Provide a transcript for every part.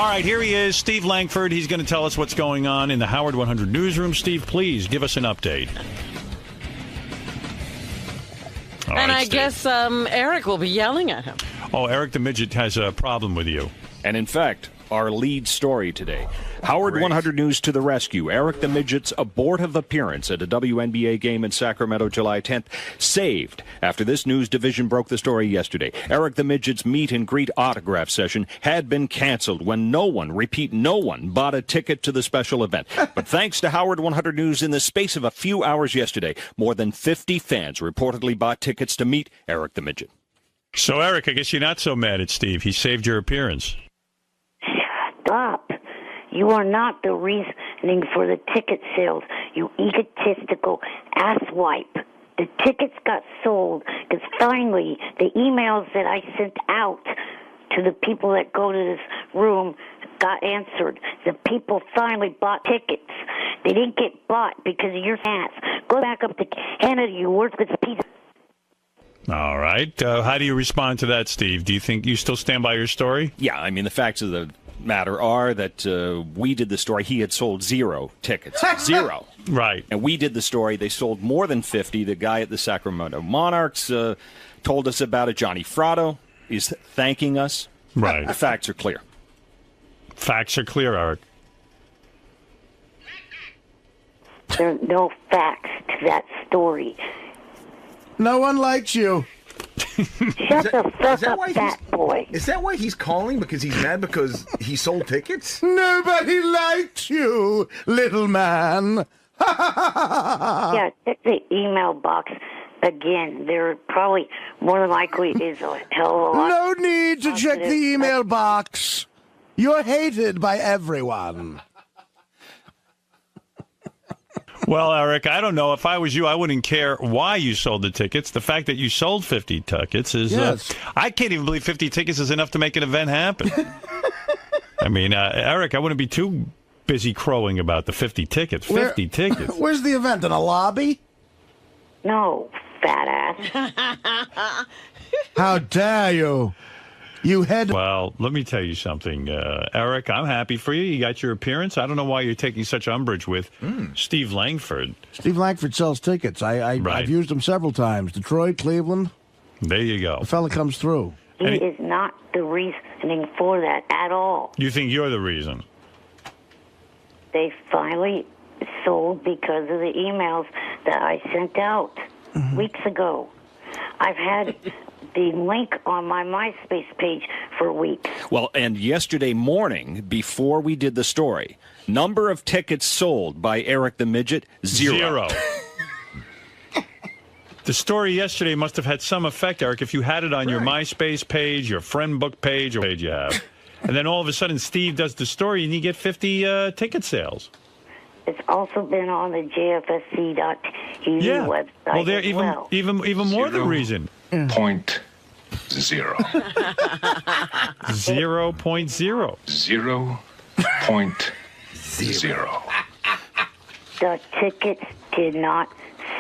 All right, here he is, Steve Langford. He's going to tell us what's going on in the Howard 100 newsroom. Steve, please give us an update. All and right, I Steve. guess Eric will be yelling at him. Oh, Eric the Midget has a problem with you. And in fact, our lead story today. Howard 100 News to the rescue. Eric the Midget's abortive appearance at a WNBA game in Sacramento July 10th saved after this news division broke the story yesterday. Eric the Midget's meet and greet autograph session had been canceled when no one, repeat, no one, bought a ticket to the special event. But thanks to Howard 100 News, in the space of a few hours yesterday, more than 50 fans reportedly bought tickets to meet Eric the Midget. So, Eric, I guess you're not so mad at Steve. He saved your appearance. Stop. You are not the reasoning for the ticket sales, you egotistical asswipe. The tickets got sold because finally the emails that I sent out to the people that go to this room got answered. The people finally bought tickets. They didn't get bought because of your ass. Go back up to Canada, you worthless piece of... All right. How do you respond to that, Steve? Do you think you still stand by your story? Yeah, I mean, the facts of the matter are that we did the story. He had sold 0 tickets. 0. Right. And we did the story. They sold more than 50. The guy at the Sacramento Monarchs told us about it. Johnny Fratto is thanking us. Right. The facts are clear. Facts are clear, Eric. There are no facts to that story. No one likes you. Shut the fuck up, fat boy. Is that why he's calling? Because he's mad because he sold tickets? Nobody likes you, little man. Yeah, check the email box again. There probably, more than likely, is a hell of a lot. No need to check the email box. You're hated by everyone. Well, Eric, I don't know. If I was you, I wouldn't care why you sold the tickets. The fact that you sold 50 tickets is... Yes. I can't even believe 50 tickets is enough to make an event happen. I mean, Eric, I wouldn't be too busy crowing about the 50 tickets. 50 tickets. Where's the event? In a lobby? No, fat ass. How dare you? You had... Well, let me tell you something, Eric. I'm happy for you. You got your appearance. I don't know why you're taking such umbrage with Steve Langford. Steve Langford sells tickets. I've used him several times. Detroit, Cleveland. There you go. The fella comes through. He is not the reasoning for that at all. You think you're the reason? They finally sold because of the emails that I sent out weeks ago. I've had the link on my MySpace page for weeks. Well, and yesterday morning, before we did the story, number of tickets sold by Eric the Midget, 0. The story yesterday must have had some effect, Eric, if you had it on your MySpace page, your friend book page, or page you have. And then all of a sudden Steve does the story and you get 50 ticket sales. It's also been on the JFSC.TV website. Well, they're even more the 0.0. reason. 0.0. 0.0. 0.0. The tickets did not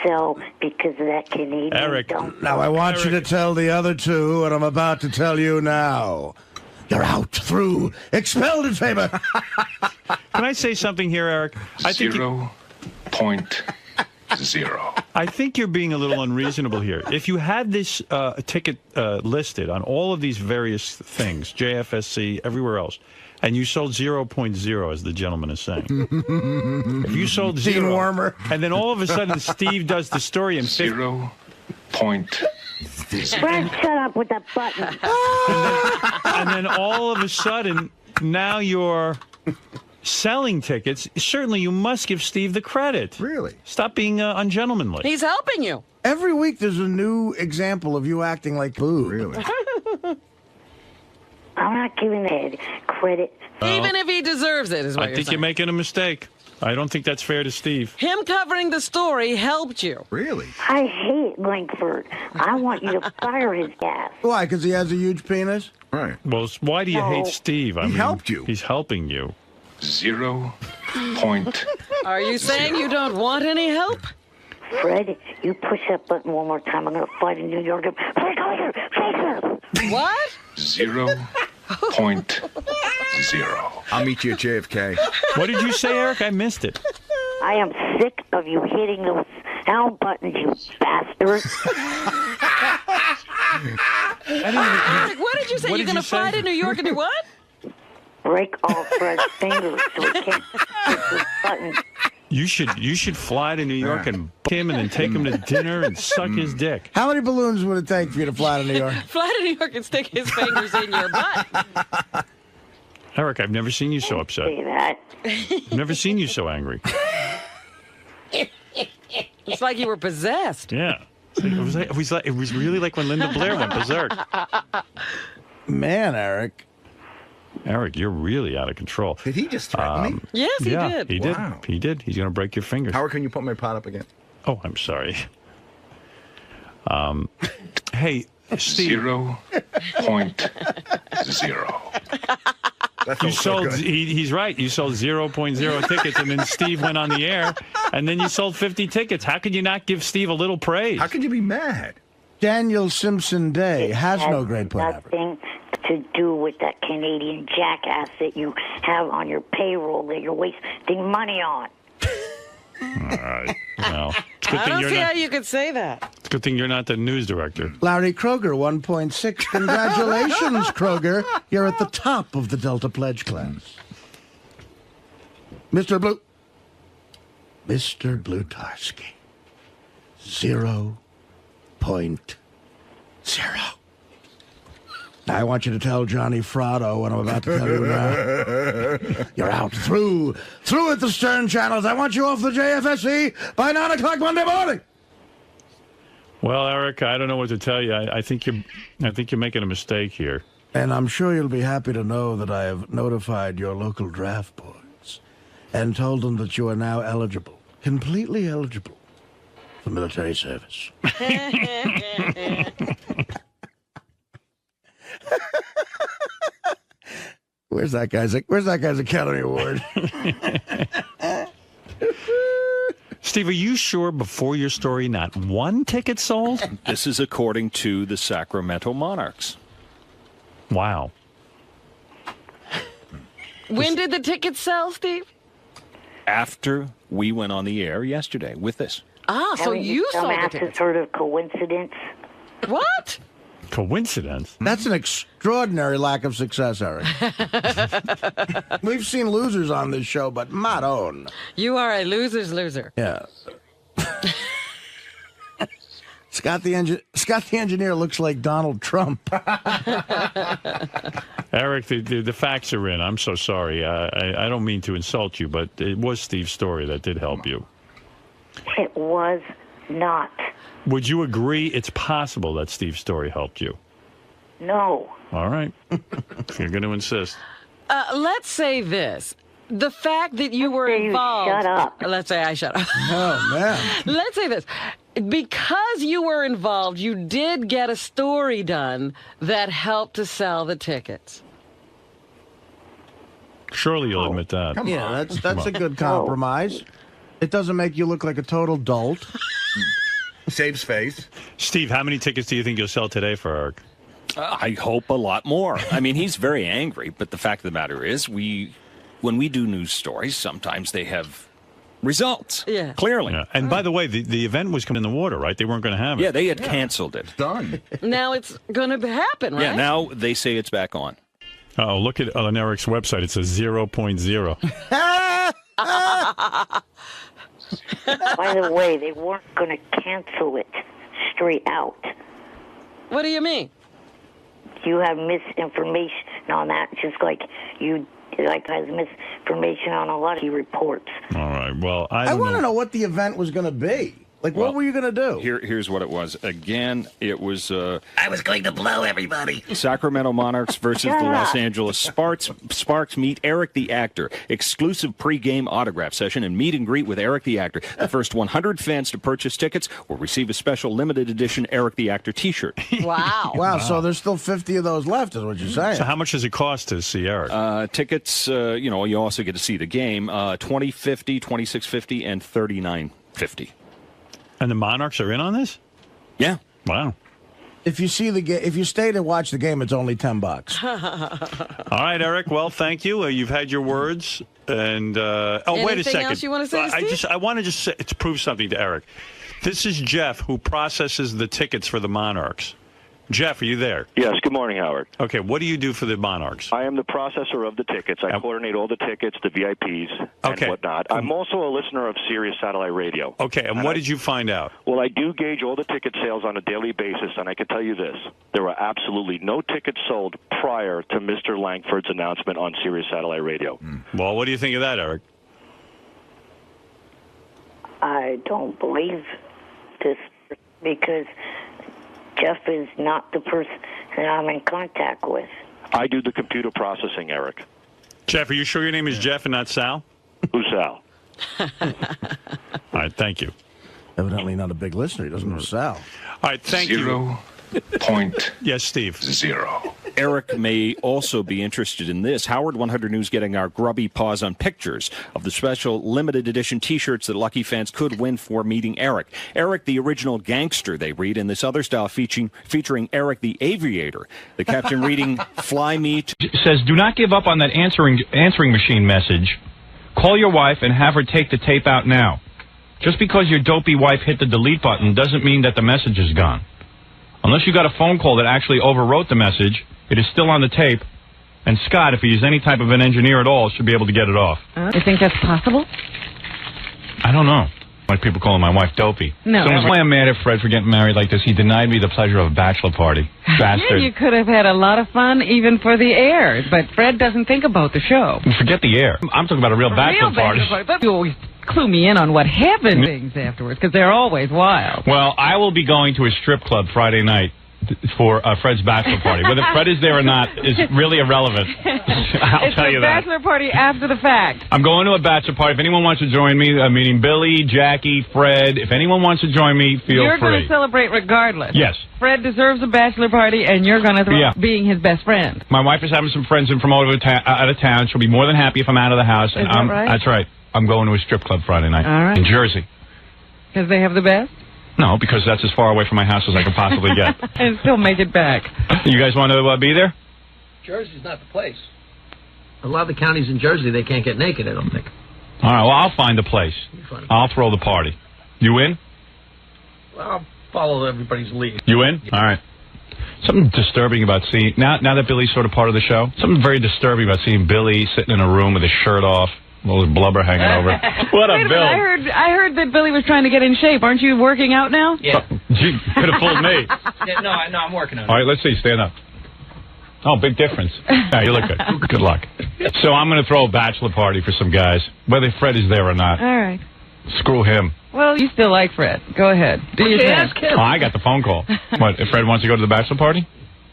sell because of that Canadian Eric, dump. Now, I want you to tell the other two what I'm about to tell you now. You're out through expelled in favor. Can I say something here, Eric? I think 0.0. I think you're being a little unreasonable here. If you had this ticket listed on all of these various things, JFSC, everywhere else, and you sold 0.0, as the gentleman is saying. If you sold 0, warmer. and then all of a sudden Steve does the story and 0.0. Fred, shut up with that button. and then all of a sudden, now you're selling tickets. Certainly, you must give Steve the credit. Really? Stop being ungentlemanly. He's helping you. Every week there's a new example of you acting like boo. Really? I'm not giving Ed credit. Even if he deserves it, is what I you're think saying. you're making a mistake. I don't think that's fair to Steve. Him covering the story helped you. Really? I hate Langford. I want you to fire his ass. Why? Because he has a huge penis? Right. Well, why do you hate No. Steve? I He mean, helped you. He's helping you. 0.0. Are you saying you don't want any help? Fred, you push that button one more time. I'm going to fight in New York. Fred, come here. Fred, What? 0.0. 0. I'll meet you at JFK. What did you say, Eric? I missed it. I am sick of you hitting those sound buttons, you bastard. Eric, what did you say? What You're did going you to fly say? to New York and do what? Break all Fred's fingers so he can't hit those buttons. You should fly to New York and book him and then take him to dinner and suck his dick. How many balloons would it take for you to fly to New York? Fly to New York and stick his fingers in your butt. Eric, I've never seen you so upset. Say that. I've never seen you so angry. It's like you were possessed. Yeah. It was really like when Linda Blair went berserk. Man, Eric. Eric, you're really out of control. Did he just threaten me? Yes, he Yeah, did. he did. Wow. He did. He's going to break your fingers. Howard, can you put my pot up again? Oh, I'm sorry. Hey, Steve. 0.0. That You felt so sold. good. He's right. You sold 0.0 tickets, and then Steve went on the air, and then you sold 50 tickets. How could you not give Steve a little praise? How could you be mad? Daniel Simpson Day has no grade point average. Nothing to do with that Canadian jackass that you have on your payroll that you're wasting money on. All right. Well, it's a good I thing don't you're see how not. you could say that. It's a good thing you're not the news director. Larry Kroger, 1.6. Congratulations, Kroger. You're at the top of the Delta Pledge class. Mr. Blutarski. 0.0. Now, I want you to tell Johnny Fratto what I'm about to tell you now. You're out through at the Stern channels. I want you off the JFSC by 9 o'clock Monday morning. Well, Eric, I don't know what to tell you. I think you're making a mistake here. And I'm sure you'll be happy to know that I have notified your local draft boards and told them that you are now eligible, completely eligible, for military service. Where's that guy's Academy Award? Steve, are you sure before your story not one ticket sold? This is according to the Sacramento Monarchs. Wow. When did the tickets sell, Steve? After we went on the air yesterday with this. Ah, so you sold the Dumbass tickets. sort of coincidence. What? Coincidence? That's an extraordinary lack of success, Eric. We've seen losers on this show, but Madone. You are a loser's loser. Yeah. Scott the engineer looks like Donald Trump. Eric, the facts are in. I'm so sorry. I don't mean to insult you, but it was Steve's story that did help you. It was not. Would you agree it's possible that Steve's story helped you? No. All right. If you're going to insist. Let's say this. The fact that you were say you involved. shut up. Let's say I shut up. Oh, man. Let's say this. Because you were involved, you did get a story done that helped to sell the tickets. Surely you'll admit that. Yeah, that's a good compromise. It doesn't make you look like a total dolt. Saves face. Steve, how many tickets do you think you'll sell today for Eric? I hope a lot more. I mean, he's very angry, but the fact of the matter is, when we do news stories, sometimes they have results. Yeah. Clearly. Yeah. And by the way, the event was coming in the water, right? They weren't going to have it. Yeah, they had canceled it. Done. Now it's going to happen, right? Yeah, now they say it's back on. Oh, look at on Eric's website. It says 0.0. By the way, they weren't going to cancel it straight out. What do you mean? You have misinformation on that, just like you has misinformation on a lot of reports. All right. Well, I I don't want to know. know what the event was going to be. Like, what Well, were you going to do? Here's what it was. Again, it was I was going to blow everybody. Sacramento Monarchs versus the Los Angeles Sparks. Sparks meet Eric the actor. Exclusive pregame autograph session and meet and greet with Eric the actor. The first 100 fans to purchase tickets will receive a special limited edition Eric the actor T-shirt. Wow. Wow, so there's still 50 of those left, is what you're saying. So how much does it cost to see Eric? Tickets, you also get to see the game. $20.50, $26.50, and $39.50. And the Monarchs are in on this? Yeah. Wow. If you see if you stay to watch the game, it's only $10. All right, Eric. Well, thank you. You've had your words. And wait a Anything second. else you want to say to Steve? I want to just to prove something to Eric. This is Jeff, who processes the tickets for the Monarchs. Jeff, are you there? Yes, good morning, Howard. Okay, what do you do for the Monarchs? I am the processor of the tickets. I coordinate all the tickets, the VIPs, and whatnot. I'm also a listener of Sirius Satellite Radio. Okay, and what did you find out? Well, I do gauge all the ticket sales on a daily basis, and I can tell you this. There were absolutely no tickets sold prior to Mr. Langford's announcement on Sirius Satellite Radio. Well, what do you think of that, Eric? I don't believe this because Jeff is not the person that I'm in contact with. I do the computer processing, Eric. Jeff, are you sure your name is Jeff and not Sal? Who's Sal? All right, thank you. Evidently not a big listener. He doesn't know Sal. All right, thank you. 0.0. Yes, Steve. Eric may also be interested in this. Howard 100 News getting our grubby paws on pictures of the special limited edition T-shirts that lucky fans could win for meeting Eric. Eric, the original gangster, they read, in this other style featuring Eric the Aviator. The caption reading, "Fly me to..." Says, do not give up on that answering machine message. Call your wife and have her take the tape out now. Just because your dopey wife hit the delete button doesn't mean that the message is gone. Unless you got a phone call that actually overwrote the message, it is still on the tape, and Scott, if he's any type of an engineer at all, should be able to get it off. You think that's possible? I don't know. Like people calling my wife dopey. No. So why I'm mad at Fred for getting married like this. He denied me the pleasure of a bachelor party. Bastard. Yeah, you could have had a lot of fun even for the air, but Fred doesn't think about the show. Forget the air. I'm talking about a real bachelor party. But you always clue me in on what happened things afterwards, because they're always wild. Well, I will be going to a strip club Friday night for Fred's bachelor party. Whether Fred is there or not is really irrelevant. I'll tell you that. It's a bachelor party after the fact. I'm going to a bachelor party. If anyone wants to join me, meaning Billy, Jackie, Fred, if anyone wants to join me, feel free. You're going to celebrate regardless. Yes. Fred deserves a bachelor party, and you're going to throw being his best friend. My wife is having some friends in from out of town. She'll be more than happy if I'm out of the house. Is that right? That's right. I'm going to a strip club Friday night in Jersey. Because they have the best? No, because that's as far away from my house as I can possibly get. And still make it back. You guys want to be there? Jersey's not the place. A lot of the counties in Jersey, they can't get naked, I don't think. All right, well, I'll find a place. I'll throw the party. You in? Well, I'll follow everybody's lead. You in? All right. Something disturbing about seeing... Now that Billy's sort of part of the show, something very disturbing about seeing Billy sitting in a room with his shirt off, all his blubber hanging over. What a Bill. I heard that Billy was trying to get in shape. Aren't you working out now? Yeah. You could have fooled me. Yeah, no, I'm working on it. All right, let's see. Stand up. Oh, big difference. Yeah, you look good. Good luck. So I'm going to throw a bachelor party for some guys, whether Fred is there or not. All right. Screw him. Well, you still like Fred. Go ahead. Do your thing. Ask him. Oh, I got the phone call. What, if Fred wants to go to the bachelor party?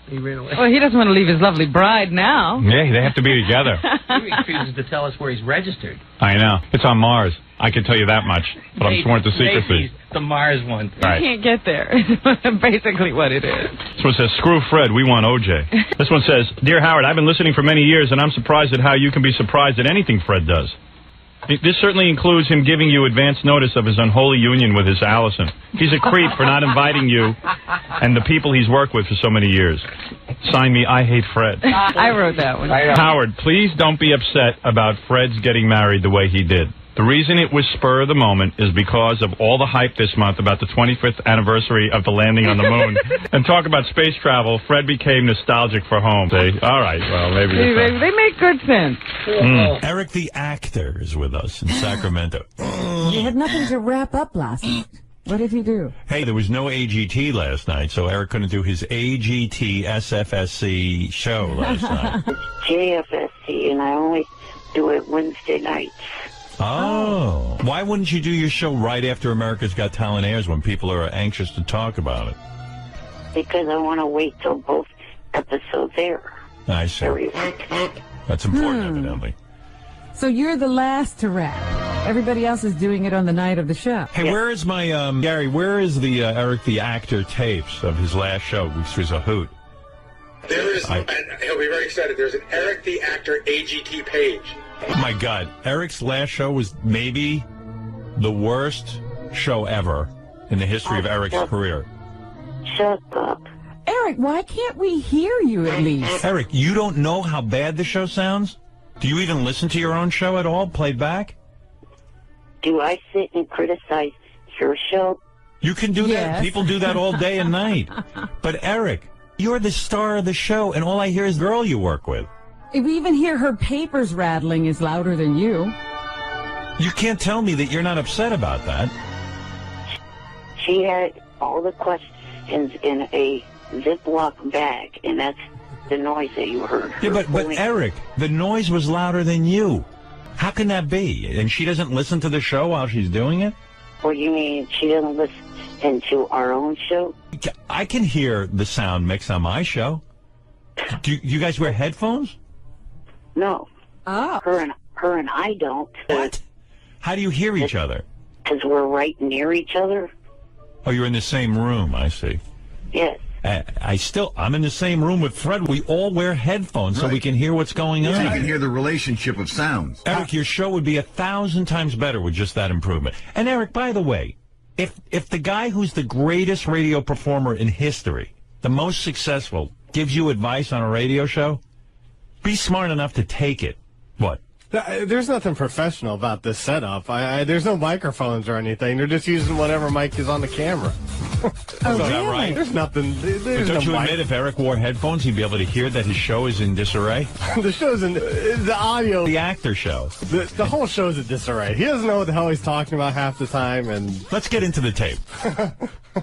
He ran away. Well, he doesn't want to leave his lovely bride now. Yeah, they have to be together. He refuses to tell us where he's registered. I know. It's on Mars. I can tell you that much, but I'm sworn to secrecy. The Mars one. You can't get there. Basically what it is. This one says, screw Fred, we want OJ. This one says, Dear Howard, I've been listening for many years, and I'm surprised at how you can be surprised at anything Fred does. This certainly includes him giving you advance notice of his unholy union with his Allison. He's a creep for not inviting you and the people he's worked with for so many years. Sign me, I hate Fred. I wrote that one. Howard, please don't be upset about Fred's getting married the way he did. The reason it was spur of the moment is because of all the hype this month about the 25th anniversary of the landing on the moon. And talk about space travel, Fred became nostalgic for home. All right, well, maybe they make good sense. Eric the actor is with us in Sacramento. He had nothing to wrap up last night. What did he do? Hey, there was no AGT last night, so Eric couldn't do his AGT SFSC show last night. JFSC, and I only do it Wednesday nights. Oh. Why wouldn't you do your show right after America's Got Talent airs when people are anxious to talk about it? Because I want to wait till both episodes air. I see. Every week. That's important, evidently. So you're the last to wrap. Everybody else is doing it on the night of the show. Hey, where is my, Gary, where is the Eric the actor tapes of his last show, which was a hoot? There is, and he'll be very excited, there's an Eric the Actor AGT page. Oh, my God. Eric's last show was maybe the worst show ever in the history of Eric's career. Shut up. Eric, why can't we hear you at least? Eric, you don't know how bad the show sounds? Do you even listen to your own show at all, played back? Do I sit and criticize your show? You can do that. People do that all day and night. But Eric, you're the star of the show, and all I hear is the girl you work with. If we even hear her papers rattling is louder than you. You can't tell me that you're not upset about that. She had all the questions in a Ziploc bag, and that's the noise that you heard. Yeah, but Eric, the noise was louder than you. How can that be? And she doesn't listen to the show while she's doing it? What do you mean she doesn't listen to our own show? I can hear the sound mix on my show. Do you guys wear headphones? No. Oh. Her and I don't. What? How do you hear each other? Because we're right near each other. Oh, you're in the same room, I see. Yes. I'm in the same room with Fred. We all wear headphones so we can hear what's going on. So you can hear the relationship of sounds. Eric, your show would be 1,000 times better with just that improvement. And Eric, by the way, if the guy who's the greatest radio performer in history, the most successful, gives you advice on a radio show, be smart enough to take it. What? There's nothing professional about this setup. There's no microphones or anything. They're just using whatever mic is on the camera. Oh, really? Is that right? There's nothing. Don't you admit if Eric wore headphones, he'd be able to hear that his show is in disarray? The show's in the audio. The actor show. The whole show's in disarray. He doesn't know what the hell he's talking about half the time. And let's get into the tape.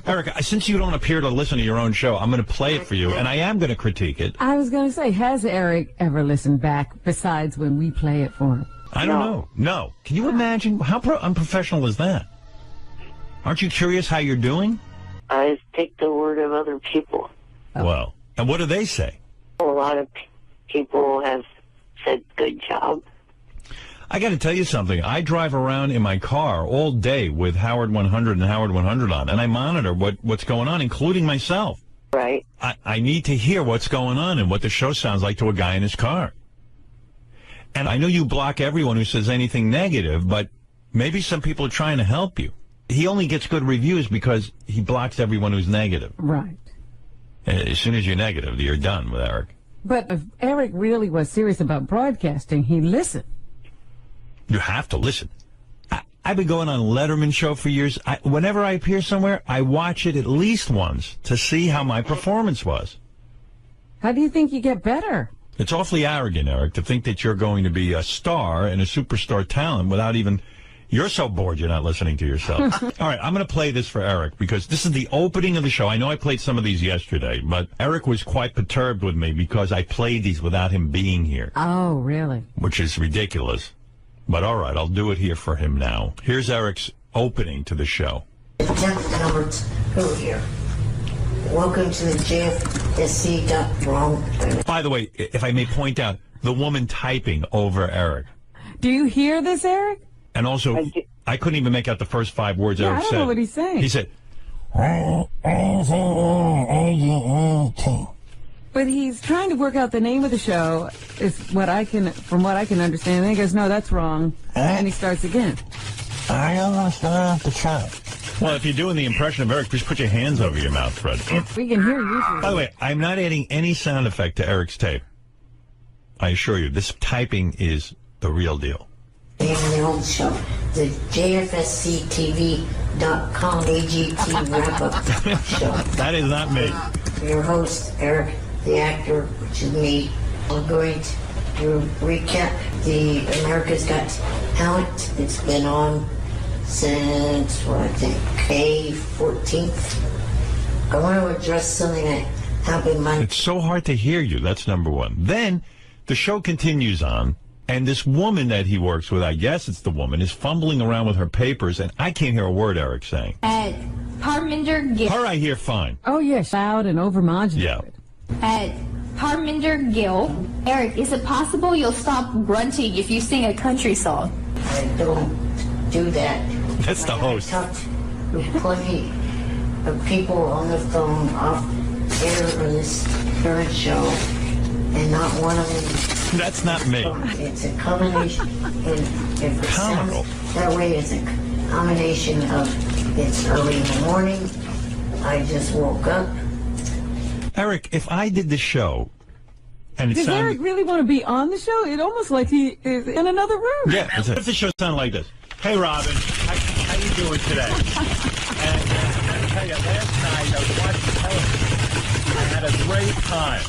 Eric, since you don't appear to listen to your own show, I'm going to play it for you, and I am going to critique it. I was going to say, has Eric ever listened back besides when we play it for him? I don't know. No. Can you imagine? How unprofessional is that? Aren't you curious how you're doing? I take the word of other people. Well, and what do they say? A lot of people have said good job. I got to tell you something. I drive around in my car all day with Howard 100 and Howard 100 on, and I monitor what's going on, including myself. Right. I need to hear what's going on and what the show sounds like to a guy in his car. And I know you block everyone who says anything negative, but maybe some people are trying to help you. He only gets good reviews because he blocks everyone who's negative. Right. As soon as you're negative, you're done with Eric. But if Eric really was serious about broadcasting, he'd listen. You have to listen. I've been going on Letterman's show for years. Whenever I appear somewhere, I watch it at least once to see how my performance was. How do you think you get better? It's awfully arrogant, Eric, to think that you're going to be a star and a superstar talent without even... You're so bored you're not listening to yourself. All right, I'm going to play this for Eric because this is the opening of the show. I know I played some of these yesterday, but Eric was quite perturbed with me because I played these without him being here. Oh, really? Which is ridiculous. But all right, I'll do it here for him now. Here's Eric's opening to the show. Number 2 here. Welcome to the JFSC.wrong. By the way, if I may point out, the woman typing over Eric. Do you hear this, Eric? And also, I couldn't even make out the first 5 words Eric said. I don't know what he's saying. He said... But he's trying to work out the name of the show, is what I can, from what I can understand. And he goes, no, that's wrong. And he starts again. I almost got off the show. Well, if you're doing the impression of Eric, just put your hands over your mouth, Fred. We can hear you. By the way, I'm not adding any sound effect to Eric's tape. I assure you, this typing is the real deal. In the old show, the JFSCTV.com AGT wrap-up show. That is not me. Your host, Eric, the actor, which is me. I'm going to recap the America's Got Talent. It's been on since, May 14th. I want to address something that happened It's so hard to hear you. That's number one. Then the show continues on. And this woman that he works with, I guess it's the woman, is fumbling around with her papers, and I can't hear a word Eric's saying. At Parminder Gill. Her I hear fine. Oh, yes, loud and overmodulated. Yeah. At Parminder Gill. Eric, is it possible you'll stop grunting if you sing a country song? I don't do that. That's the host. I talked to plenty of people on the phone off air for this current show, and not one of them. That's not me. It's a combination. If it comical. Sounds that way, it's a combination of it's early in the morning. I just woke up. Eric, if I did the show, and it Does sounded... Eric really want to be on the show? It almost like he is in another room. Yeah, if the show sounded like this. Hey, Robin, how you doing today? And I gotta tell you, last night I was watching television. I had a great time.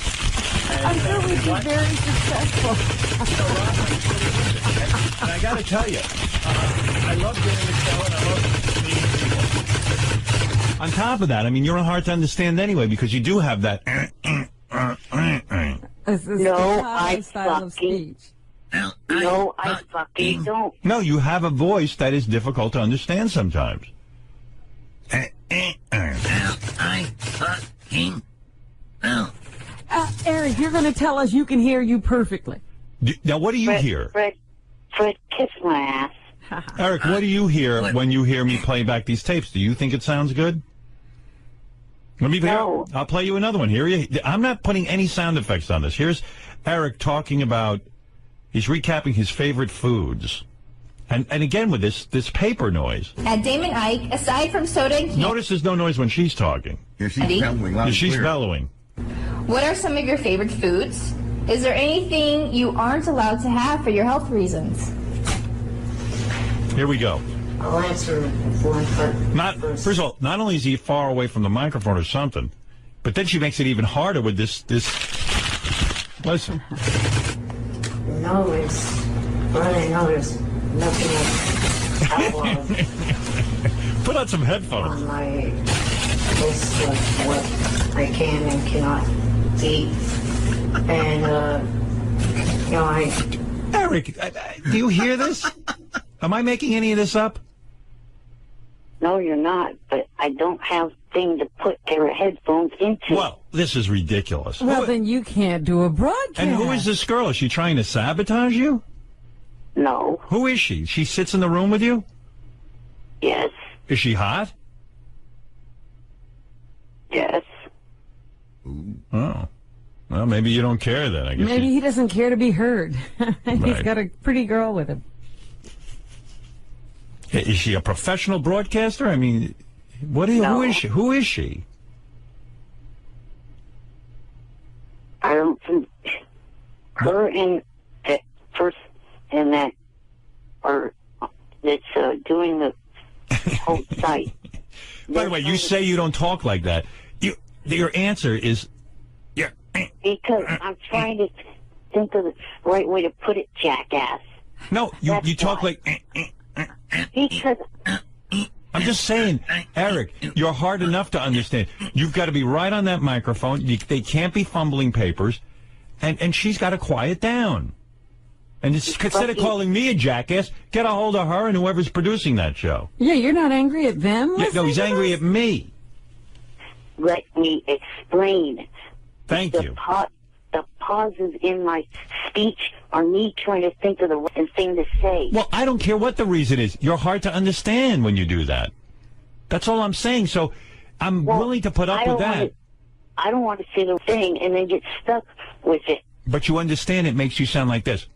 And, I'm sure we'd be very successful. And I got to tell you, I love doing the show and I love meeting people. On top of that, I mean, you're hard to understand anyway because you do have that. No, I fucking. No, I fucking don't. No, you have a voice that is difficult to understand sometimes. I fucking. Eric, you're going to tell us you can hear you perfectly. Now, what do you hear? Fred, kiss my ass. Eric, what do you hear when you hear me play back these tapes? Do you think it sounds good? I'll play you another one. I'm not putting any sound effects on this. Here's Eric talking about, he's recapping his favorite foods. And again with this paper noise. At Damon Ike, aside from soda and candy, Notice there's no noise when she's talking. Yeah, she's bellowing. Yeah, she's bellowing. what are some of your favorite foods? Is there anything you aren't allowed to have for your health reasons? Here we go. I'll answer one part. First of all, not only is he far away from the microphone or something, but then she makes it even harder with this. Listen. No, it's really no. There's nothing else. Put on some headphones. On my list of what I can and cannot eat, and Eric, do you hear this? Am I making any of this up? No, you're not, but I don't have thing to put their headphones into. Well, this is ridiculous. Well, then you can't do a broadcast. And who is this girl? Is she trying to sabotage you? No. Who is she? She sits in the room with you? Yes. Is she hot? Yes. Oh. Well, maybe you don't care then, I guess. Maybe he doesn't care to be heard. He's Right. got a pretty girl with him. Is she a professional broadcaster? I mean, who is she? Who is she? I don't think her and that person and that are that's doing the whole site. By the way, you say you don't talk like that. Your answer is, yeah. Because I'm trying to think of the right way to put it, jackass. No, you talk like. Because I'm just saying, Eric, you're hard enough to understand. You've got to be right on that microphone. They can't be fumbling papers, and she's got to quiet down. And instead of calling me a jackass, get a hold of her and whoever's producing that show. Yeah, you're not angry at them? Yeah, no, he's angry at me. let me explain. Thank you. The pauses in my speech are me trying to think of the right thing to say. Well, I don't care what the reason is. You're hard to understand when you do that. That's all I'm saying. So I'm willing to put up with that. I don't want to say the thing and then get stuck with it. But you understand it makes you sound like this.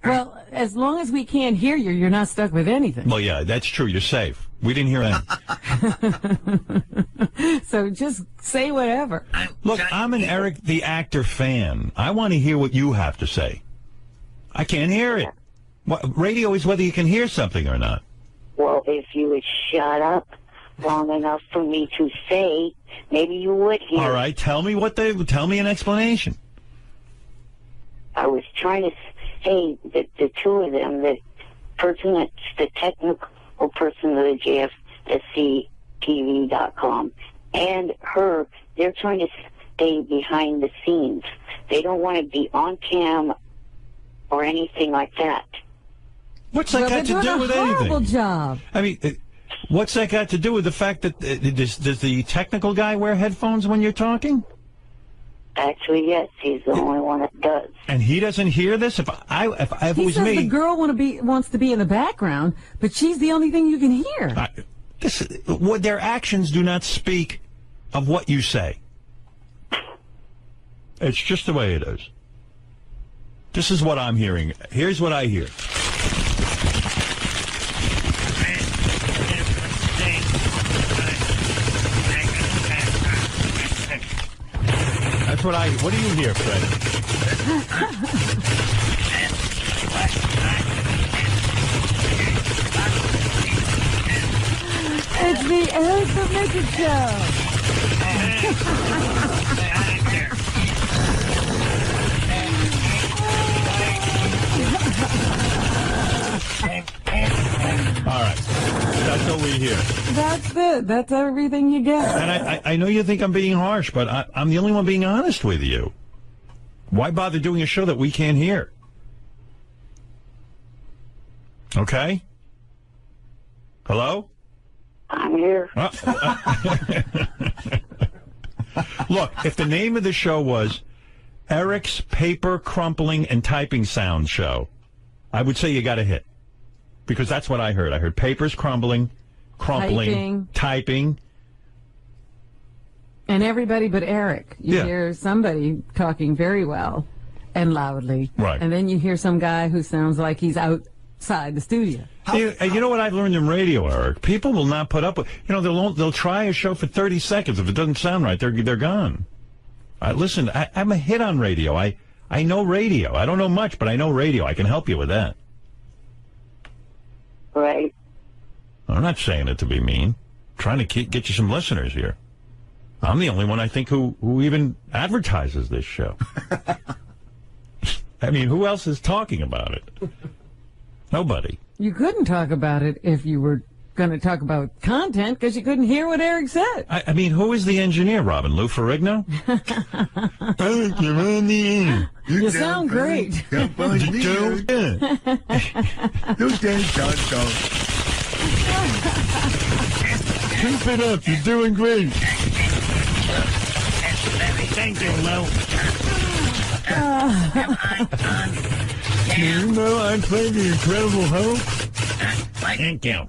Well, as long as we can't hear you, you're not stuck with anything. Well, yeah, that's true. You're safe. We didn't hear that. So just say whatever. Look, I'm an Eric the Actor fan. I want to hear what you have to say. I can't hear it. Radio is whether you can hear something or not. Well, if you would shut up long enough for me to say, maybe you would hear. All right, tell me an explanation. I was trying to say that the two of them, the person that's the technical person of the JFSCTV.com and her, they're trying to stay behind the scenes. They don't want to be on cam or anything like that. What's that got to do with anything? Horrible job. I mean, what's that got to do with the fact that does the technical guy wear headphones when you're talking? Actually, yes, he's the only one that does. And he doesn't hear this? If it was me, the girl wants to be in the background, but she's the only thing you can hear. Their actions do not speak of what you say. It's just the way it is. This is what I'm hearing. Here's what I hear. what I... What do you hear, Fred? It's the Eric the Midget Show. All right. That's what we hear. That's it. That's everything you get. And I know you think I'm being harsh, but I'm the only one being honest with you. Why bother doing a show that we can't hear? Okay? Hello? I'm here. Look, if the name of the show was Eric's Paper Crumpling and Typing Sound Show, I would say you got a hit. Because that's what I heard. I heard papers crumpling, typing. And everybody but Eric. You hear somebody talking very well and loudly. Right. And then you hear some guy who sounds like he's outside the studio. You know what I've learned in radio, Eric? People will not put up with... they'll try a show for 30 seconds. If it doesn't sound right, they're gone. Listen, I'm a hit on radio. I know radio. I don't know much, but I know radio. I can help you with that. Right. I'm not saying it to be mean. I'm trying to get you some listeners here. I'm the only one, I think, who even advertises this show. I mean, who else is talking about it? Nobody. You couldn't talk about it if you were going to talk about content because you couldn't hear what Eric said. I mean, who is the engineer, Robin? Lou Ferrigno? Eric, you're on the air. You sound great. Keep it up. You're doing great. Thank you, Lou. You know I played the Incredible Hulk? Thank you.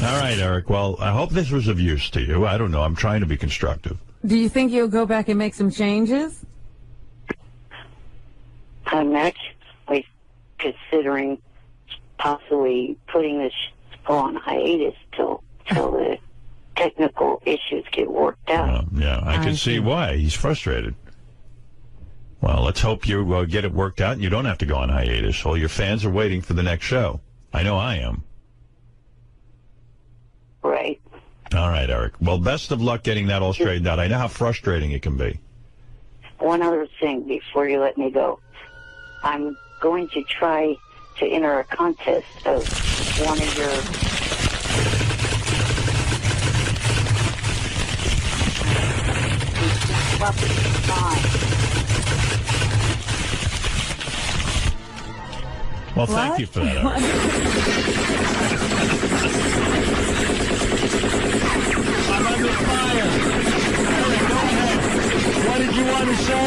All right, Eric. Well, I hope this was of use to you. I don't know. I'm trying to be constructive. Do you think you'll go back and make some changes? I'm actually considering possibly putting this on hiatus till the technical issues get worked out. I can see why. He's frustrated. Well, let's hope you get it worked out and you don't have to go on hiatus. All your fans are waiting for the next show. I know I am. Right. All right, Eric. Well, best of luck getting that all straightened out. I know how frustrating it can be. One other thing before you let me go. I'm going to try to enter a contest of one of your... Well, thank you for that, Eric. I'm under fire. Eric, go ahead. What did you want to say?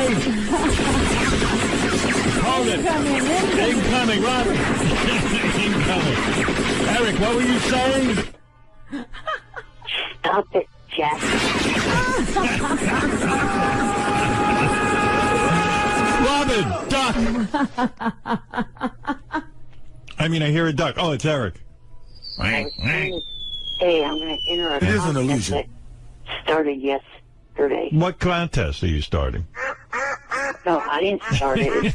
Hold it. Incoming, Robin. Incoming. Eric, what were you saying? Stop it, Jack. Robin, duck. I mean, I hear a duck. Oh, it's Eric. Hey, I'm going to enter a It is an contest illusion. that started yesterday. What contest are you starting? No, I didn't start it.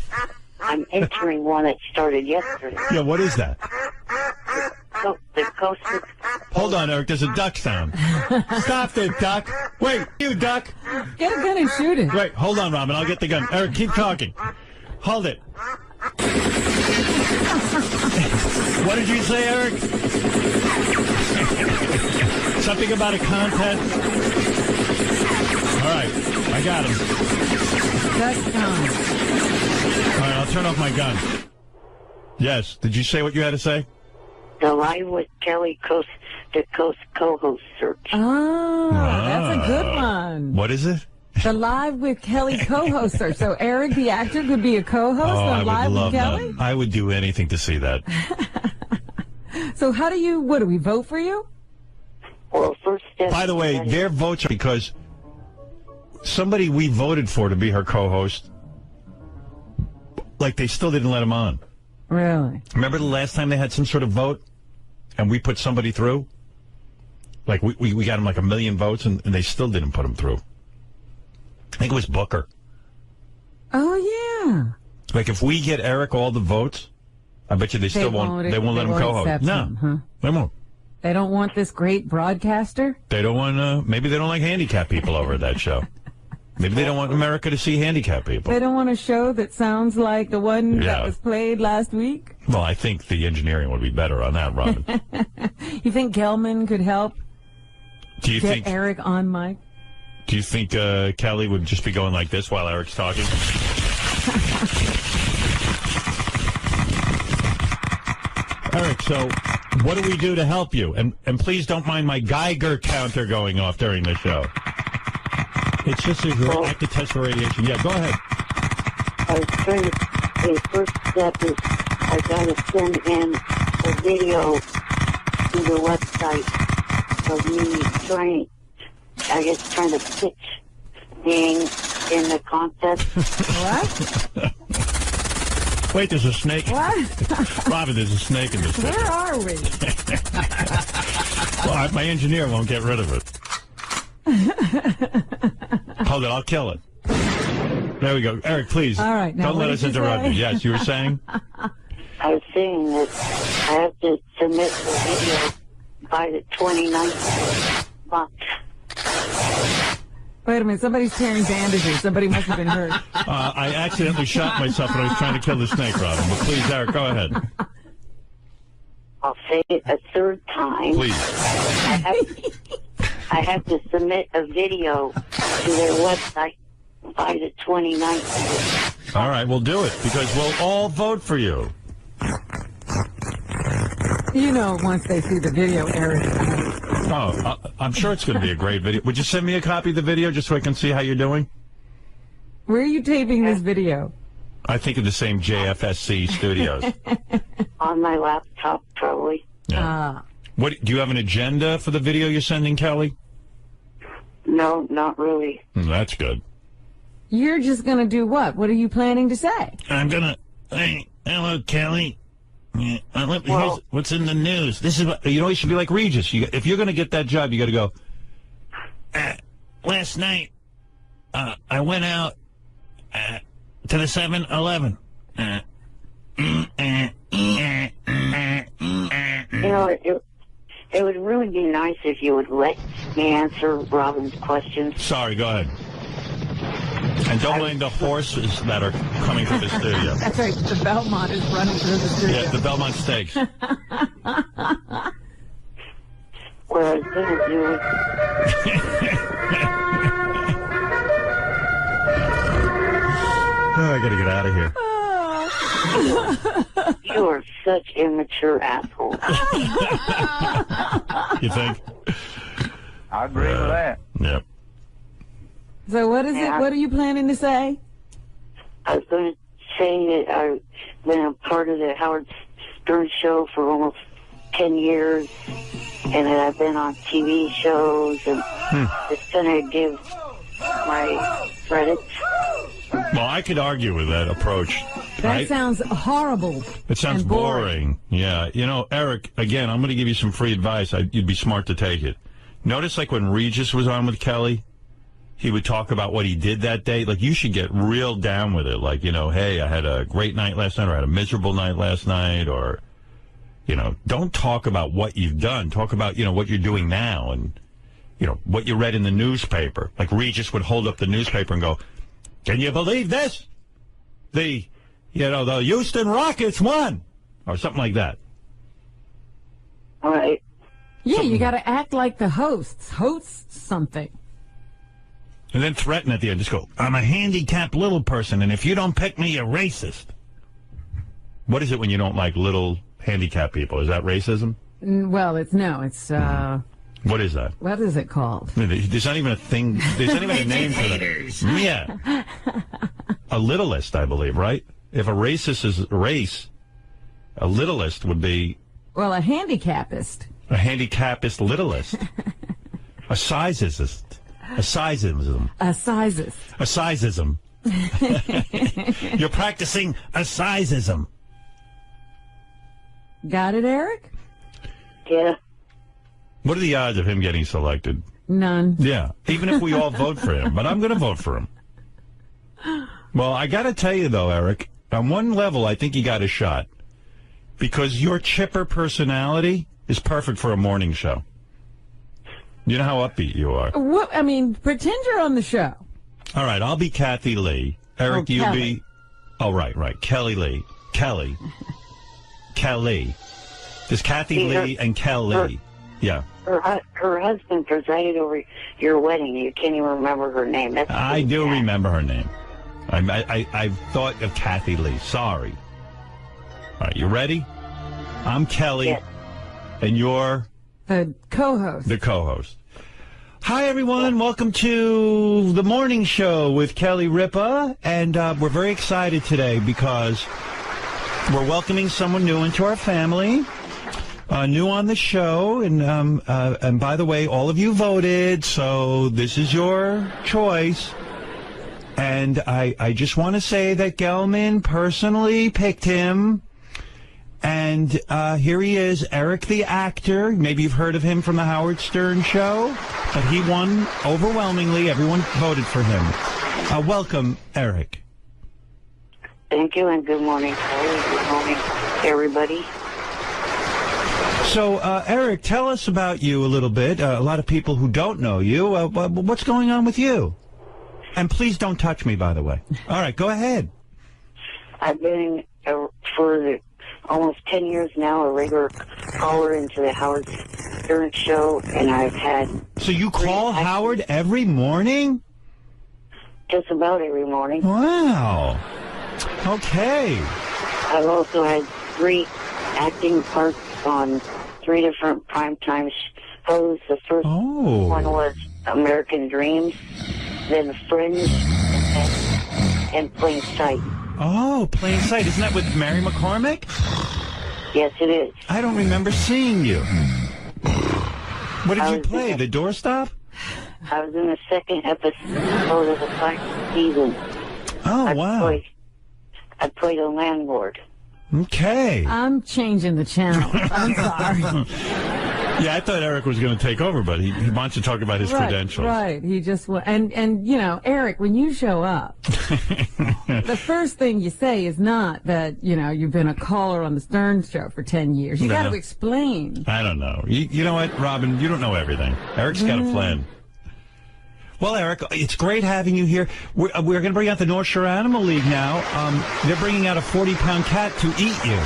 I'm entering one that started yesterday. Yeah, what is that? So, the coast of... Hold on, Eric. There's a duck sound. Stop it, duck. Wait, you duck. Get a gun and shoot it. Wait, hold on, Robin. I'll get the gun. Eric, keep talking. Hold it. What did you say, Eric? Something about a contest? All right, I got him. That's gone. All right, I'll turn off my gun. Yes, did you say what you had to say? The Live with Kelly the Coast co-host search. Oh, that's a good one. What is it? The Live with Kelly co-host search. So Eric, the actor, could be a co-host I on would Live love with Kelly? that. I would do anything to see that. So what do we vote for you? Well, first step... By the way, their votes are because somebody we voted for to be her co-host, like they still didn't let him on. Really? Remember the last time they had some sort of vote and we put somebody through? Like we got him like 1 million votes and they still didn't put him through. I think it was Booker. Oh, yeah. Like, if we get Eric all the votes, I bet you they still won't let him co-host. No, they won't. They don't want this great broadcaster? They don't want, maybe they don't like handicapped people over at that show. Maybe they don't want America to see handicapped people. They don't want a show that sounds like the one that was played last week? Well, I think the engineering would be better on that, Robin. You think Gelman could help get Eric on mic? Do you think Kelly would just be going like this while Eric's talking? Eric, so what do we do to help you? And please don't mind my Geiger counter going off during the show. It's just a active test for radiation. Yeah, go ahead. I was trying to, the first step is I got to send in a video to the website of me trying to pitch being in the contest. What? Wait, there's a snake. What? Robin, there's a snake in this picture. Where are we? Well, my engineer won't get rid of it. Hold it, I'll kill it. There we go. Eric, please. All right, now don't let us interrupt you. Yes, you were saying? I was saying that I have to submit the video by the 29th month. Wait a minute, somebody's tearing bandages. Somebody must have been hurt. I accidentally shot myself when I was trying to kill the snake, Robin. But please, Eric, go ahead. I'll say it a third time. Please. I have to submit a video to their website by the 29th. All right, we'll do it, because we'll all vote for you. You know, once they see the video, Eric. Oh, I'm sure it's going to be a great video. Would you send me a copy of the video just so I can see how you're doing? Where are you taping this video? I think in the same JFSC studios. On my laptop, probably. Yeah. What do you have an agenda for the video you're sending, Kelly? No, not really. That's good. You're just going to do what? What are you planning to say? I'm going to... Hey, hello, Kelly. Here's what's in the news. This is what, you should be like Regis. If you're going to get that job, you got to go. Last night, I went out to the 7-Eleven. It would really be nice if you would let me answer Robin's questions. Sorry, go ahead. And don't blame the horses that are coming through the studio. That's right. The Belmont is running through the studio. Yeah, the Belmont Steaks. What I was going to do is... I got to get out of here. You are such immature assholes. You think? I agree with that. Yep. So what is it? What are you planning to say? I was going to say that I've been a part of the Howard Stern show for almost 10 years, and that I've been on TV shows, and just going to give my credits. Well, I could argue with that approach. That sounds horrible. It sounds boring. Yeah. Eric, again, I'm going to give you some free advice. You'd be smart to take it. Notice, like, when Regis was on with Kelly, he would talk about what he did that day. Like, you should get real down with it. Like, hey, I had a great night last night, or I had a miserable night last night, or, don't talk about what you've done. Talk about, what you're doing now and, what you read in the newspaper. Like, Regis would hold up the newspaper and go, "Can you believe this? The Houston Rockets won," or something like that. All right. Yeah, you got to act like the hosts. Hosts something. And then threaten at the end. Just go, "I'm a handicapped little person, and if you don't pick me, you're racist." What is it when you don't like little handicapped people? Is that racism? Well, it's What is that? What is it called? There's not even a thing. There's not even a name for that. Yeah. A littlest, I believe, right? If a racist is a race, a littlest would be... Well, a handicapist. A handicapist littlest. A sizeist. A sizeism. A sizist. A sizeism. You're practicing a sizeism. Got it, Eric? Yeah. What are the odds of him getting selected? None. Yeah, even if we all vote for him. But I'm going to vote for him. Well, I got to tell you, though, Eric, on one level, I think you got a shot. Because your chipper personality is perfect for a morning show. You know how upbeat you are. What, I mean, pretend you're on the show. All right, I'll be Kathy Lee. Eric, you be... Oh, right. Kelly Lee. Kelly. There's Kathy Lee and Kelly. Yeah. Her husband presided over your wedding. You can't even remember her name. That's I do remember her name. I thought of Kathy Lee. Sorry. All right, you ready? I'm Kelly, yes. And you're... The co-host. The co-host. Hi, everyone. Welcome to the morning show with Kelly Ripa. And we're very excited today because we're welcoming someone new into our family, new on the show. And by the way, all of you voted, so this is your choice. And I just want to say that Gelman personally picked him. And here he is, Eric the actor. Maybe you've heard of him from the Howard Stern show. But he won overwhelmingly. Everyone voted for him. Welcome, Eric. Thank you, and good morning, Kelly. Good morning, everybody. So, Eric, tell us about you a little bit. A lot of people who don't know you. What's going on with you? And please don't touch me, by the way. All right, go ahead. I've been, for almost 10 years now, a regular caller into the Howard Stern show, and I've had... So you call Howard every morning? Just about every morning. Wow. Okay. I've also had 3 acting parts on 3 different primetime shows. The first one was American Dreams, then Friends, and Plain Sight. Oh, Plain Sight. Isn't that with Mary McCormick? Yes, it is. I don't remember seeing you. What did you play? The doorstop? I was in the 2nd episode of the 5th season. Oh, wow. I played a landlord. Okay. I'm changing the channel. I'm sorry. Yeah, I thought Eric was going to take over, but he wants to talk about his credentials. Right. He just and you know, Eric, when you show up, the first thing you say is not that, you know, you've been a caller on the Stern show for 10 years. You got to explain. I don't know. You know what, Robin? You don't know everything. Eric's got a plan. Well, Eric, it's great having you here. We're going to bring out the North Shore Animal League now. They're bringing out a 40-pound cat to eat you.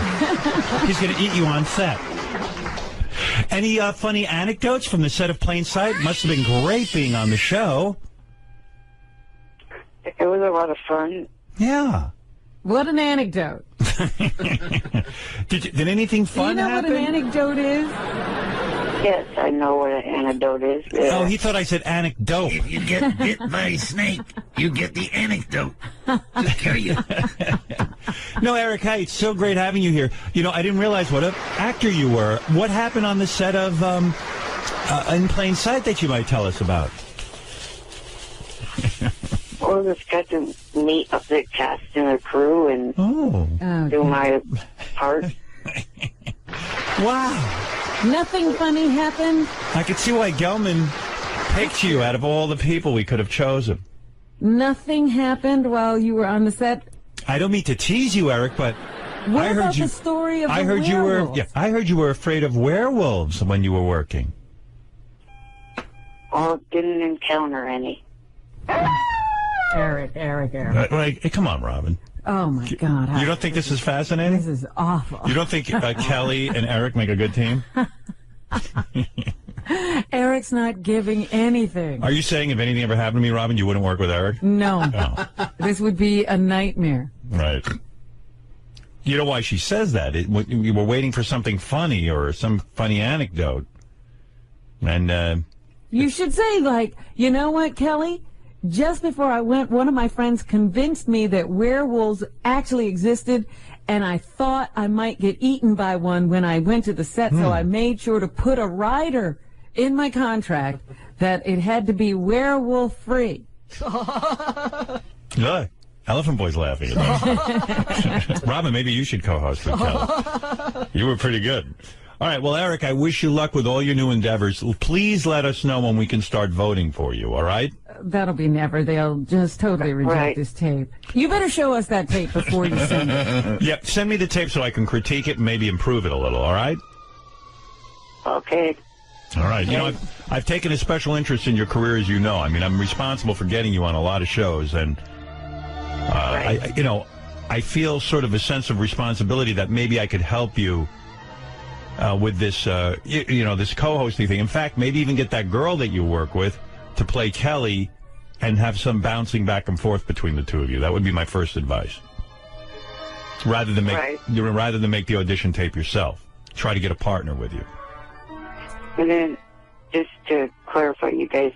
He's going to eat you on set. Any funny anecdotes from the set of Plain Sight? Must have been great being on the show. It was a lot of fun. Yeah. What an anecdote. Did anything fun happen? Do you know what an anecdote is? Yes, I know what an anecdote is. Oh, he thought I said anecdote. If you get bit by a snake, you get the anecdote. I'll tell you. No, Eric, hey, it's so great having you here. You know, I didn't realize what an actor you were. What happened on the set of In Plain Sight that you might tell us about? Well, just got to meet up the cast and the crew and do my part. Wow. Nothing funny happened? I could see why Gelman picked you out of all the people we could have chosen. Nothing happened while you were on the set? I don't mean to tease you, Eric, but what I heard about you. The story of I the heard werewolves? I heard you were afraid of werewolves when you were working. Well, didn't encounter any. Eric. Come on, Robin. Oh, my God. You don't think this is fascinating? This is awful. You don't think Kelly and Eric make a good team? Eric's not giving anything. Are you saying if anything ever happened to me, Robin, you wouldn't work with Eric? No. Oh. This would be a nightmare. Right. You know why she says that? You were waiting for something funny or some funny anecdote. And you should say, like, you know what, Kelly? Just before I went, one of my friends convinced me that werewolves actually existed, and I thought I might get eaten by one when I went to the set, so I made sure to put a rider in my contract that it had to be werewolf-free. Look, Elephant Boy's laughing at me. Robin, maybe you should co-host with Kelly. You were pretty good. All right. Well, Eric, I wish you luck with all your new endeavors. Please let us know when we can start voting for you. All right? That'll be never. They'll just totally reject this tape. You better show us that tape before you send it. Yep. Send me the tape so I can critique it and maybe improve it a little. All right? Okay. All right. You know, I've taken a special interest in your career, as you know. I mean, I'm responsible for getting you on a lot of shows, and I feel sort of a sense of responsibility that maybe I could help you with this, this co-hosting thing. In fact, maybe even get that girl that you work with to play Kelly and have some bouncing back and forth between the two of you. That would be my first advice. Rather than make the audition tape yourself, try to get a partner with you. And then, just to clarify, you guys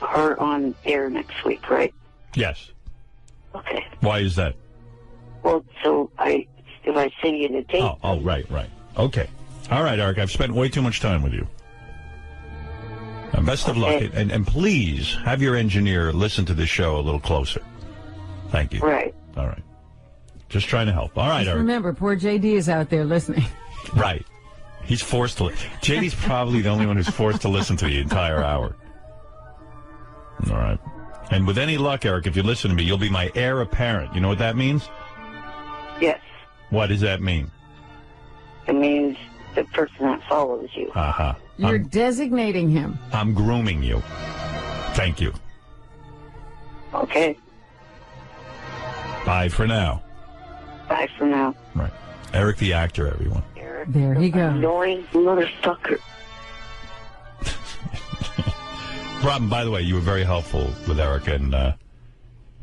are on air next week, right? Yes. Okay. Why is that? Well, so if I send you the tape. Oh, right. Okay. All right, Eric, I've spent way too much time with you. Best of luck, and please have your engineer listen to this show a little closer. Thank you. Right. All right. Just trying to help. All right, Just Eric. remember, poor JD is out there listening. Right. He's forced to. JD's probably the only one who's forced to listen to the entire hour. All right. And with any luck, Eric, if you listen to me, you'll be my heir apparent. You know what that means? Yes. What does that mean? It means the person that follows you. Uh-huh. You're designating him. I'm grooming you. Thank you. Okay. Bye for now. Bye for now. Right. Eric the actor, everyone. There he goes. Annoying motherfucker. Robin, by the way, you were very helpful with Eric and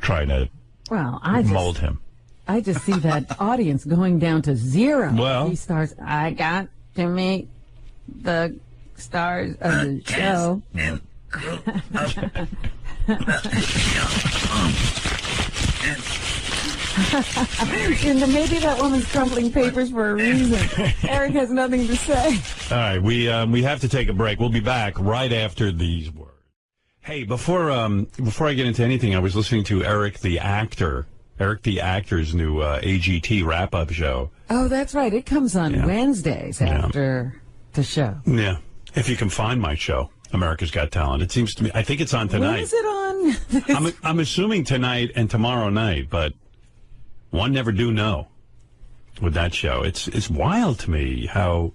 trying to mold him. I just see that audience going down to zero. Well, he starts, I got to meet the stars of the show. And maybe that woman's crumpling papers for a reason. Eric has nothing to say. All right, we have to take a break. We'll be back right after these words. Hey, before I get into anything, I was listening to Eric the actor's new AGT wrap-up show. Oh, that's right. It comes on Wednesdays after the show. Yeah, if you can find my show, America's Got Talent. It seems to me, I think it's on tonight. When is it on? I'm assuming tonight and tomorrow night, but one never do know with that show. It's wild to me how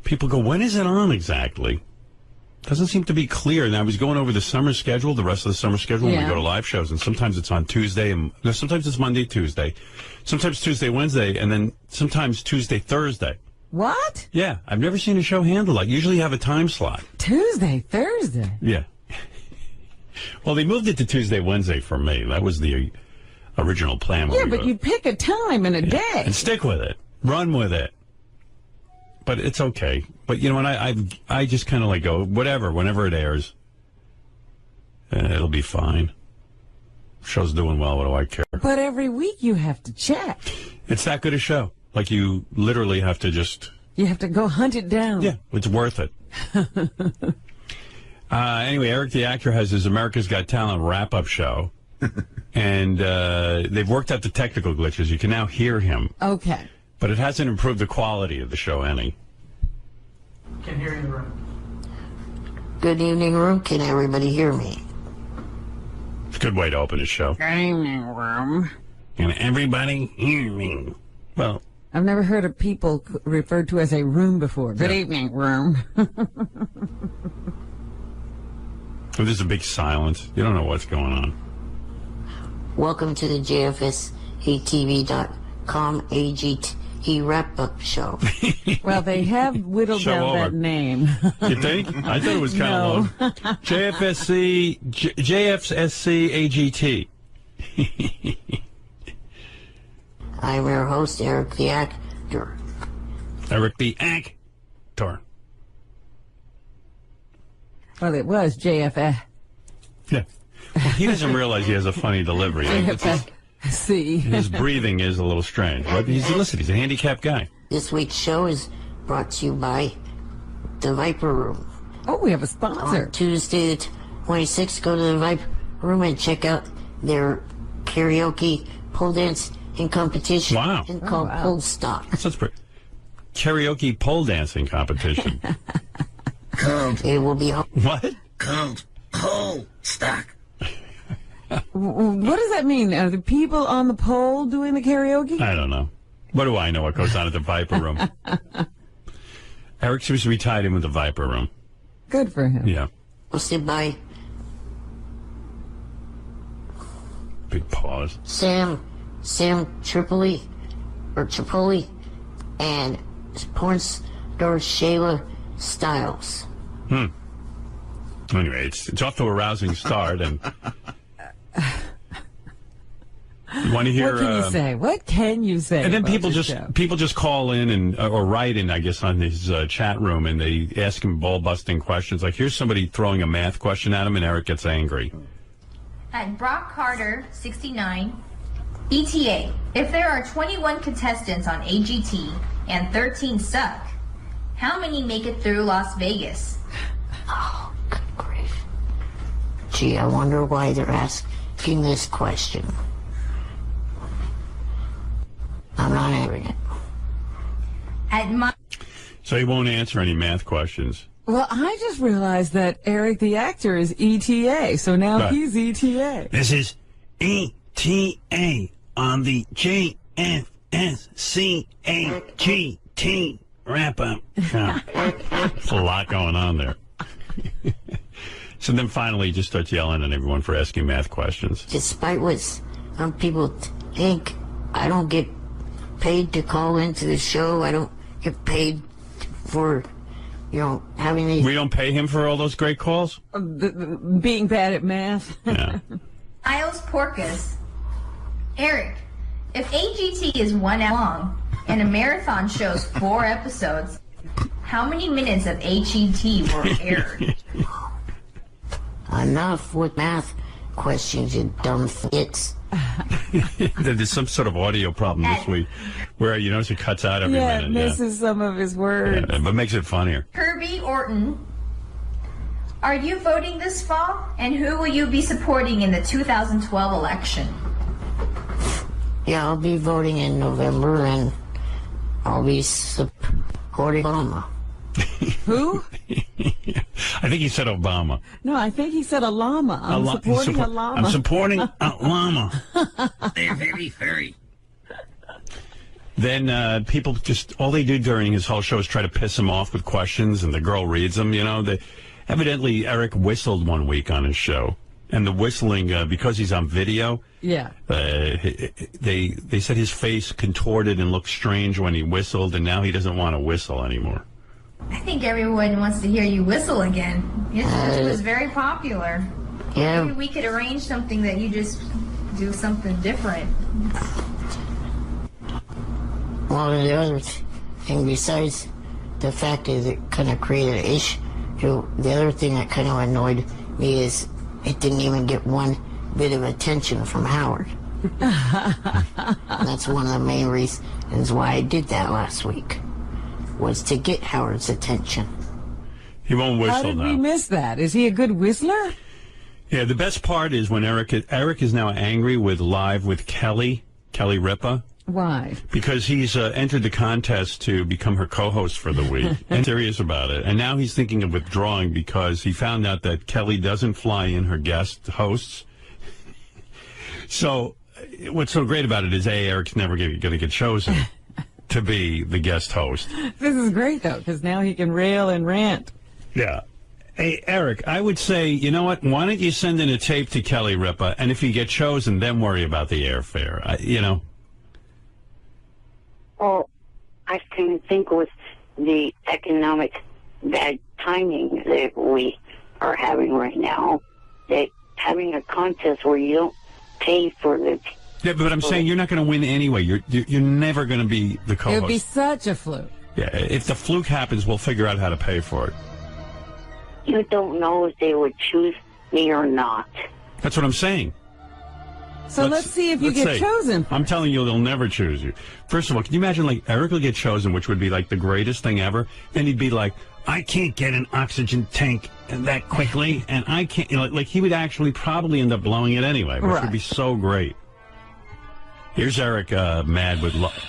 people go, when is it on exactly? Doesn't seem to be clear. And I was going over the summer schedule, the rest of the summer schedule, when we go to live shows, and sometimes it's on Tuesday, and sometimes it's Monday, Tuesday, sometimes Tuesday, Wednesday, and then sometimes Tuesday, Thursday. What? Yeah, I've never seen a show handled like. Usually you have a time slot. Tuesday, Thursday. Yeah. Well, they moved it to Tuesday, Wednesday for me. That was the original plan. Yeah, but you pick a time and a day. And stick with it. Run with it. But it's okay. But, you know, and I just kind of like go, whatever, whenever it airs, it'll be fine. Show's doing well, what do I care? But every week you have to check. It's that good a show. Like, you literally have to just... You have to go hunt it down. Yeah, it's worth it. Anyway, Eric the actor has his America's Got Talent wrap-up show. And they've worked out the technical glitches. You can now hear him. Okay. But it hasn't improved the quality of the show any. Can hear you in the room. Good evening, room. Can everybody hear me? It's a good way to open a show. Good evening, room. Can everybody hear me? Well, I've never heard of people referred to as a room before. Good evening, room. There's a big silence. You don't know what's going on. Welcome to the JFSATV.com AGT wrap-up show. Well, they have whittled Show down over. that name. You think? I thought it was kind of long. JFSC AGT. I'm your host, Eric the actor. Eric the actor. Well, it was JFS. Yeah. He doesn't realize he has a funny delivery. See. His breathing is a little strange. But he's a handicapped guy. This week's show is brought to you by the Viper Room. Oh, we have a sponsor. On Tuesday the 26th, go to the Viper Room and check out their karaoke pole dance and competition. Wow. And called Pole Stock. That's pretty. karaoke pole dancing competition. It will be What? cold whole stock. What does that mean? Are the people on the pole doing the karaoke? I don't know. What do I know what goes on at the Viper Room? Eric seems to be tied in with the Viper Room. Good for him. Yeah. Hosted by Big pause. Sam Tripoli, and porn star Shayla Styles. Anyway, it's off to a rousing start, and you want to hear? What can you say? What can you say? And then about people this just show? call in and or write in, I guess, on his chat room, and they ask him ball busting questions. Like, here's somebody throwing a math question at him, and Eric gets angry. At Brock Carter, 69, ETA. If there are 21 contestants on AGT and 13 suck, how many make it through Las Vegas? Oh, good grief. Gee, I wonder why they're asking this question. I'm not answering it. At my So he won't answer any math questions. Well, I just realized that Eric the actor is ETA, so now Right. he's ETA. This is ETA on the JFSCAGT wrap-up show. There's a lot going on there. So then finally he just starts yelling at everyone for asking math questions. Despite what some people think, I don't get paid to call into the show. I don't get paid for, having these. We don't pay him for all those great calls? Being bad at math. Yeah. Isles Porcus. Eric, if AGT is 1 hour long and a marathon shows 4 episodes, how many minutes of AGT were aired? Enough with math questions, you dumb it's. There's some sort of audio problem this week where you notice it cuts out every Yeah, minute. misses some of his words. Yeah, but makes it funnier. Kirby Orton. Are you voting this fall? And who will you be supporting in the 2012 election? Yeah, I'll be voting in November, and I'll be supporting Obama. Who? I think he said Obama. No, I think he said a llama. I'm supporting a llama. I'm supporting a llama. They're very furry. Then people just, all they do during his whole show is try to piss him off with questions, and the girl reads them, Evidently, Eric whistled one week on his show, and the whistling, because he's on video, Yeah. they said his face contorted and looked strange when he whistled, and now he doesn't want to whistle anymore. I think everyone wants to hear you whistle again. It was very popular. Yeah. Maybe we could arrange something that you just do something different. Well, the other thing, besides the fact that it kind of created an issue, the other thing that kind of annoyed me is it didn't even get one bit of attention from Howard. That's one of the main reasons why I did that last week, was to get Howard's attention. He won't whistle How did now. we miss that? Is he a good whistler? Yeah, the best part is when Eric is now angry with Live with Kelly Ripa. Why? Because he's entered the contest to become her co-host for the week, and serious about it. And now he's thinking of withdrawing because he found out that Kelly doesn't fly in her guest hosts. So what's so great about it is, Eric's never going to get chosen to be the guest host. This is great, though, because now he can rail and rant. Yeah. Hey, Eric, I would say, you know what? Why don't you send in a tape to Kelly Ripa, and if you get chosen, then worry about the airfare. Well, I can think with the economic bad timing that we are having right now, that having a contest where you don't pay for the... Yeah, but I'm saying you're not going to win anyway. You're never going to be the co-host. It would be such a fluke. Yeah, if the fluke happens, we'll figure out how to pay for it. You don't know if they would choose me or not. That's what I'm saying. So let's see if you get chosen. I'm telling you, they'll never choose you. First of all, can you imagine, Eric will get chosen, which would be, the greatest thing ever? Then he'd be like, I can't get an oxygen tank that quickly, and I can't, he would actually probably end up blowing it anyway, which would be so great. Here's Eric mad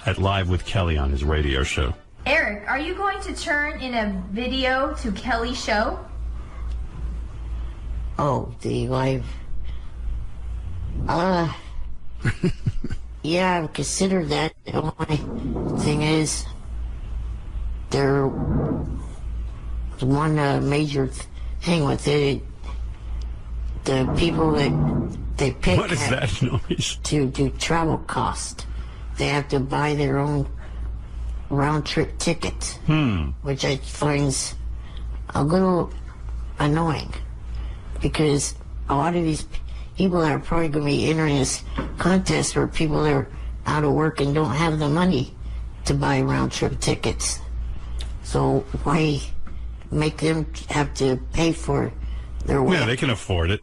at Live with Kelly on his radio show. Eric, are you going to turn in a video to Kelly's show? Oh, the live. Yeah, I've considered that. The only thing is, there was one major thing with it. The people that they pick What is that noise? to do travel cost. They have to buy their own round-trip ticket, which I find a little annoying, because a lot of these people that are probably going to be entering this contest are people that are out of work and don't have the money to buy round-trip tickets. So why make them have to pay for their way? Yeah, they can afford it.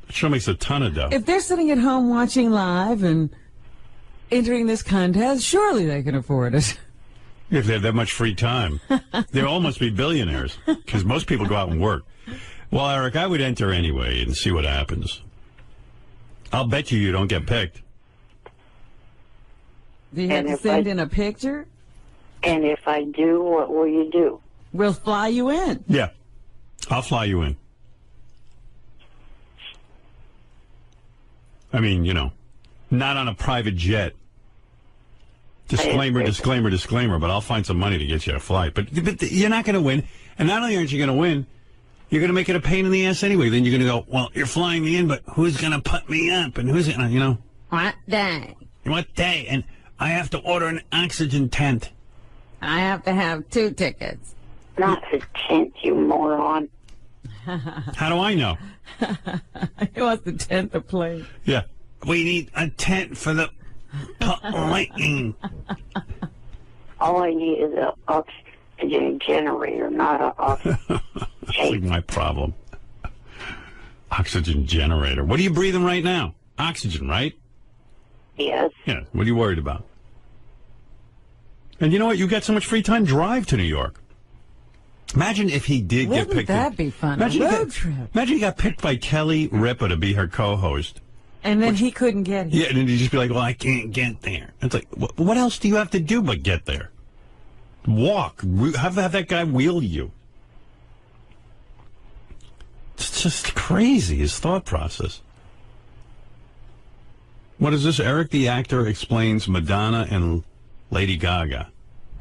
It sure makes a ton of dough. If they're sitting at home watching live and entering this contest, surely they can afford it. If they have that much free time. They all must be billionaires, because most people go out and work. Well, Eric, I would enter anyway and see what happens. I'll bet you don't get picked. Do you have to send in a picture? And if I do, what will you do? We'll fly you in. Yeah, I'll fly you in. I mean, not on a private jet. Disclaimer, disclaimer, disclaimer, but I'll find some money to get you a flight. But you're not going to win. And not only aren't you going to win, you're going to make it a pain in the ass anyway. Then you're going to go, well, you're flying me in, but who's going to put me up? And who's going to, What day? What day? And I have to order an oxygen tent. I have to have 2 tickets. Not the tent, you moron. How do I know? He wants the tent to play. Yeah. We need a tent for the lightning. All I need is an oxygen generator, not an oxygen. That's like my problem. Oxygen generator. What are you breathing right now? Oxygen, right? Yes. Yeah. What are you worried about? And you know what? You got so much free time. Drive to New York. Imagine if he did get picked. Wouldn't that be fun? Imagine A road trip. Imagine he got picked by Kelly Ripa to be her co-host. And then he couldn't get here. Yeah, and then he'd just be like, well, I can't get there. It's like, what else do you have to do but get there? Walk. Have that guy wheel you. It's just crazy, his thought process. What is this? Eric the actor explains Madonna and Lady Gaga.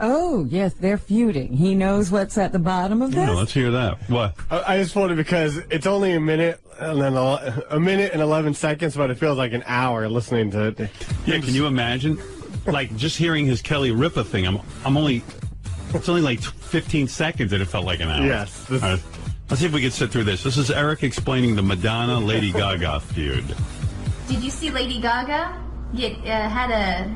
Oh, yes, they're feuding. He knows what's at the bottom of this? Yeah, let's hear that. What? I just wanted because it's only a minute and then a minute and 11 seconds, but it feels like an hour listening to it. Yeah, can you imagine? Like, just hearing his Kelly Ripa thing, it's only like 15 seconds and it felt like an hour. Yes. All right, let's see if we can sit through this. This is Eric explaining the Madonna-Lady Gaga feud. Did you see Lady Gaga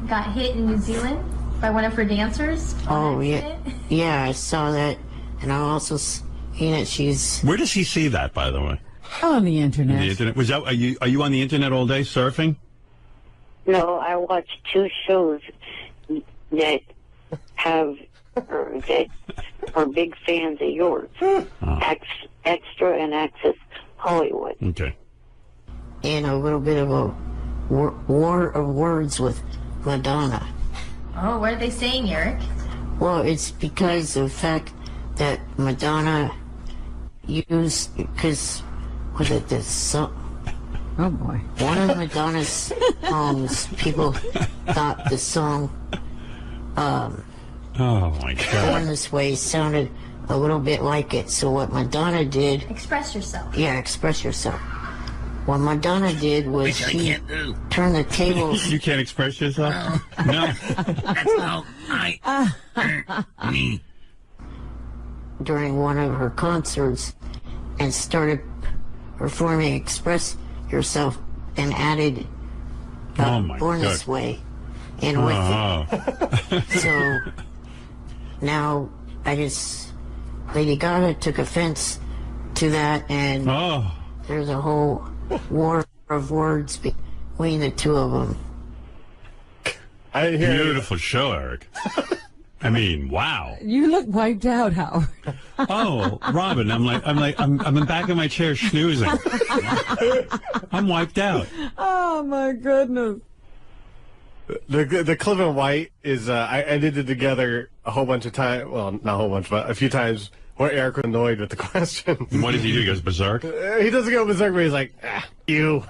got hit in New Zealand by one of her dancers? Oh, yeah. Yeah, I saw that. And I also seen that she's... Where does he see that, by the way? On the internet. The internet. Are you on the internet all day surfing? No, I watch 2 shows that are big fans of yours. Extra and Access Hollywood. Okay. And a little bit of a war of words with Madonna. Oh, what are they saying, Eric? Well, it's because of the fact that Madonna used, because, was it this song? Oh, boy. One of Madonna's songs, people thought the song, oh, my God. Born This Way sounded a little bit like it. So what Madonna did... Express yourself. Yeah, express yourself. What Madonna did was she turned the tables... You can't express yourself? No. That's how me. During one of her concerts and started performing Express Yourself and added Born This Way in with it. So now I guess Lady Gaga took offense to that, and there's a whole war of words between the two of them. Beautiful show, Eric. I mean, wow. You look wiped out, Howard. Oh, Robin, I'm in back of my chair snoozing. I'm wiped out. Oh my goodness. The Cliff and White is I edited together a whole bunch of times. Well, not a whole bunch, but a few times where Eric was annoyed with the question. What does he do? He goes berserk? He doesn't go berserk, but he's like, you.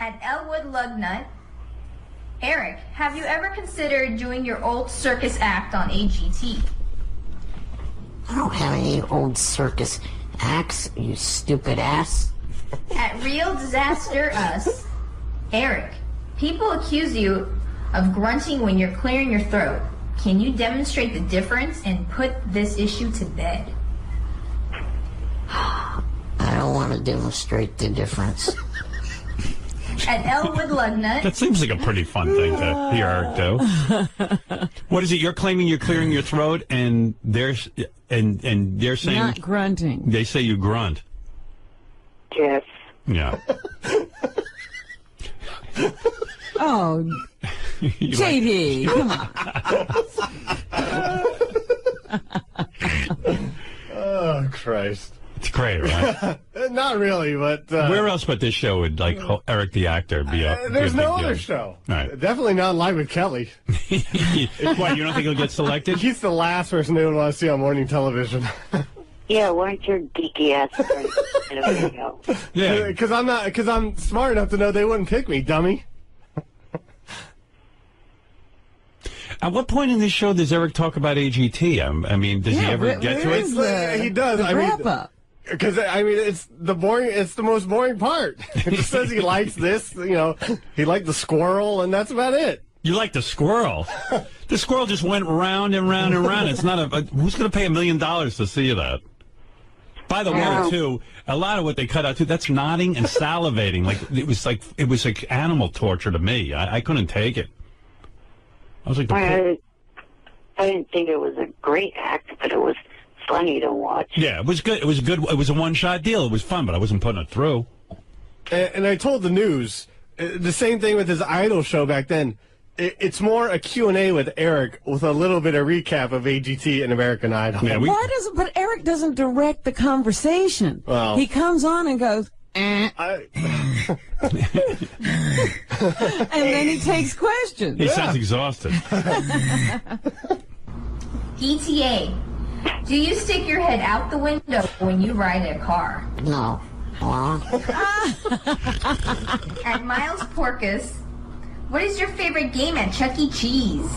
At Elwood Lugnut, Eric, have you ever considered doing your old circus act on AGT? I don't have any old circus acts, you stupid ass. At Real Disaster Us, Eric, people accuse you of grunting when you're clearing your throat. Can you demonstrate the difference and put this issue to bed? I don't want to demonstrate the difference. At Elwood Lugnut. That seems like a pretty fun thing to hear Eric do. What is it? You're claiming you're clearing your throat, and they're saying Not grunting. They say you grunt. Yes. Yeah. Oh, JD, come on. Oh, Christ. It's great, right? Not really, but... Where else but this show would, like, Eric the actor be up? There's no other show. All right. Definitely not Live with Kelly. What, you don't think he'll get selected? He's the last person they would want to see on morning television. Yeah, why don't your geeky ass in a video? Yeah. Because I'm smart enough to know they wouldn't pick me, dummy. At what point in this show does Eric talk about AGT? I mean, does he ever get to it? He does. Because it's the most boring part. He says he likes this, he liked the squirrel, and that's about it. You like the squirrel? The squirrel just went round and round and round. It's not who's going to pay $1 million to see that? By the way, too, a lot of what they cut out too, that's nodding and salivating. It was like animal torture to me. I couldn't take it. I was like, I didn't think it was a great act, but it was funny to watch. Yeah, it was good. It was good. It was a one-shot deal. It was fun, but I wasn't putting it through. And I told the news, the same thing with his Idol show back then. It's more a Q&A with Eric with a little bit of recap of AGT and American Idol. Yeah, But Eric doesn't direct the conversation. Well, he comes on and goes, and then he takes questions. He sounds exhausted. ETA, do you stick your head out the window when you ride a car? No. At Miles Porkus, what is your favorite game at Chuck E. Cheese?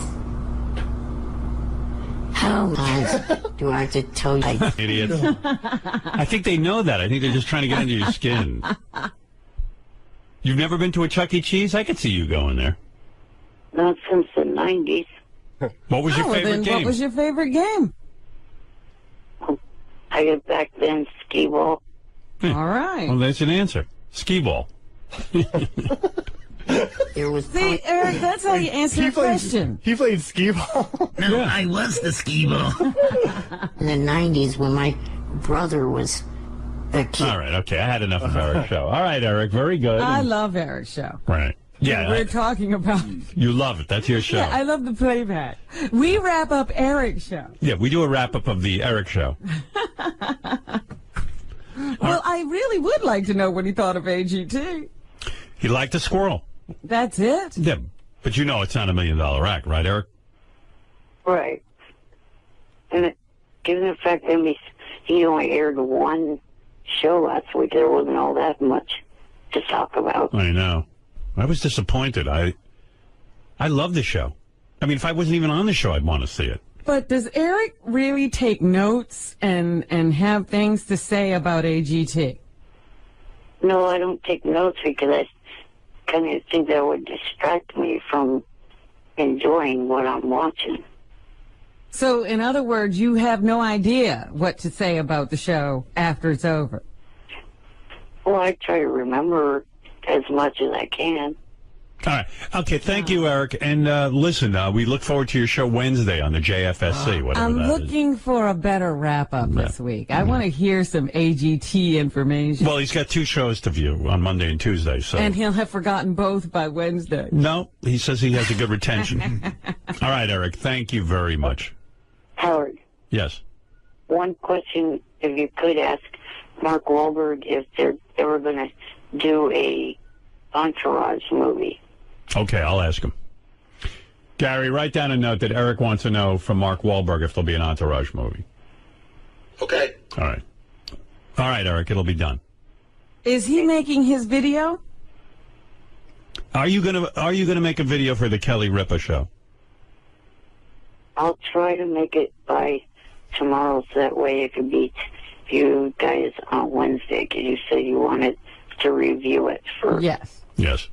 How nice do I have to tell you? Idiots. I think they know that. I think they're just trying to get under your skin. You've never been to a Chuck E. Cheese? I could see you going there. Not since the 90s. What was your favorite game? What was your favorite game? I get back then skee ball. All right. Well, that's an answer. Skee ball. See, Eric, that's how you answer a question. He played skee ball. No, I was the skee ball. In the 90s when my brother was a kid. All right, okay. I had enough of Eric's show. All right, Eric, very good. I love Eric's show. Right. Yeah. We're talking about... You love it. That's your show. Yeah, I love the playback. We wrap up Eric's show. Yeah, we do a wrap-up of the Eric show. Well, I really would like to know what he thought of AGT. He liked the squirrel. That's it? Yeah, but you know it's not $1 million act, right, Eric? Right. And given the fact that he only aired one show last week, there wasn't all that much to talk about. I know. I was disappointed. I love the show. I mean, if I wasn't even on the show, I'd want to see it. But does Eric really take notes and have things to say about AGT? No, I don't take notes because I kind of think that would distract me from enjoying what I'm watching. So, in other words, you have no idea what to say about the show after it's over? Well, I try to remember as much as I can. All right. Okay, thank you, Eric. And listen, we look forward to your show Wednesday on the JFSC, whatever I'm that looking for a better wrap-up this week. I want to hear some AGT information. Well, he's got 2 shows to view on Monday and Tuesday. So. And he'll have forgotten both by Wednesday. No, he says he has a good retention. All right, Eric, thank you very much. Howard. Yes. One question, if you could ask Mark Wahlberg if they're ever going to do a Entourage movie. Okay, I'll ask him. Gary, write down a note that Eric wants to know from Mark Wahlberg if there'll be an Entourage movie. Okay. All right. All right, Eric, it'll be done. Is he making his video? Are you gonna make a video for the Kelly Ripa show? I'll try to make it by tomorrow, so that way it could be you guys on Wednesday, because you said you wanted to review it first. Yes. Yes.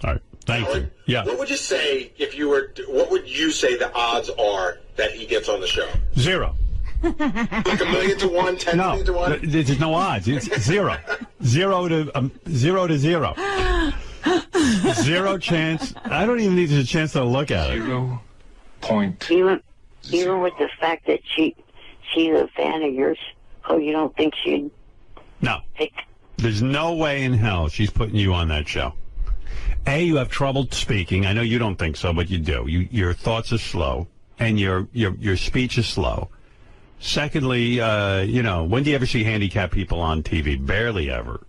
All right. Thank you. Yeah. What would you say if you were? What would you say the odds are that he gets on the show? 0. Like 1,000,000 to 1, 10,000,000 to 1. There's no odds. It's 0. 0 to 0. 0 chance. I don't even need a chance to look at it. 0 point. Even with the fact that she's a fan of yours, you don't think she'd? No. There's no way in hell she's putting you on that show. A, you have trouble speaking. I know you don't think so, but you do. Your thoughts are slow, and your speech is slow. Secondly, when do you ever see handicapped people on TV? Barely ever.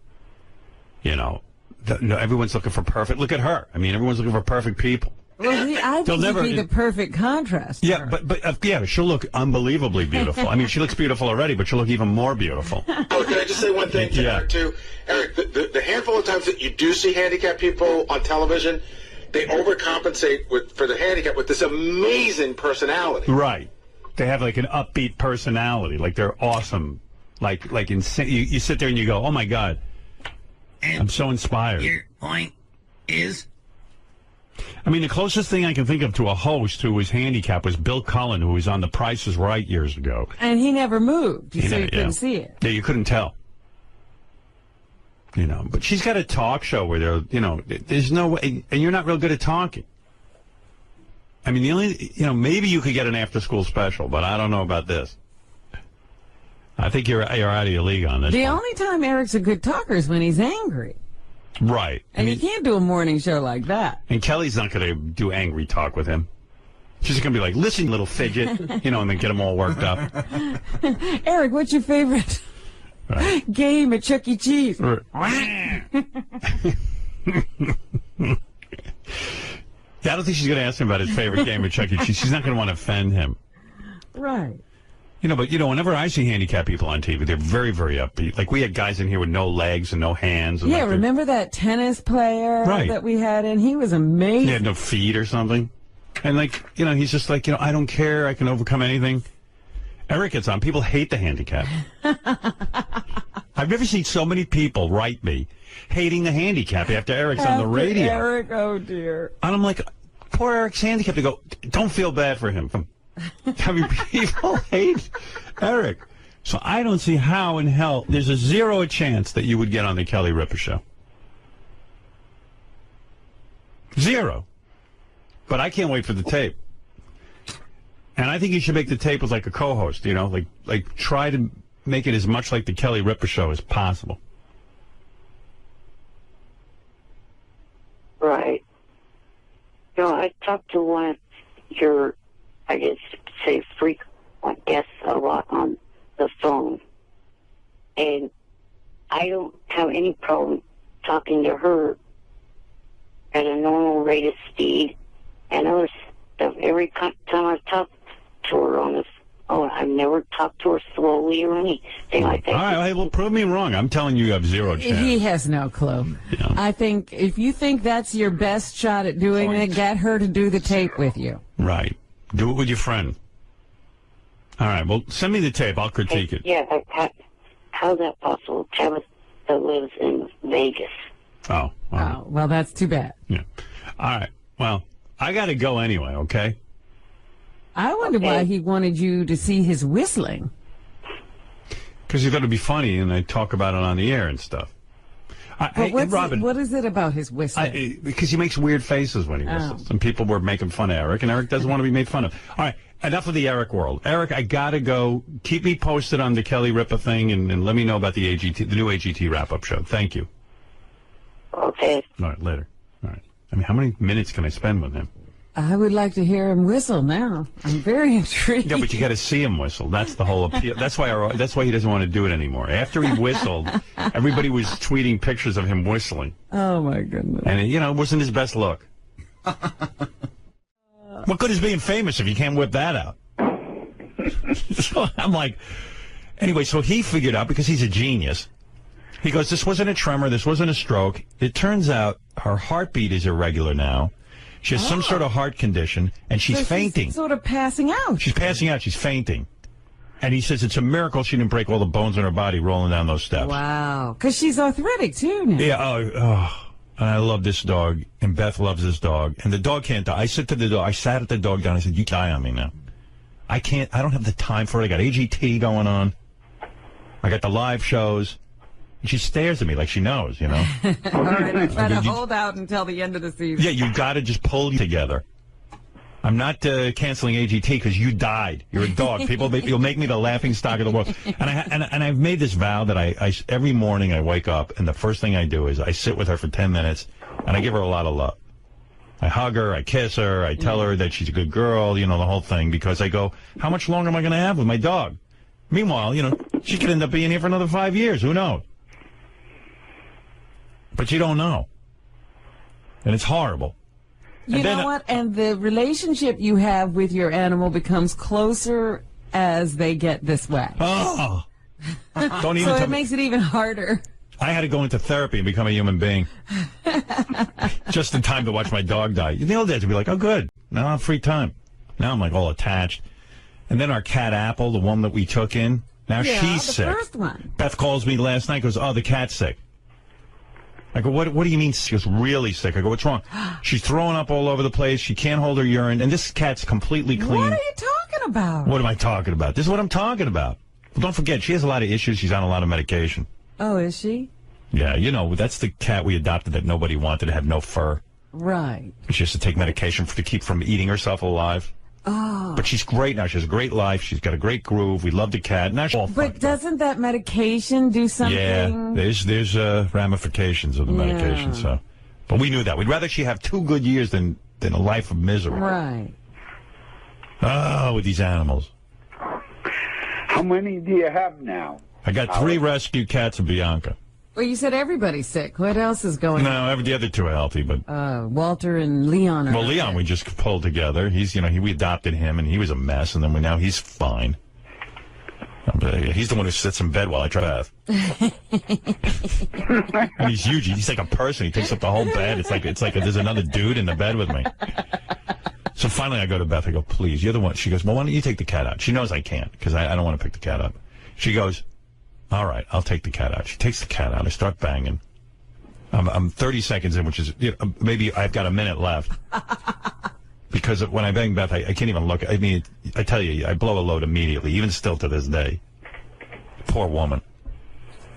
Everyone's looking for perfect. Look at her. I mean, everyone's looking for perfect people. Well, I think she'd be the perfect contrast. Yeah, but she'll look unbelievably beautiful. I mean, she looks beautiful already, but she'll look even more beautiful. Oh, can I just say one thing to Eric, too? Eric, the handful of times that you do see handicapped people on television, they overcompensate for the handicap with this amazing personality. Right. They have like an upbeat personality. Like they're awesome. Like insane. You sit there and you go, oh my God, I'm so inspired. Your point is? I mean, the closest thing I can think of to a host who was handicapped was Bill Cullen, who was on The Price is Right years ago. And he never moved, so you couldn't see it. Yeah, you couldn't tell. But she's got a talk show where there's no way, and you're not real good at talking. I mean, the only, maybe you could get an after-school special, but I don't know about this. I think you're out of your league on this. The only time Eric's a good talker is when he's angry. Right. And you can't do a morning show like that. And Kelly's not going to do angry talk with him. She's going to be like, listen, little fidget, and then get him all worked up. Eric, what's your favorite game at Chuck E. Cheese? I don't think she's going to ask him about his favorite game at Chuck E. Cheese. She's not going to want to offend him. Right. But whenever I see handicapped people on TV, they're very, very upbeat. Like, we had guys in here with no legs and no hands. And remember that tennis player that we had in? He was amazing. He had no feet or something. And, he's just like, I don't care. I can overcome anything. Eric gets on. People hate the handicap. I've never seen so many people write me hating the handicap after Eric's on the radio. Eric, oh, dear. And I'm like, poor Eric's handicapped. They go, don't feel bad for him. I mean, people hate Eric. So I don't see how in hell there's a 0 chance that you would get on the Kelly Ripa show. 0. But I can't wait for the tape. And I think you should make the tape as like a co-host, like try to make it as much like the Kelly Ripa show as possible. Right. I talked to one of your, I guess you could say, frequent guests a lot on the phone. And I don't have any problem talking to her at a normal rate of speed and other stuff. Every time I've talked to her on the phone, I've never talked to her slowly or anything like that. All right, well, prove me wrong. I'm telling you have 0 chance. He has no clue. Yeah. I think if you think that's your best shot at doing it, get her to do the tape with you. Right. Do it with your friend. All right, well, send me the tape. I'll critique it. Yeah, how's that possible? Tabitha lives in Vegas. Oh. Oh, well, that's too bad. Yeah. All right. Well, I got to go anyway, okay? I wonder why he wanted you to see his whistling. Because he's got to be funny, and I talk about it on the air and stuff. Robin, what is it about his whistling? Because he makes weird faces when he whistles, and people were making fun of Eric, and Eric doesn't want to be made fun of. All right, enough of the Eric world. Eric, I got to go. Keep me posted on the Kelly Ripa thing, and let me know about the new AGT wrap-up show. Thank you. Okay. All right, later. All right. I mean, how many minutes can I spend with him? I would like to hear him whistle now. I'm very intrigued. Yeah, but you got to see him whistle. That's the whole appeal. That's why he doesn't want to do it anymore. After he whistled, everybody was tweeting pictures of him whistling. Oh, my goodness. And, it wasn't his best look. What good is being famous if you can't whip that out? So I'm like, anyway, so he figured out, because he's a genius, he goes, this wasn't a tremor, this wasn't a stroke. It turns out her heartbeat is irregular now. She has some sort of heart condition, and she's fainting. She's sort of passing out. She's passing out. She's fainting. And he says it's a miracle she didn't break all the bones in her body rolling down those steps. Wow. Because she's arthritic, too, now. Yeah, and I love this dog, and Beth loves this dog, and the dog can't die. I said to the dog, I sat at the dog down, I said, you die on me now. I don't have the time for it. I got AGT going on. I got the live shows. And she stares at me like she knows, you know. All right, I try to hold out until the end of the season. Yeah, you got to just pull together. I'm not canceling AGT because you died. You're a dog. You'll make me the laughing stock of the world. And I've made this vow that I every morning I wake up and the first thing I do is I sit with her for 10 minutes and I give her a lot of love. I hug her, I kiss her, I tell her that she's a good girl, you know, the whole thing, because I go, how much longer am I going to have with my dog? Meanwhile, you know, she could end up being here for another 5 years. Who knows? But you don't know. And it's horrible. You know what? And the relationship you have with your animal becomes closer as they get this way. Oh. Don't even so it makes it even harder. I had to go into therapy and become a human being. Just in time to watch my dog die. The old days would be like, oh, good. Now I have free time. Now I'm like all attached. And then our cat Apple, the one that we took in, now she's sick. The first one. Beth calls me last night, goes, oh, the cat's sick. I go, what do you mean? She goes, really sick. I go, what's wrong? She's throwing up all over the place. She can't hold her urine. And this cat's completely clean. What are you talking about? What am I talking about? This is what I'm talking about. Well, don't forget, she has a lot of issues. She's on a lot of medication. Oh, is she? Yeah, you know, that's the cat we adopted that nobody wanted, to have no fur. Right. She has to take medication to keep from eating herself alive. Oh. But she's great now. She has a great life. She's got a great groove. We love the cat. Now she's all But doesn't that medication do something? Yeah, there's ramifications of the medication. So, but we knew that. We'd rather she have 2 good years than a life of misery. Right. Oh, with these animals. How many do you have now? I got 3 rescue cats and Bianca. Well, you said everybody's sick. What else is going on? No, the other 2 are healthy, but Walter and Leon are. Well, Leon, we just pulled together. He's, we adopted him, and he was a mess, and then now he's fine. He's the one who sits in bed while I try to bath. And he's huge. He's like a person. He takes up the whole bed. It's like there's another dude in the bed with me. So finally, I go to Beth. I go, please, you're the one. She goes, well, why don't you take the cat out? She knows I can't because I don't want to pick the cat up. She goes, all right, I'll take the cat out. She takes the cat out. I start banging. I'm 30 seconds in, which is, maybe I've got a minute left. Because when I bang Beth, I can't even look. I mean, I tell you, I blow a load immediately, even still to this day. Poor woman.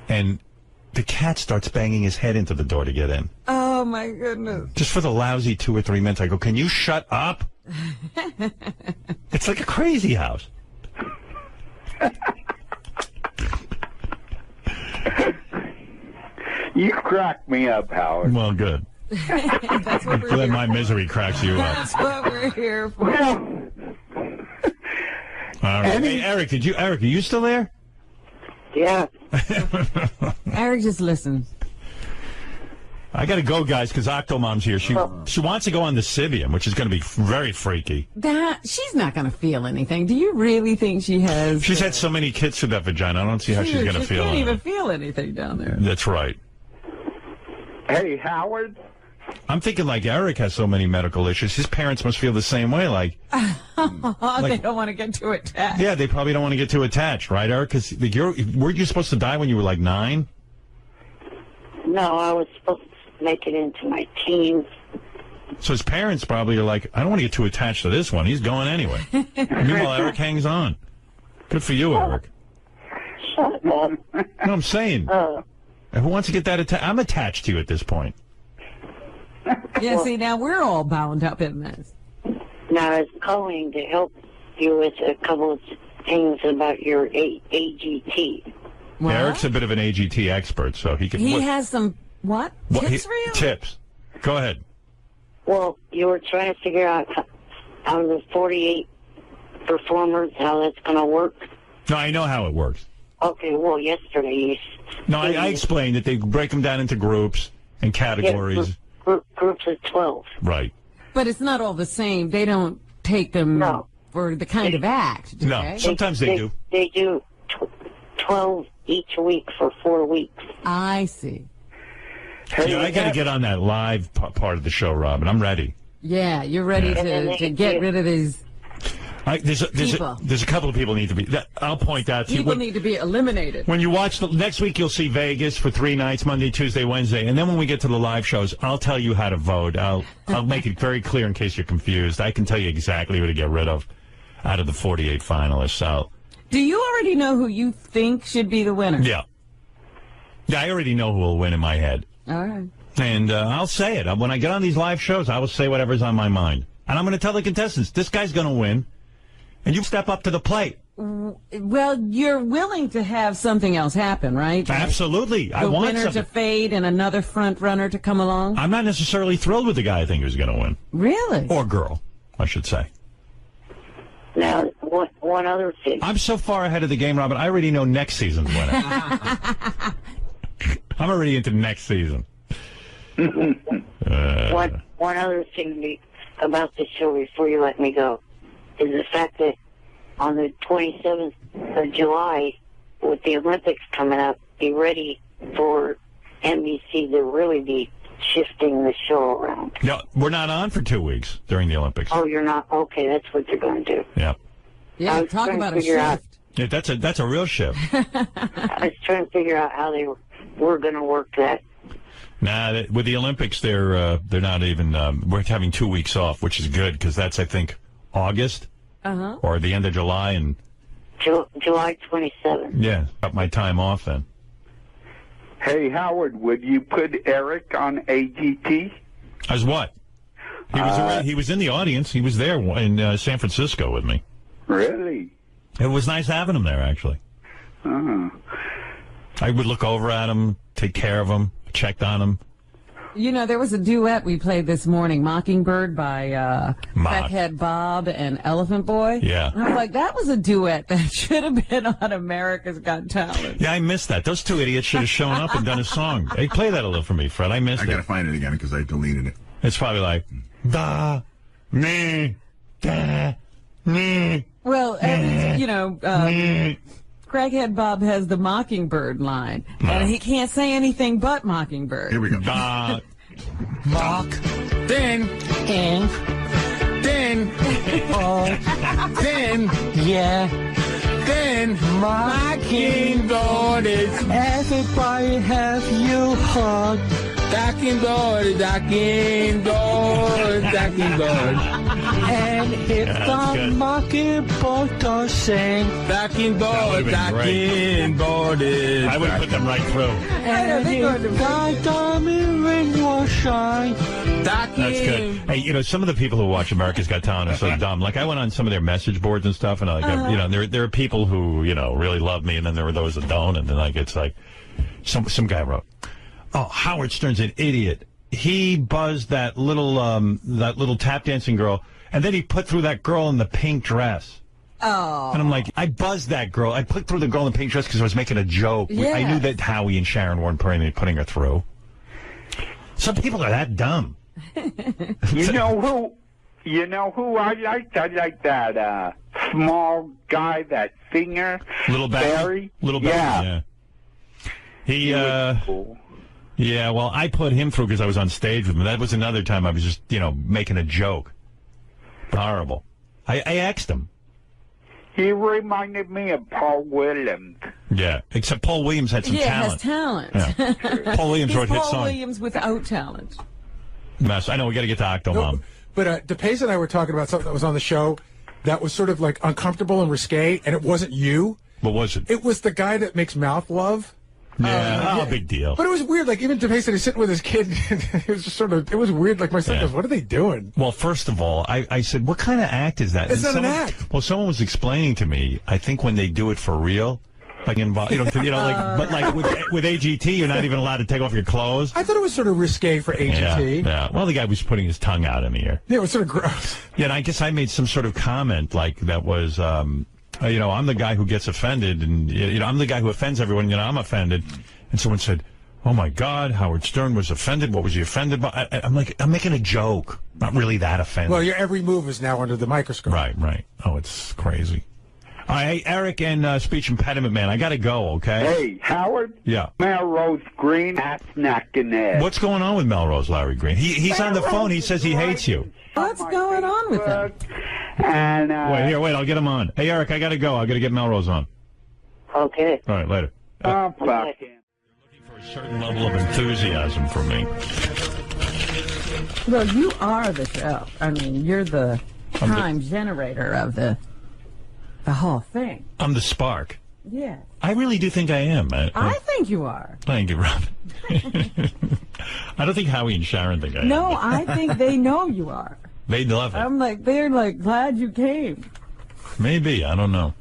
And the cat starts banging his head into the door to get in. Oh, my goodness. Just for the lousy 2 or 3 minutes, I go, can you shut up? It's like a crazy house. You crack me up, Howard. Well, good. That's what we're Glad here my misery cracks you up. That's what we're here for. All right. Hey, Eric, are you still there? Yeah. Eric just listens. I got to go, guys, because Octomom's here. She wants to go on the Sibian, which is going to be very freaky. She's not going to feel anything. Do you really think she has? She's had so many kids with that vagina. I don't see how she's going to feel. She can't even feel anything down there. That's right. Hey, Howard. I'm thinking like Eric has so many medical issues. His parents must feel the same way. Like they don't want to get too attached. Yeah, they probably don't want to get too attached, right, Eric? Because weren't you supposed to die when you were like 9? No, I was supposed to make it into my teens. So his parents probably are like, I don't want to get too attached to this one. He's going anyway. Meanwhile, Eric hangs on. Good for you, Eric. Shut up. No, I'm saying. Who wants to get that attached? I'm attached to you at this point. Yeah, see, now we're all bound up in this. Now, I was calling to help you with a couple of things about your AGT. Yeah, Eric's a bit of an AGT expert, so he can... He has some, tips for you? Tips. Go ahead. Well, you were trying to figure out out of the 48 performers how that's going to work. No, I know how it works. Okay, well, yesterday you... No, I explained that they break them down into groups and categories. Yeah, groups of 12. Right. But it's not all the same. They don't take them for the kind of act, do they? Sometimes they do. They do 12 each week for 4 weeks. I see. Yeah, I got to get on that live part of the show, Robin. I'm ready. Yeah, you're ready to get rid of these There's a couple of people need to be. I'll point out to you. People need to be eliminated. When you watch next week, you'll see Vegas for 3 nights: Monday, Tuesday, Wednesday, and then when we get to the live shows, I'll tell you how to vote. I'll make it very clear in case you're confused. I can tell you exactly who to get rid of out of the 48 finalists. So, do you already know who you think should be the winner? Yeah, I already know who will win in my head. All right. And I'll say it. When I get on these live shows, I will say whatever's on my mind. And I'm going to tell the contestants, this guy's going to win. And you step up to the plate. Well, you're willing to have something else happen, right? Absolutely. The winner to fade and another front runner to come along? I'm not necessarily thrilled with the guy I think who's going to win. Really? Or girl, I should say. Now, one other thing. I'm so far ahead of the game, Robin, I already know next season's winner. I'm already into next season. One other thing about the show before you let me go is the fact that on the 27th of July, with the Olympics coming up, be ready for NBC to really be shifting the show around. No, we're not on for 2 weeks during the Olympics. Oh, you're not? Okay, that's what they're going to do. Yeah. Yeah, talk about a shift. Yeah, that's a real shift. I was trying to figure out how they were going to work that. Nah, with the Olympics, they're not even. We're having 2 weeks off, which is good because that's, I think, August or the end of July, and July 27th. Yeah, got my time off then. Hey, Howard, would you put Eric on AGT? As what? He was in the audience. He was there in San Francisco with me. Really? It was nice having him there, actually. I would look over at him, take care of him, checked on him. You know, there was a duet we played this morning, Mockingbird by Crackhead Bob and Elephant Boy. Yeah. And I was like, that was a duet that should have been on America's Got Talent. Yeah, I missed that. Those two idiots should have shown up and done a song. Hey, play that a little for me, Fred. I missed it. I got to find it again because I deleted it. It's probably like, da, me, da, me. Well, you know, Crackhead Bob has the Mockingbird line, and he can't say anything but Mockingbird. Here we go. Mock, then, and, then, then, yeah, then, Mockingbird is everybody have you hug. Mockingbird, Mockingbird, Mockingbird. And if the Mockingbird does sing, Mockingbird, Mockingbird is. I would have put them right through. And if the diamond ring will shine, That's good. Hey, you know, some of the people who watch America's Got Talent are so dumb. Like, I went on some of their message boards and stuff, and you know, there are people who, you know, really love me, and then there are those that don't, and then like it's like some guy wrote, "Oh, Howard Stern's an idiot. He buzzed that little tap dancing girl, and then he put through that girl in the pink dress." Oh. And I'm like, I buzzed that girl. I put through the girl in the pink dress because I was making a joke. Yes. I knew that Howie and Sharon weren't putting her through. Some people are that dumb. You know who I like? I like that small guy, that singer. Little Barry? Little Barry, yeah. He cool. Yeah, well, I put him through because I was on stage with him. That was another time I was just, you know, making a joke. Horrible. I asked him. He reminded me of Paul Williams. Yeah, except Paul Williams had some talent. Has talent. Yeah. Paul Williams wrote hit songs. Paul Williams without talent. Mess. I know, we got to get to Octomom. But DePace and I were talking about something that was on the show that was sort of like uncomfortable and risque, and it wasn't you. What was it? It was the guy that makes mouth love. Yeah, big deal. But it was weird. Like, even DePace said he's sitting with his kid. It was just sort of, it was weird. Like, my son goes, what are they doing? Well, first of all, I said, what kind of act is that? It's not an act. Well, someone was explaining to me, I think when they do it for real, like like but like with AGT, you're not even allowed to take off your clothes. I thought it was sort of risque for AGT. Yeah. Well, the guy was putting his tongue out in the air. Yeah, it was sort of gross. Yeah, and I guess I made some sort of comment like that was, you know, I'm the guy who gets offended, and you know, I'm the guy who offends everyone. You know, I'm offended. And someone said, Oh, my God, Howard Stern was offended. What was he offended by? I'm like, I'm making a joke. Not really that offended. Well, your every move is now under the microscope. Right. Oh, it's crazy. All right, Eric and Speech Impediment Man, I got to go, okay? Hey, Howard? Yeah. Melrose Green, that's knocking it. What's going on with Melrose, Larry Green? He's on the phone. He says he hates you. What's going on with him? And, Wait, I'll get him on. Hey, Eric, I got to go. I got to get Melrose on. Okay. All right, later. Oh, fuck him. For a certain level of enthusiasm from me. Well, you are the show. I mean, you're the time generator of the whole thing. I'm the spark. Yeah. I really do think I am. I think you are. Thank you, Robin. I don't think Howie and Sharon think I am. No, I think they know you are. They love it. They're like, glad you came. Maybe. I don't know.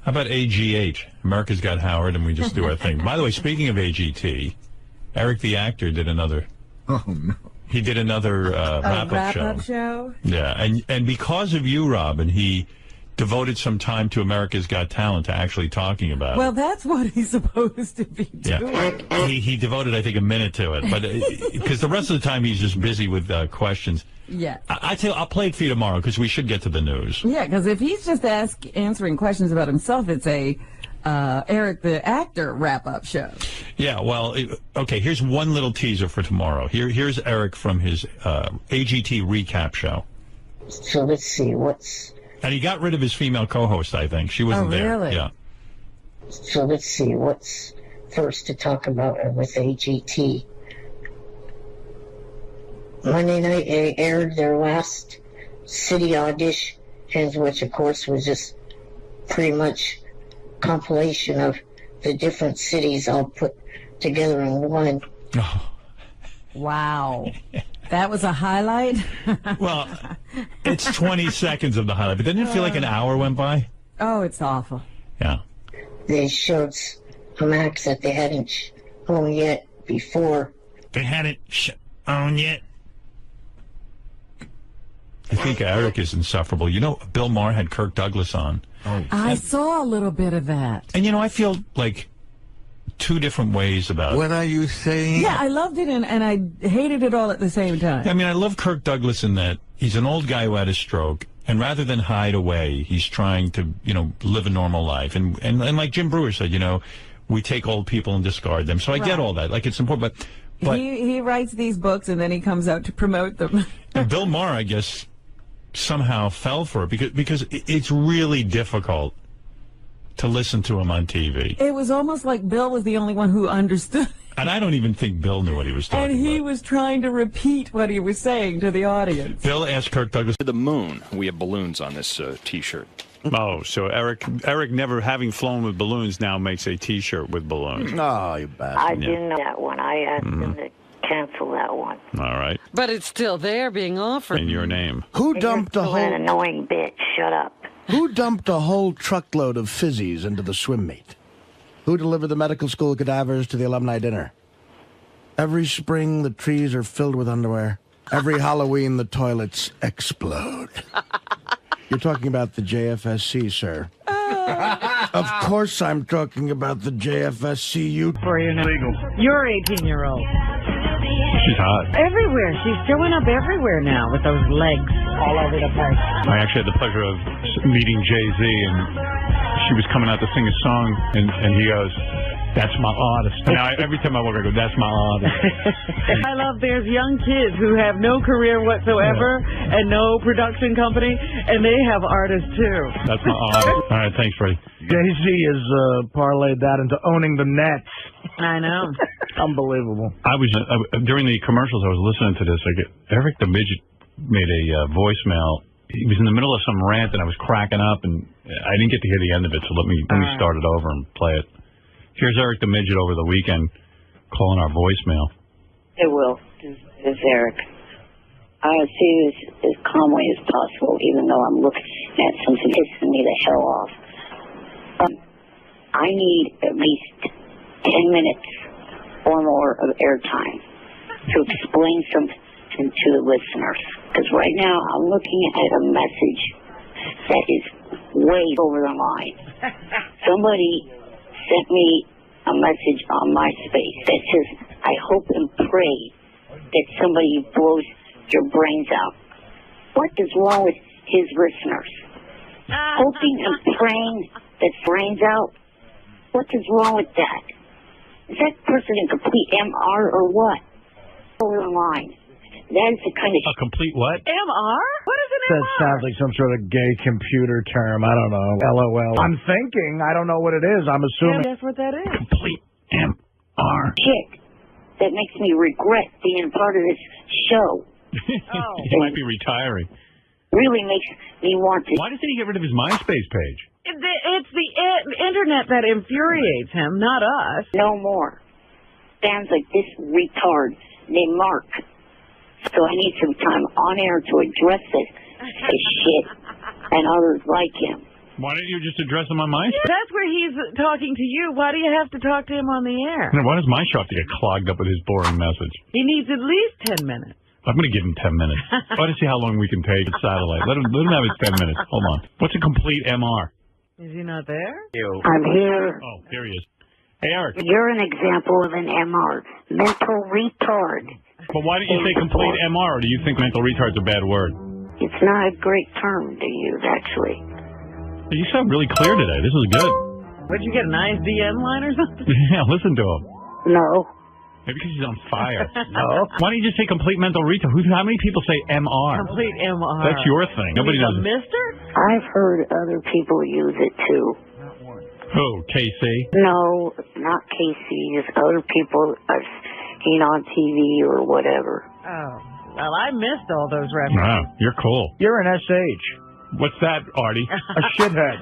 How about AGH? America's Got Howard, and we just do our thing. By the way, speaking of AGT, Eric the actor did another... Oh, no. He did another wrap-up show. Yeah, and because of you, Robin, he devoted some time to America's Got Talent to actually talking about it. Well, that's what he's supposed to be doing. Yeah. He devoted, I think, a minute to it, but because the rest of the time he's just busy with questions. Yeah. I tell you, I'll play it for you tomorrow because we should get to the news. Yeah, because if he's just answering questions about himself, it's a Eric the actor wrap-up show. Yeah, well, okay, here's one little teaser for tomorrow. Here's Eric from his AGT recap show. So let's see, And he got rid of his female co-host, I think. She wasn't there. Really? Yeah. So let's see, what's first to talk about with AGT? Monday night, they aired their last city auditions, which of course was just pretty much compilation of the different cities all put together in one. Wow. That was a highlight? Well, it's 20 seconds of the highlight, but didn't it feel like an hour went by? Oh, it's awful. Yeah. They showed some acts that they hadn't shown yet before. They hadn't shown yet. I think Eric is insufferable. You know, Bill Maher had Kirk Douglas on. Oh. I saw a little bit of that. And, you know, I feel like two different ways about it. What are you saying? Yeah, I loved it and I hated it all at the same time. I mean, I love Kirk Douglas in that he's an old guy who had a stroke, and rather than hide away, he's trying to, you know, live a normal life. And like Jim Brewer said, you know, we take old people and discard them. So I get all that. Like, it's important. But he writes these books and then he comes out to promote them. Bill Maher, I guess, somehow fell for it because it's really difficult to listen to him on TV. It was almost like Bill was the only one who understood. And I don't even think Bill knew what he was talking about. And he was trying to repeat what he was saying to the audience. Bill asked Kirk Douglas. To the moon. We have balloons on this T-shirt. Oh, so Eric never having flown with balloons now makes a T-shirt with balloons. Oh, you bastard. I didn't know that one. I asked him to cancel that one. All right. But it's still there being offered. In your name. Who dumped a You're whole an annoying bitch. Shut up. Who dumped a whole truckload of fizzies into the swim meet? Who delivered the medical school cadavers to the alumni dinner? Every spring, the trees are filled with underwear. Every Halloween, the toilets explode. You're talking about the JFSC, sir. Of course I'm talking about the JFSC. For you legal. You're 18-year-old. She's hot. Everywhere. She's showing up everywhere now with those legs all over the place. I actually had the pleasure of meeting Jay-Z, and she was coming out to sing a song, and he goes, "That's my artist." And now every time I walk, I go, "That's my artist." I love there's young kids who have no career whatsoever and no production company, and they have artists too. That's my artist. All right, thanks, Freddie. Jay-Z has parlayed that into owning the Nets. I know. Unbelievable. I was during the commercials. I was listening to this. Eric the Midget made a voicemail. He was in the middle of some rant, and I was cracking up, and I didn't get to hear the end of it. So let me start it over and play it. Here's Eric the Midget over the weekend calling our voicemail. Hey, Will. This is Eric. I see this as calmly as possible, even though I'm looking at something pissing me the hell off. I need at least 10 minutes or more of airtime to explain something to the listeners. Because right now I'm looking at a message that is way over the line. Somebody sent me a message on MySpace that says, I hope and pray that somebody blows your brains out. What is wrong with his listeners? Hoping and praying that brains out? What is wrong with that? Is that person a complete MR or what? Over the line. That is the kind of... A complete what? MR? What is an That MR? sounds like some sort of gay computer term. I don't know. LOL. I'm thinking. I don't know what it is. I'm assuming. Yeah, that's what that is. Complete MR. Shit. That makes me regret being part of this show. He might be retiring. Really makes me want to... Why doesn't he get rid of his MySpace page? It's the internet that infuriates him, not us. No more. Fans like this retard named Mark. So I need some time on air to address this shit and others like him. Why don't you just address him on MySpace? That's where he's talking to you. Why do you have to talk to him on the air? Why does my show have to get clogged up with his boring message? He needs at least 10 minutes. I'm going to give him 10 minutes. I want to see how long we can take at satellite. Let him have his 10 minutes. Hold on. What's a complete MR? Is he not there? I'm here. Oh, here he is. Hey, Eric. You're an example of an MR. Mental retard. But why don't you say complete MR, or do you think mental retard's a bad word? It's not a great term to use, actually. You sound really clear today. This is good. Would you get an ISDN line or something? Yeah, listen to him. No. Maybe because he's on fire. No. Why don't you just say complete mental retard? How many people say MR? Complete MR. That's your thing. Nobody knows. Mister? I've heard other people use it too. Who? KC? No, not KC. Just other people I've seen on TV or whatever. Oh. Well, I missed all those references. Wow, you're cool. You're an SH. What's that, Artie? A shithead.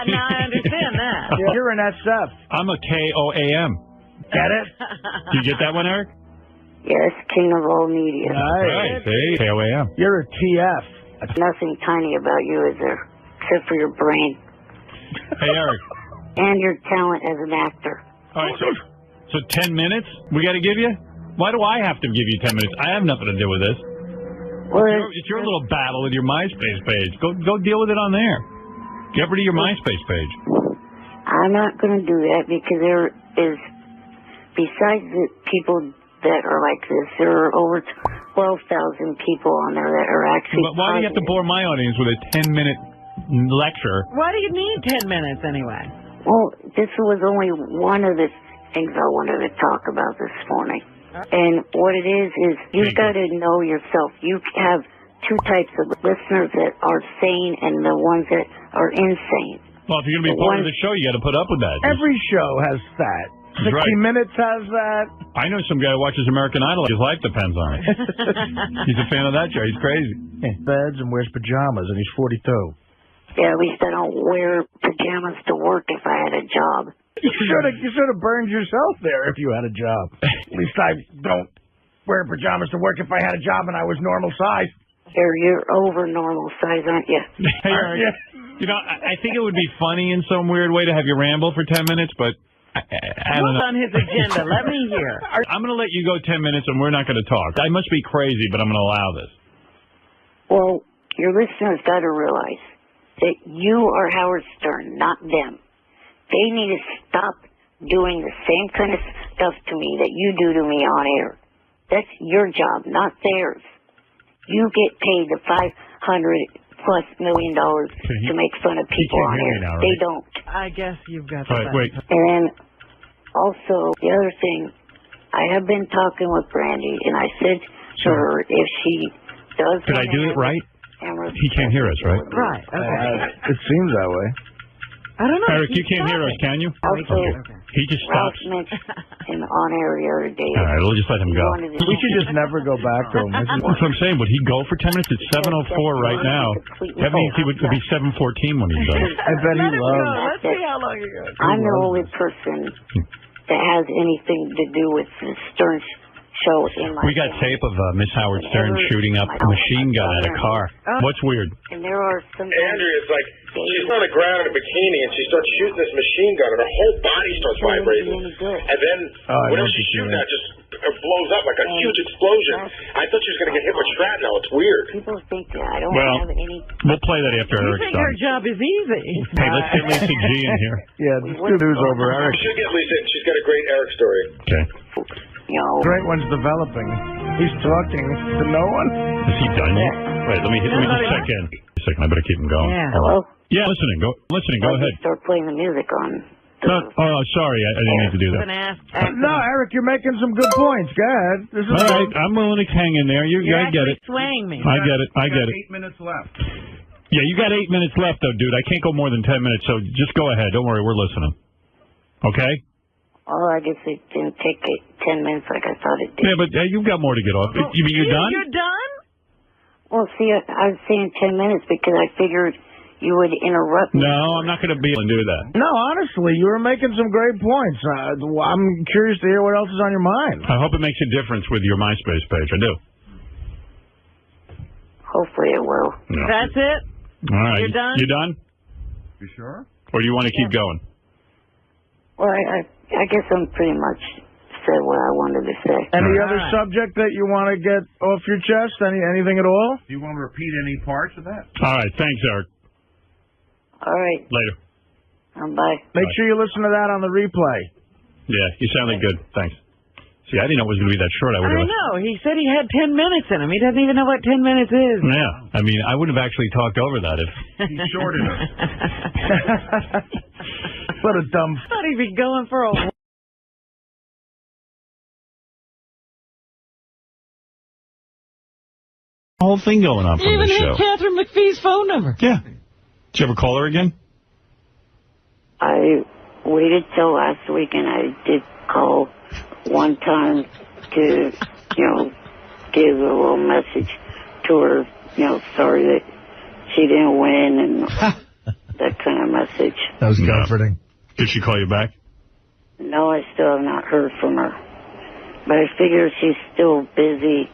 Now I understand that. You're an SF. I'm a KOAM. Get it? Do you get that one, Eric? Yes, king of all media. Right, see? KOAM. You're a TF. There's nothing tiny about you, is there? Except for your brain. Hey, Eric. And your talent as an actor. All right, so 10 minutes we got to give you? Why do I have to give you 10 minutes? I have nothing to do with this. Well, It's your little battle with your MySpace page. Go deal with it on there. Get rid of your MySpace page. I'm not going to do that because there is, besides the people that are like this, there are over 12,000 people on there that are actually But why do you have to bore my audience with a 10-minute lecture? Why do you need 10 minutes anyway? Well, this was only one of the things I wanted to talk about this morning. And what it is you've got to know yourself. You have two types of listeners that are sane and the ones that are insane. Well, if you're going to be part of the show, you got to put up with that. Every show has that. 60 Minutes has that. I know some guy who watches American Idol. His life depends on it. He's a fan of that show. He's crazy. Beds and wears pajamas, and he's 42. Yeah, at least I don't wear pajamas to work if I had a job. You should have burned yourself there if you had a job. At least I don't wear pajamas to work if I had a job and I was normal size. You're over normal size, aren't you? Aren't you? You know, I think it would be funny in some weird way to have you ramble for 10 minutes, but I don't know. What's on his agenda? Let me hear. I'm going to let you go 10 minutes and we're not going to talk. I must be crazy, but I'm going to allow this. Well, your listeners got to realize that you are Howard Stern, not them. They need to stop doing the same kind of stuff to me that you do to me on air. That's your job, not theirs. You get paid the $500+ million to make fun of people on air. Now, right? They don't. I guess you've got Right, wait. And then also the other thing, I have been talking with Brandy, and I said to her if she does. Did I do it right? He can't hear us, right? Right. Okay. It seems that way. I don't know. Eric, you can't hear us, can you? Also, He just stops. Ralph mentioned on air the other day. All right, we'll just let him go. We should just never go back to him. That's what I'm saying. Would he go for 10 minutes? It's 7:04 right now. That means he would be 7:14 when he's done. I bet he loves. Let's see how long he goes. I'm the only person that has anything to do with the Stern show in my We got tape of Miss Howard Stern shooting up a machine gun at a car. What's weird? And there are some. Andrea's like, she's on the ground in a bikini and she starts shooting this machine gun and her whole body starts vibrating. And then whatever she's shooting at just blows up like a huge explosion. I thought she was going to get hit with shrapnel. It's weird. People think that I don't Well, have any... we'll play that after You Eric's think her done. job is easy? Hey, let's get Lisa G in here. Yeah, just do news over Eric. We should get Lisa in. She's got a great Eric story. Okay. Great one's developing. He's talking to no one. Is he done yet? Wait, let me just check in. A second, I better keep him going. Yeah. Hello? Yeah, listening. Go ahead. Start playing the music on. No, sorry, I didn't mean to do that. No, Eric, you're making some good points. Go ahead. This is All right, I'm willing to hang in there. I get it. Swaying me. I get it. I get it. 8 minutes left. Yeah, you got 8 minutes left, though, dude. I can't go more than 10 minutes, so just go ahead. Don't worry, we're listening. Okay? Oh, I guess it didn't take 10 minutes like I thought it did. Yeah, but you've got more to get off. You mean you're done? You're done? Well, see, I was saying 10 minutes because I figured you would interrupt me. No, I'm not going to be able to do that. No, honestly, you were making some great points. I'm curious to hear what else is on your mind. I hope it makes a difference with your MySpace page. I do. Hopefully it will. No. That's it? All right. You're done? You done? You sure? Or do you want to keep going? Well, I guess I'm pretty much said what I wanted to say. Any other subject that you want to get off your chest? Anything at all? Do you want to repeat any parts of that? All right. Thanks, Eric. All right. Later. Bye. Make sure you listen to that on the replay. Yeah, you sounded good. Thanks. See, I didn't know it was going to be that short. I know. He said he had 10 minutes in him. He doesn't even know what 10 minutes is. Yeah. I mean, I would have actually talked over that if... He shorted her. What a dumb... I thought he'd be going for a... whole thing going on from You even the had show. Catherine McPhee's phone number. Yeah. Did you ever call her again? I waited till last week and I did call one time to, give a little message to her, sorry that she didn't win and that kind of message. That was comforting. Did she call you back? No, I still have not heard from her. But I figure she's still busy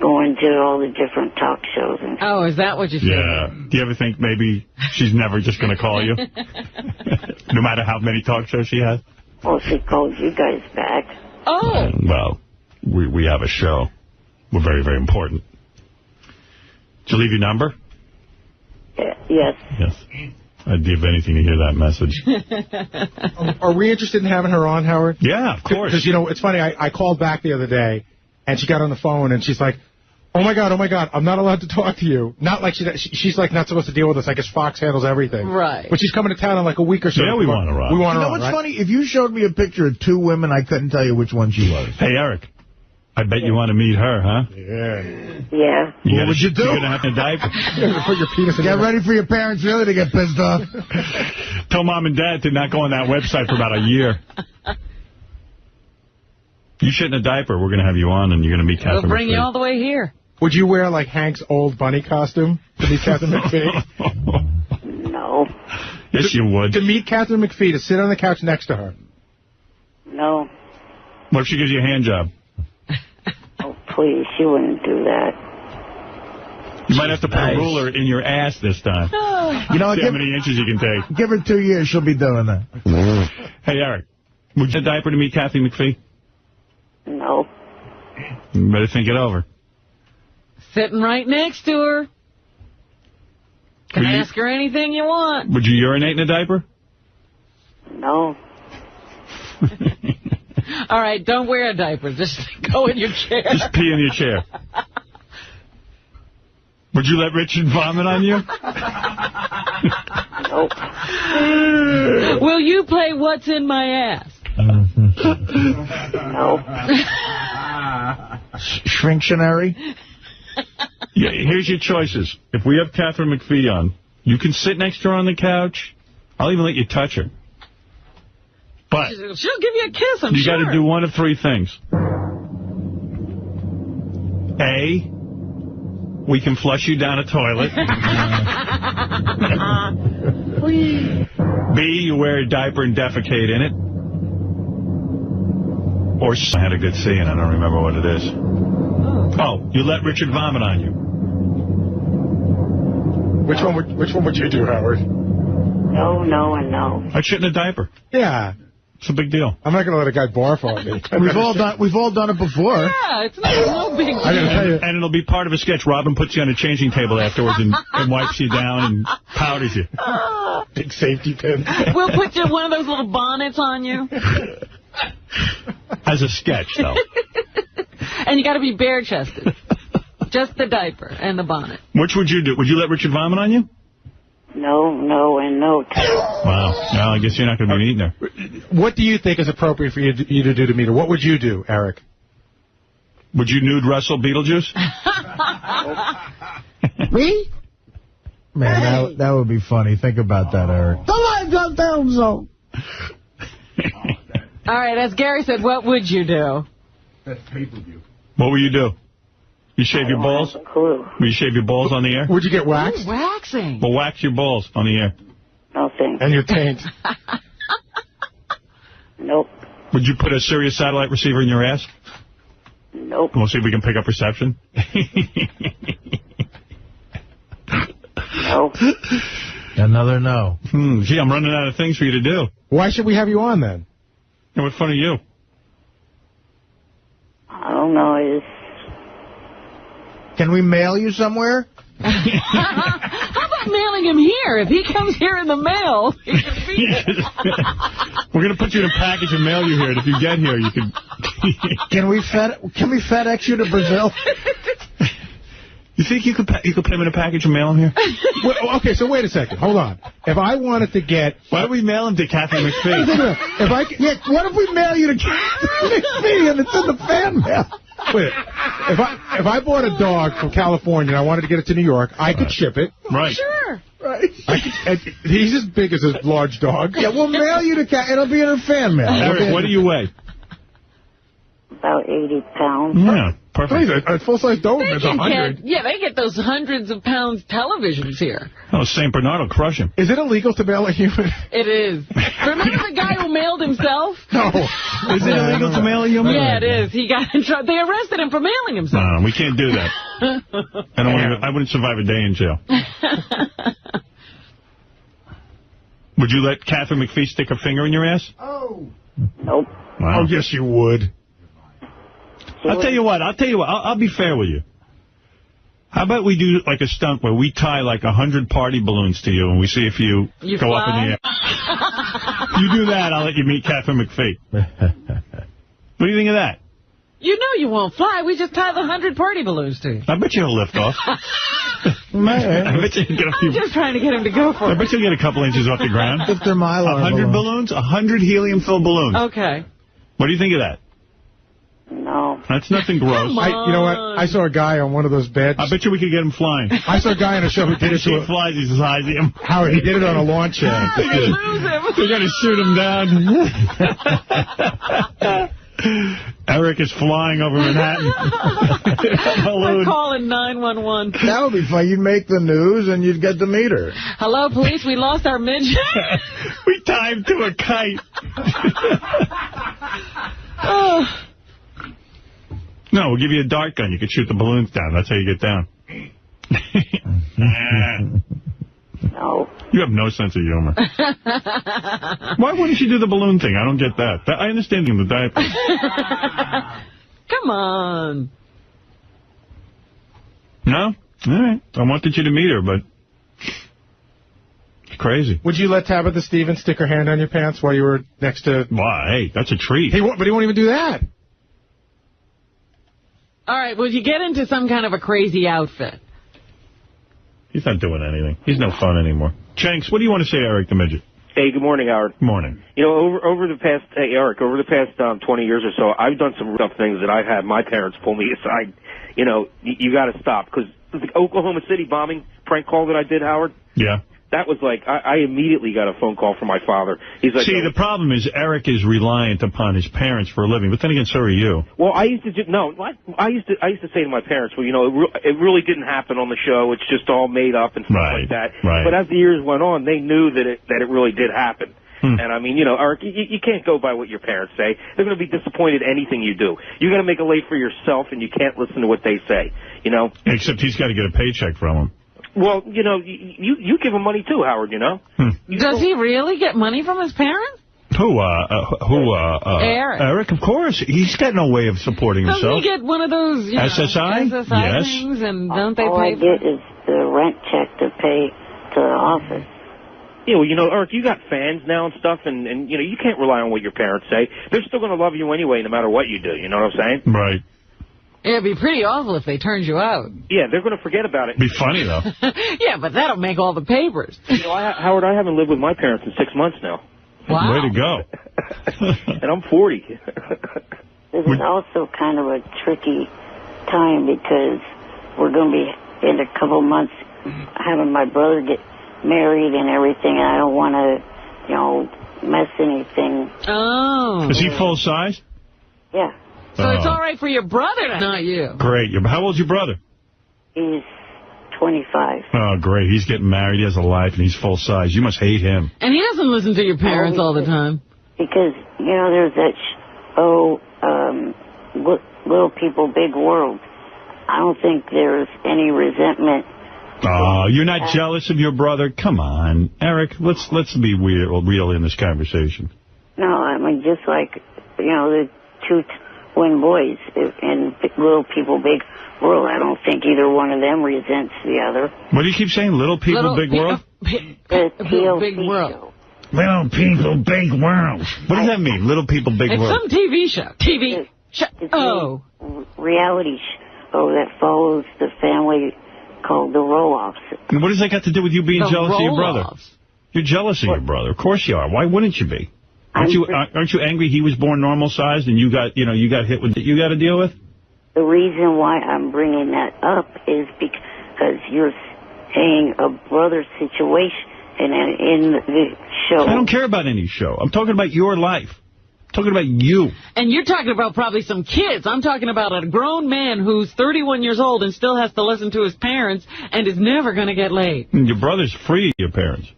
going to all the different talk shows. And oh, is that what you said? Yeah. Do you ever think maybe she's never just going to call you? No matter how many talk shows she has? well, she called you guys back. Oh. Well, we have a show. We're very, very important. Did you leave your number? Yes. Yes. I'd give anything to hear that message. Are we interested in having her on, Howard? Yeah, of course. Because, it's funny, I called back the other day, and she got on the phone, and she's like, oh, my God, I'm not allowed to talk to you. Not like she's like not supposed to deal with us. I guess Fox handles everything. Right. But she's coming to town in like a week or so. Yeah, we want her on. We want her on, what's right? funny? If you showed me a picture of two women, I couldn't tell you which one she was. Hey, Eric. I bet you want to meet her, huh? Yeah. What would you do? You're going to have to diaper. Put your penis in Get ready for your parents really to get pissed off. Tell Mom and Dad to not go on that website for about a year. You shit in a diaper. We're going to have you on, and you're going to meet Catherine We'll bring McPhee. you all the way here. Would you wear, like, Hank's old bunny costume to meet Catherine McPhee? No. Yes, you would. To meet Catherine McPhee, to sit on the couch next to her. No. What if she gives you a hand job? Oh, please, she wouldn't do that. You might have to put a ruler in your ass this time. You know, see how many inches you can take. Give her 2 years, she'll be doing that. Hey, Eric, would you get a diaper to meet Kathy McPhee? No. You better think it over. Sitting right next to her. Can Would you- ask her anything you want. Would you urinate in a diaper? No. All right, don't wear a diaper. Just go in your chair. Just pee in your chair. Would you let Richard vomit on you? Nope. Will you play What's in My Ass? No. Shrinctionary? Yeah, here's your choices. If we have Catherine McPhee on, you can sit next to her on the couch. I'll even let you touch her. But She'll give you a kiss, I'm you sure. got to do one of three things. A, we can flush you down a toilet. B, you wear a diaper and defecate in it. Or I had a good seeing. I don't remember what it is. Oh, you let Richard vomit on you. Which one would you do, Howard? No, no, and no. I'd shit in a diaper. Yeah. It's a big deal. I'm not going to let a guy barf on me. We've all done it before. Yeah, it's no big deal. And it'll be part of a sketch. Robin puts you on a changing table afterwards and wipes you down and powders you. Big safety pin. We'll put you one of those little bonnets on you. As a sketch, though. And you got to be bare-chested. Just the diaper and the bonnet. Which would you do? Would you let Richard vomit on you? No, and no. Wow. Well, I guess you're not going to be eating her. What do you think is appropriate for you to do to meet her? What would you do, Eric? Would you nude wrestle Beetlejuice? Me? Man, that would be funny. Think about that, Eric. The lights up down zone. All right, as Gary said, what would you do? That's pay-per-view. What would you do? You shave your balls? Clue. Will you shave your balls on the air? Would you get waxed? Ooh, waxing. Well, wax your balls on the air. No thanks. And your taint. Nope. Would you put a Sirius satellite receiver in your ass? Nope. We'll see if we can pick up reception. No. Another no. Gee, I'm running out of things for you to do. Why should we have you on, then? And what's funny you? I don't know. Can we mail you somewhere? How about mailing him here? If he comes here in the mail, he can be We're going to put you in a package and mail you here. And if you get here, you can... Can we FedEx you to Brazil? You think you could put him in a package and mail him here? Well, okay, so wait a second. Hold on. If I wanted to get... Why don't we mail him to Catherine McPhee? What if we mail you to Catherine McPhee and it's in the fan mail? Wait, if I bought a dog from California and I wanted to get it to New York, I could ship it. Right. Sure. Right. He's as big as his large dog. Yeah, we'll mail you to Catherine. It'll be in her fan mail. Eric, what do you weigh? About 80 pounds. Yeah, perfect. A full-size Doberman is 100. They get those hundreds of pounds televisions here. Oh, St. Bernard will crush him. Is it illegal to mail a human? It is. Remember the guy who mailed himself? No. Is it illegal to mail a human? Yeah, it is. He got in trouble. They arrested him for mailing himself. No, we can't do that. I wouldn't survive a day in jail. Would you let Catherine McPhee stick her finger in your ass? Oh. Nope. Wow. Oh, yes, you would. I'll tell you what. I'll be fair with you. How about we do like a stunt where we tie like 100 party balloons to you and we see if you go fly? up in the air. You do that, I'll let you meet Catherine McPhee. What do you think of that? You know you won't fly. We just tie the 100 party balloons to you. I bet you'll lift off. I bet you get a few. I'm just trying to get him to go for it. I bet you'll get a couple inches off the ground. If they're Mylar 100 balloons? 100 helium-filled balloons. Okay. What do you think of that? No. That's nothing gross. You know what? I saw a guy on one of those beds. I bet you we could get him flying. I saw a guy on a show who did it to he flies, he's as high as him. Howard, he did it on a lawn chair. They're going to shoot him down. Eric is flying over Manhattan. We're calling 911. That would be fun. You'd make the news and you'd get to meet her. Hello, police. We lost our midget. We tie him to a kite. No, we'll give you a dart gun. You can shoot the balloons down. That's how you get down. No. You have no sense of humor. Why wouldn't you do the balloon thing? I don't get that. I understand you in the diaper. Come on. No? All right. I wanted you to meet her, but it's crazy. Would you let Tabitha Stevens stick her hand on your pants while you were next to... Why? Hey, that's a treat. But he won't even do that. All right, well, you get into some kind of a crazy outfit. He's not doing anything. He's no fun anymore. Chanks, what do you want to say, Eric the Midget? Hey, good morning, Howard. Morning. You know, over the past, Eric, over the past 20 years or so, I've done some tough things that I've had my parents pull me aside. You know, you got to stop. Because the Oklahoma City bombing prank call that I did, Howard? Yeah. That was like, I immediately got a phone call from my father. He's like, see, the problem is Eric is reliant upon his parents for a living, but then again, so are you. Well, I used to say to my parents, well, you know, it really didn't happen on the show. It's just all made up and stuff like that. Right. But as the years went on, they knew that it really did happen. And I mean, you know, Eric, you can't go by what your parents say. They're going to be disappointed anything you do. You got to make a lay for yourself, and you can't listen to what they say. You know. Except he's got to get a paycheck from him. Well, you know, you give him money too, Howard, you know. Does he really get money from his parents? Who? Eric. Eric, of course. He's got no way of supporting Doesn't himself. he get one of those, you know, SSI? SSI Yes. things, and don't they All pay I get is the rent check to pay to the office. Yeah, well, you know, Eric, you got fans now and stuff, and you know, you can't rely on what your parents say. They're still going to love you anyway, no matter what you do. You know what I'm saying? Right. It'd be pretty awful if they turned you out. Yeah, they're going to forget about it. Be funny, though. Yeah, but that'll make all the papers. You know, Howard, I haven't lived with my parents in 6 months now. Wow. Way to go. And I'm 40. This is also kind of a tricky time because we're going to be in a couple months having my brother get married and everything, and I don't want to, you know, mess anything. Oh. Is he full size? Yeah. So it's all right for your brother, not you. Great. How old's your brother? He's 25. Oh, great. He's getting married. He has a life, and he's full size. You must hate him. And he doesn't listen to your parents all the time. Because, you know, there's that show, Little People, Big World. I don't think there's any resentment. Oh, you're not jealous of your brother? Come on. Eric, let's be real in this conversation. No, I mean, just like, you know, the two twin boys in Little People, Big World. I don't think either one of them resents the other. What do you keep saying? Little People, Big World? The TLC Big World. show. Little People, Big World. What does that mean, Little People, Big It's World? some TV show. TV show. Oh. Reality show that follows the family called The Roll-Offs. And what does that got to do with you being The jealous of your brother? roll-offs. You're jealous of your brother. Of course you are. Why wouldn't you be? Aren't you angry he was born normal sized and you got hit with what you got to deal with? The reason why I'm bringing that up is because you're saying a brother situation in the show. I don't care about any show. I'm talking about your life. I'm talking about you. And you're talking about probably some kids. I'm talking about a grown man who's 31 years old and still has to listen to his parents and is never going to get laid. And your brother's free of your parents.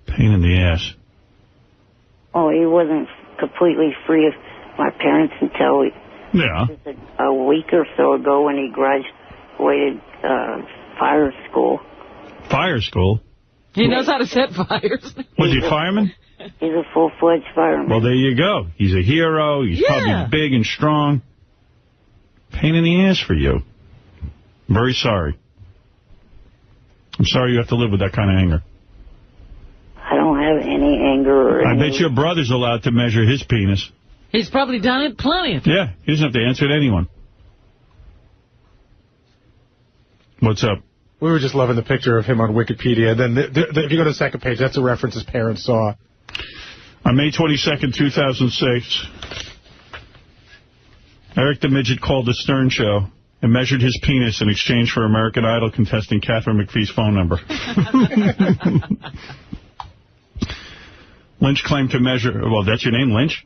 Pain in the ass. Oh, he wasn't completely free of my parents until a week or so ago when he graduated fire school. Fire school? He knows how to set fires. Was he a fireman? He's a full-fledged fireman. Well, there you go. He's a hero. He's probably big and strong. Pain in the ass for you. Very sorry. I'm sorry you have to live with that kind of anger. I don't have any anger or I bet your brother's allowed to measure his penis. He's probably done it plenty of times. Yeah, he doesn't have to answer to anyone. What's up? We were just loving the picture of him on Wikipedia. Then if you go to the second page, that's a reference his parents saw. On May 22nd, 2006, Eric the Midget called the Stern Show and measured his penis in exchange for American Idol contestant Catherine McPhee's phone number. Lynch claimed to measure... Well, that's your name, Lynch?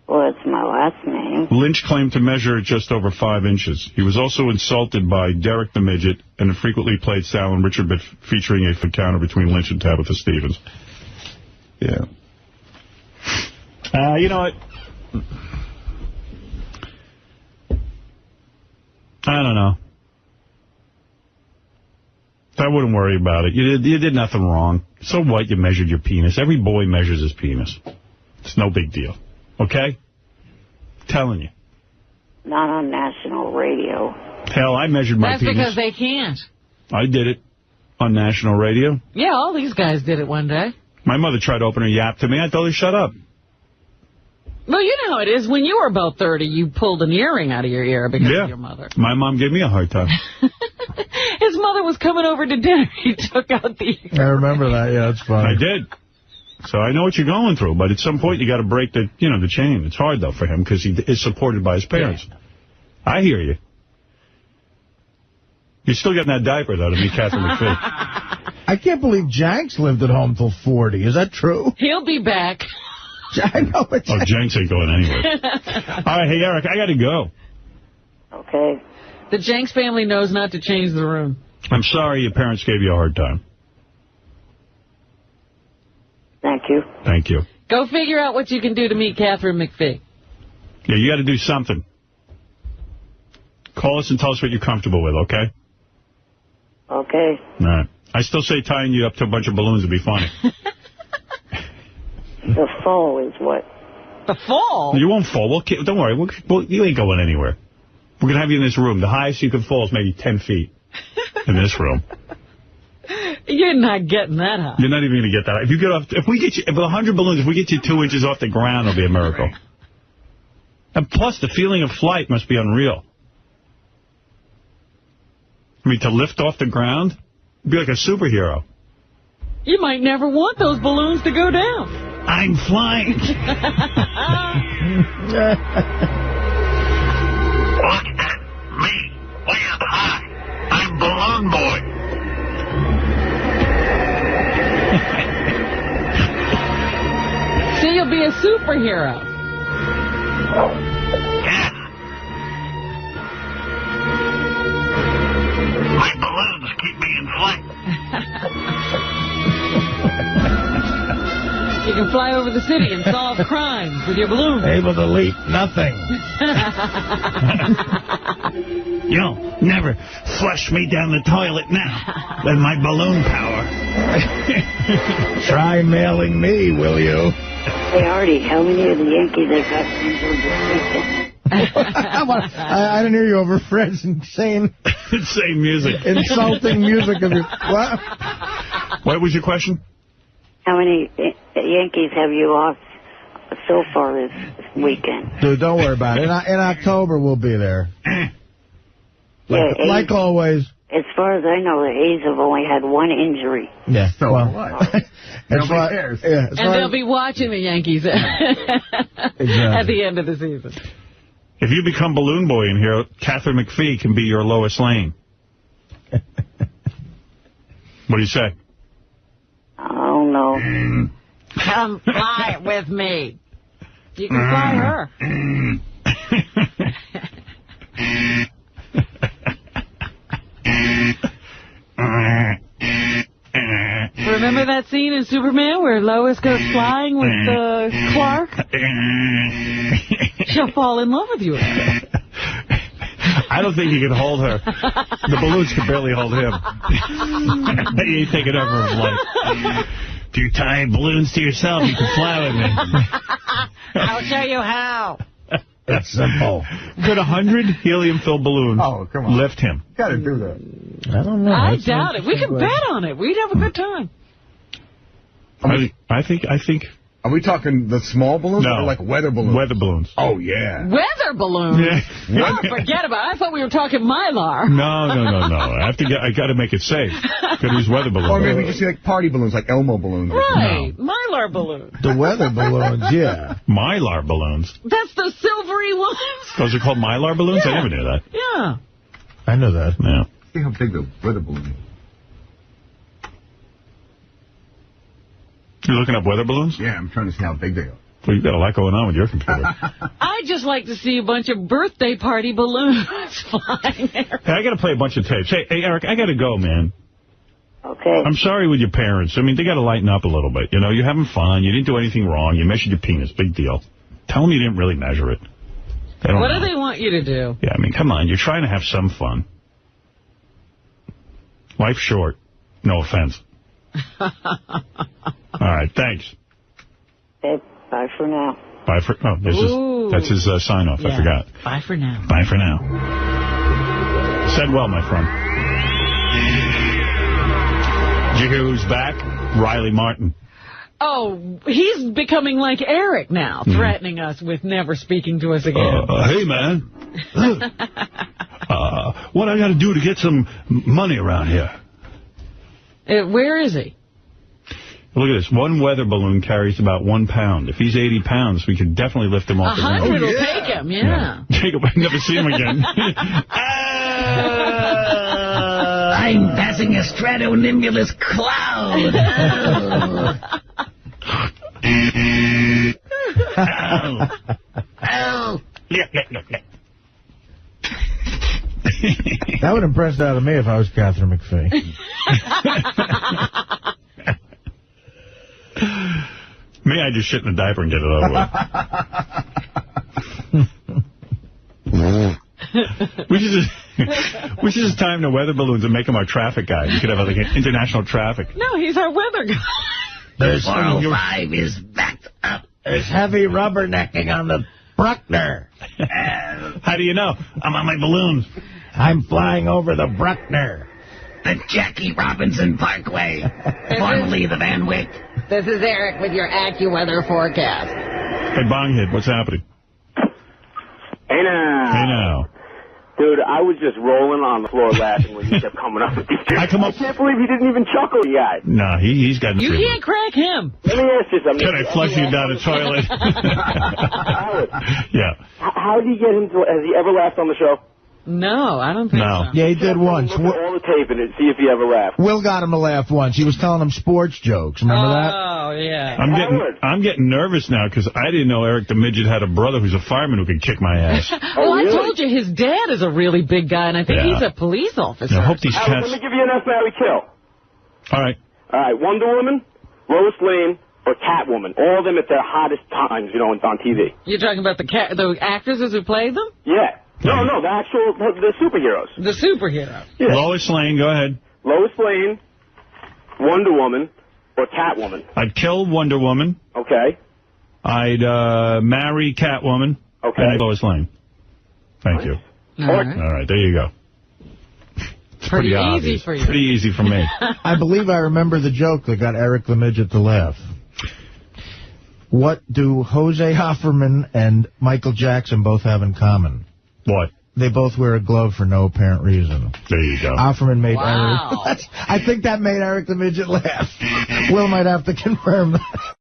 Well, it's my last name. Lynch claimed to measure just over 5 inches. He was also insulted by Derek the Midget and a frequently played Sal and Richard bit featuring a encounter between Lynch and Tabitha Stevens. Yeah. You know what? I don't know. I wouldn't worry about it. You did nothing wrong. So what? You measured your penis. Every boy measures his penis. It's no big deal. Okay? Telling you. Not on national radio. Hell, I measured my penis. That's because they can't. I did it on national radio. Yeah, all these guys did it one day. My mother tried to open her yap to me. I told her, shut up. Well, you know how it is. When you were about 30, you pulled an earring out of your ear because of your mother. My mom gave me a hard time. His mother was coming over to dinner. He took out the earring. I remember that. Yeah, it's funny. I did. So I know what you're going through, but at some point you got to break the chain. It's hard, though, for him because he is supported by his parents. Yeah. I hear you. You're still getting that diaper, though, to meet Catherine McPhee. I can't believe Janks lived at home till 40. Is that true? He'll be back. I know it's Janks ain't going anywhere. All right, hey, Eric, I got to go. Okay. The Jenks family knows not to change the room. I'm sorry your parents gave you a hard time. Thank you. Thank you. Go figure out what you can do to meet Catherine McPhee. Yeah, you got to do something. Call us and tell us what you're comfortable with, okay? Okay. All right. I still say tying you up to a bunch of balloons would be funny. The fall is what? The fall? You won't fall. Don't worry. You ain't going anywhere. We're going to have you in this room. The highest you can fall is maybe 10 feet in this room. You're not getting that high. You're not even going to get that. If we get you, with 100 balloons, if we get you 2 inches off the ground, it'll be a miracle. And plus, the feeling of flight must be unreal. I mean, to lift off the ground, it'd be like a superhero. You might never want those balloons to go down. I'm flying. Look at me, way up high. I'm Balloon Boy. See, you'll be a superhero. Yeah. My balloons keep me in flight. You can fly over the city and solve crimes with your balloon. Able to leap nothing. You'll never flush me down the toilet now with my balloon power. Try mailing me, will you? Hey, Artie, how many of the Yankees have got injured this weekend? I didn't hear you over Fred's insane music. Insulting music of your... What? What was your question? How many Yankees have you lost so far this weekend? Dude, don't worry about it. In October, we'll be there. Like always. As far as I know, the A's have only had one injury. Yeah, so what? Nobody cares. Yeah, and they'll be watching the Yankees at the end of the season. If you become Balloon Boy in here, Catherine McPhee can be your Lois Lane. What do you say? I don't know. Come fly with me. You can fly her. Remember that scene in Superman where Lois goes flying with Clark? She'll fall in love with you. I don't think he can hold her. The balloons can barely hold him. He ain't taking over his life. If you tie balloons to yourself, you can fly with me. I'll show you how. It's simple. Could 100 helium-filled balloons lift him? You gotta do that. I don't know. I doubt it. We can bet on it. We'd have a good time. I think. Are we talking the small balloons or like weather balloons? Weather balloons. Oh, yeah. Weather balloons? Yeah. Oh, forget about it. I thought we were talking Mylar. No. I got to make it safe. Could use weather balloons. Or maybe just like party balloons, like Elmo balloons. Right. No. Mylar balloons. The weather balloons, yeah. Mylar balloons. That's the silvery ones. Those are called Mylar balloons? Yeah. I never knew that. Yeah. I know that. Yeah. See how big the weather balloon is. You're looking up weather balloons? Yeah, I'm trying to see how big they are. Well, you've got a lot going on with your computer. I just like to see a bunch of birthday party balloons flying there. Hey, I got to play a bunch of tapes. Hey, Eric, I got to go, man. Okay. I'm sorry with your parents. I mean, they got to lighten up a little bit. You know, you're having fun. You didn't do anything wrong. You measured your penis. Big deal. Tell them you didn't really measure it. What do they want you to do? Yeah, I mean, come on. You're trying to have some fun. Life's short. No offense. All right, thanks. Okay, bye for now. Bye for... Oh, that's his sign-off. Yeah. I forgot. Bye for now. Bye for now. Said well, my friend. Did you hear who's back? Riley Martin. Oh, he's becoming like Eric now, threatening us with never speaking to us again. Hey, man. What I got to do to get some money around here? Where is he? Look at this. One weather balloon carries about 1 pound. If he's 80 pounds, we could definitely lift him off the ground. 100 will take him, yeah. Jacob, I never see him again. I'm passing a stratonimbulous cloud. Oh. That would impress out of me if I was Catherine McPhee. Me, I just shit in a diaper and get it over with. We should just time the weather balloons and make him our traffic guy. You could have like an international traffic. No, he's our weather guy. The 405 is backed up. There's heavy rubbernecking on the Bruckner. How do you know? I'm on my balloon. I'm flying over the Bruckner. The Jackie Robinson Parkway, formerly the Van Wyck. This is Eric with your AccuWeather forecast. Hey, Bonghead, what's happening? Hey now. Dude, I was just rolling on the floor laughing when you kept coming up with these jokes. I can't believe he didn't even chuckle yet. No, he's got... You can't crack him. Let me ask you something. Can I flush you down the toilet? Yeah. How did you get him to... Has he ever laughed on the show? No, I don't think so. Yeah, he did once. Look at all the tape and see if he ever laughed. Will got him to laugh once. He was telling him sports jokes. Remember that? Oh, yeah. I'm getting nervous now because I didn't know Eric the Midget had a brother who's a fireman who could kick my ass. Well, I told you his dad is a really big guy, and I think he's a police officer. I hope these cats... Let me give you an F, Marry, Kill. All right. All right, Wonder Woman, Lois Lane, or Catwoman. All of them at their hottest times, on TV. You're talking about the actresses who played them? Yeah. No, the superheroes. The superheroes. Yeah. Lois Lane, go ahead. Lois Lane, Wonder Woman, or Catwoman. I'd kill Wonder Woman. Okay. I'd marry Catwoman. Okay. And Lois Lane. Thank you. All right, there you go. It's pretty easy obvious. for you. Pretty easy for me. I believe I remember the joke that got Eric the Midget to laugh. What do Jose Offerman and Michael Jackson both have in common? What? They both wear a glove for no apparent reason. There you go. Offerman made Eric... I think that made Eric the Midget laugh. Will might have to confirm that.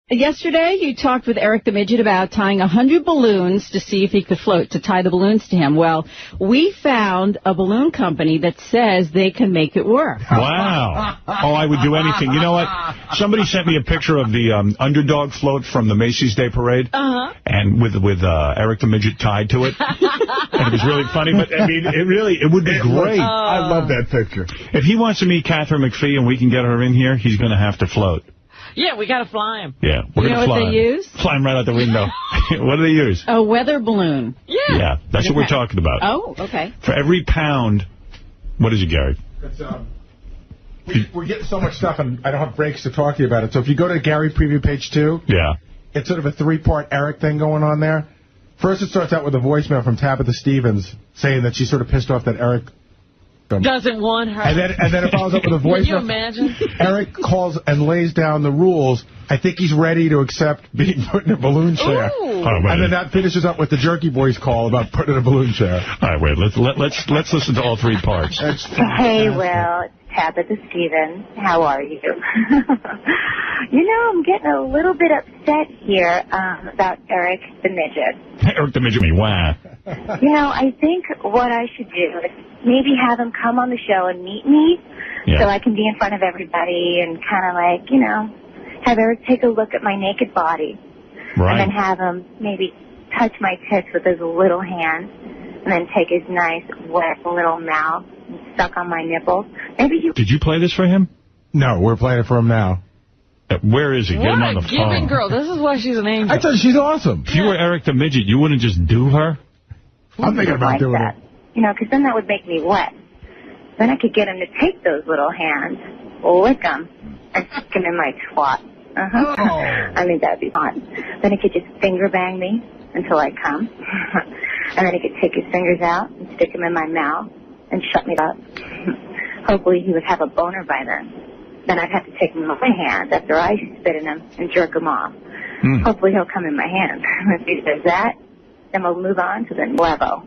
Yesterday, you talked with Eric the Midget about tying 100 balloons to see if he could float, to tie the balloons to him. Well, we found a balloon company that says they can make it work. Wow. Oh, I would do anything. You know what? Somebody sent me a picture of the underdog float from the Macy's Day Parade. And with Eric the Midget tied to it. And it was really funny. But, I mean, it would be great. I love that picture. If he wants to meet Catherine McPhee and we can get her in here, he's going to have to float. Yeah, we got to fly him. Yeah, we're going to fly. You know what they use? Fly him right out the window. What do they use? A weather balloon. Yeah, that's what we're talking about. Oh, okay. For every pound, what is it, Gary? It's, we're getting so much stuff, and I don't have breaks to talk to you about it. So if you go to Gary Preview page 2, it's sort of a 3-part Eric thing going on there. First, it starts out with a voicemail from Tabitha Stevens saying that she's sort of pissed off that Eric doesn't want her. And then it follows up with a voicemail. Can you imagine? Eric calls and lays down the rules. I think he's ready to accept being put in a balloon chair. And then that finishes up with the Jerky Boys call about putting in a balloon chair. All right, wait. Let's listen to all 3 parts. Hey, Will. It's Tabitha Stevens. How are you? I'm getting a little bit upset here about Eric the Midget. Eric the Midget, wow. I think what I should do is maybe have him come on the show and meet me so I can be in front of everybody and kind of have Eric take a look at my naked body. Right. And then have him maybe touch my tits with his little hand and then take his nice, wet little mouth and suck on my nipples. Did you play this for him? No, we're playing it for him now. Where is he? Get him on the What a giving phone. girl. This is why she's an angel. I thought she's awesome. If you were Eric the Midget, you wouldn't just do her? I'm thinking about doing that. Because then that would make me wet. Then I could get him to take those little hands, lick them, and stick them in my twat. I mean, that'd be fun. Then he could just finger bang me until I come. And then he could take his fingers out and stick them in my mouth and shut me up. Hopefully he would have a boner by then. Then I'd have to take my hands after I spit in him and jerk him off. Hopefully he'll come in my hands. If he does that, then we'll move on to the Nuevo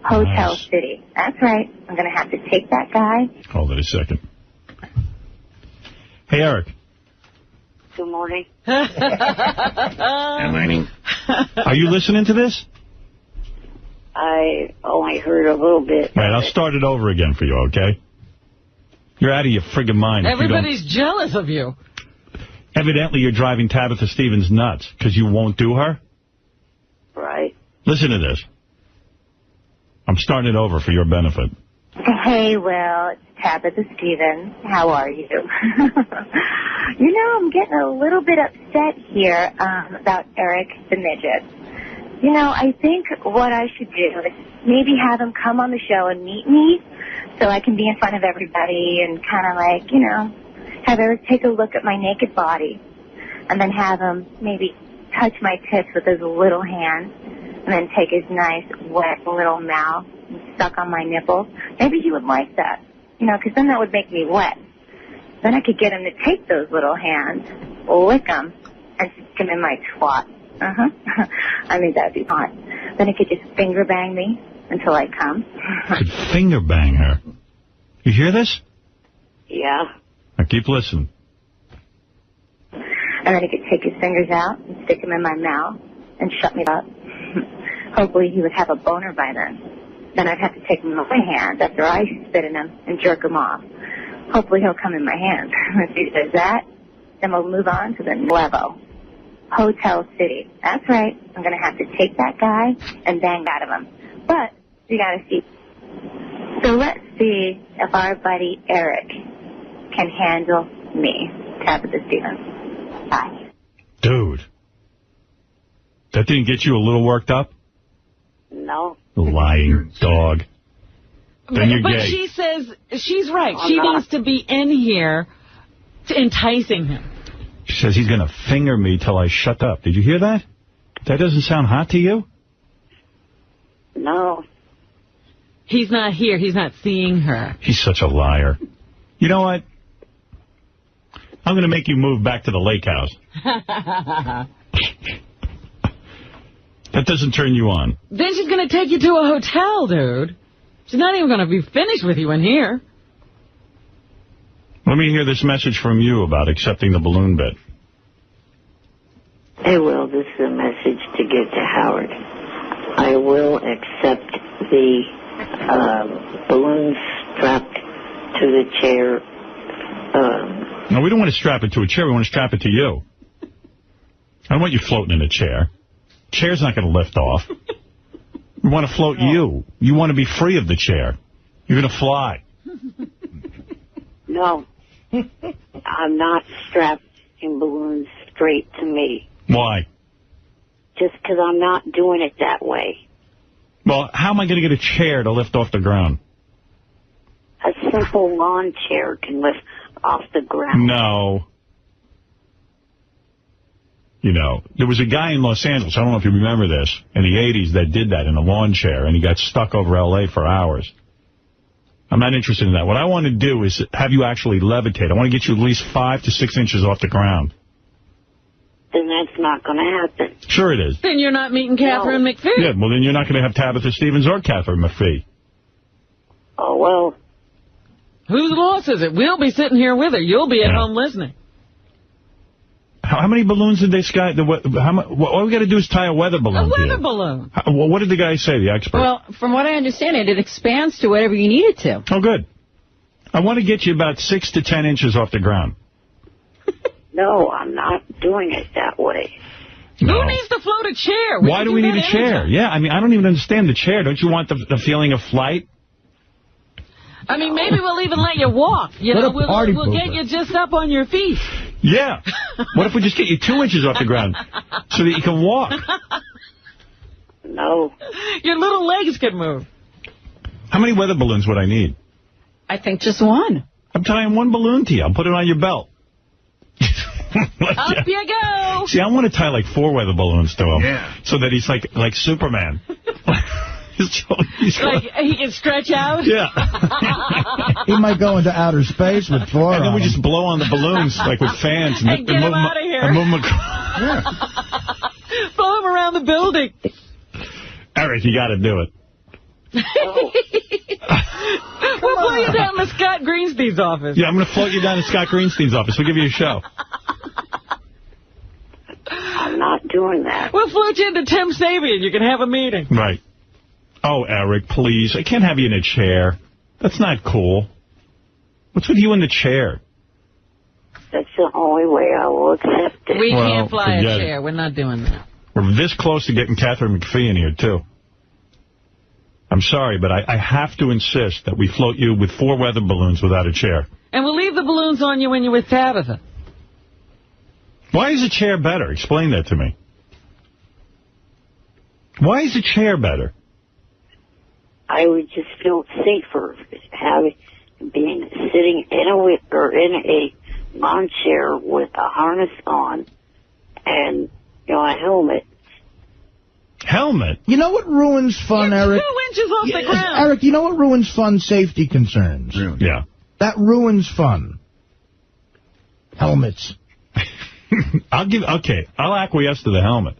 Hotel City. That's right. I'm going to have to take that guy. Hold it a second. Hey, Eric. Good morning. Good morning. Are you listening to this? I only heard a little bit. All right, I'll start it over again for you, okay? You're out of your friggin' mind. Everybody's jealous of you. Evidently, you're driving Tabitha Stevens nuts because you won't do her. Right. Listen to this. I'm starting it over for your benefit. Hey, Will. It's Tabitha Stevens. How are you? I'm getting a little bit upset here about Eric the Midget. I think what I should do is maybe have him come on the show and meet me so I can be in front of everybody and kind of have Eric take a look at my naked body and then have him maybe touch my tits with his little hand and then take his nice, wet little mouth and suck on my nipples. Maybe he would like that, you know, because then that would make me wet. Then I could get him to take those little hands, lick them, and stick them in my twat. I mean, that'd be hot. Then he could just finger bang me until I come. Could finger bang her. You hear this? Yeah. Now keep listening. And then he could take his fingers out and stick them in my mouth and shut me up. Hopefully he would have a boner by then. Then I'd have to take him in my hands after I spit in him and jerk him off. Hopefully he'll come in my hands. If he does that, then we'll move on to the nuevo. Hotel City. That's right. I'm going to have to take that guy and bang out of him. But you got to see. So let's see if our buddy Eric can handle me. Tabitha Stevens. Bye. Dude. That didn't get you a little worked up? No. Lying dog. Then you're but gay. she says she's right. She needs to be in here enticing him. She says he's going to finger me till I shut up. Did you hear that? That doesn't sound hot to you? No. He's not here. He's not seeing her. He's such a liar. You know what? I'm going to make you move back to the lake house. That doesn't turn you on. Then she's going to take you to a hotel, dude. She's not even going to be finished with you in here. Let me hear this message from you about accepting the balloon bit. Hey, Will, this is a message to give to Howard. I will accept the balloon strapped to the chair. No, we don't want to strap it to a chair. We want to strap it to you. I don't want you floating in a chair. Chair's not going to lift off. We want to float you. You want to be free of the chair. You're going to fly. No. I'm not strapped in balloons straight to me. Why? Just because I'm not doing it that way. Well, how am I going to get a chair to lift off the ground? A simple lawn chair can lift off the ground. No. You know, there was a guy in Los Angeles, I don't know if you remember this, in the 80s that did that in a lawn chair, and he got stuck over L.A. for hours. I'm not interested in that. What I want to do is have you actually levitate. I want to get you at least 5 to 6 inches off the ground. Then that's not going to happen. Sure it is. Then you're not meeting Catherine McPhee. Yeah, well, then you're not going to have Tabitha Stevens or Catherine McPhee. Oh, well. Whose loss is it? We'll be sitting here with her. You'll be at home listening. How many balloons did they sky? All we got to do is tie a weather balloon. A weather balloon. What did the guy say, the expert? Well, from what I understand, it expands to whatever you need it to. Oh, good. I want to get you about 6 to 10 inches off the ground. No, I'm not doing it that way. No. Who needs to float a chair? Why do we need a chair? Yeah, I mean, I don't even understand the chair. Don't you want the feeling of flight? I mean, maybe we'll even let you walk. You know, we'll get you just up on your feet. Yeah. What if we just get you 2 inches off the ground so that you can walk? No. Your little legs can move. How many weather balloons would I need? I think just one. I'm tying one balloon to you. I'll put it on your belt. Up you go. See, I want to tie like 4 weather balloons to him so that he's like Superman. Like he can stretch out? Yeah. He might go into outer space with 4 And then we just blow on the balloons like with fans and get him out of here. And move them across. Blow him around the building. Eric, you got to do it. We'll blow you down to Scott Greenstein's office. Yeah, I'm going to float you down to Scott Greenstein's office. We'll give you a show. I'm not doing that. We'll float you into Tim Sabian. You can have a meeting. Right. Oh, Eric, please. I can't have you in a chair. That's not cool. What's with you in the chair? That's the only way I will accept it. We can't fly a chair. We're not doing that. We're this close to getting Catherine McPhee in here, too. I'm sorry, but I have to insist that we float you with 4 weather balloons without a chair. And we'll leave the balloons on you when you're with Tabitha. Why is a chair better? Explain that to me. Why is a chair better? I would just feel safer sitting in a lawn chair with a harness on and a helmet. Helmet? You know what ruins fun, You're Eric? 2 inches off the ground. Eric, you know what ruins fun? Safety concerns. Yeah. That ruins fun. Helmets. I'll acquiesce to the helmet.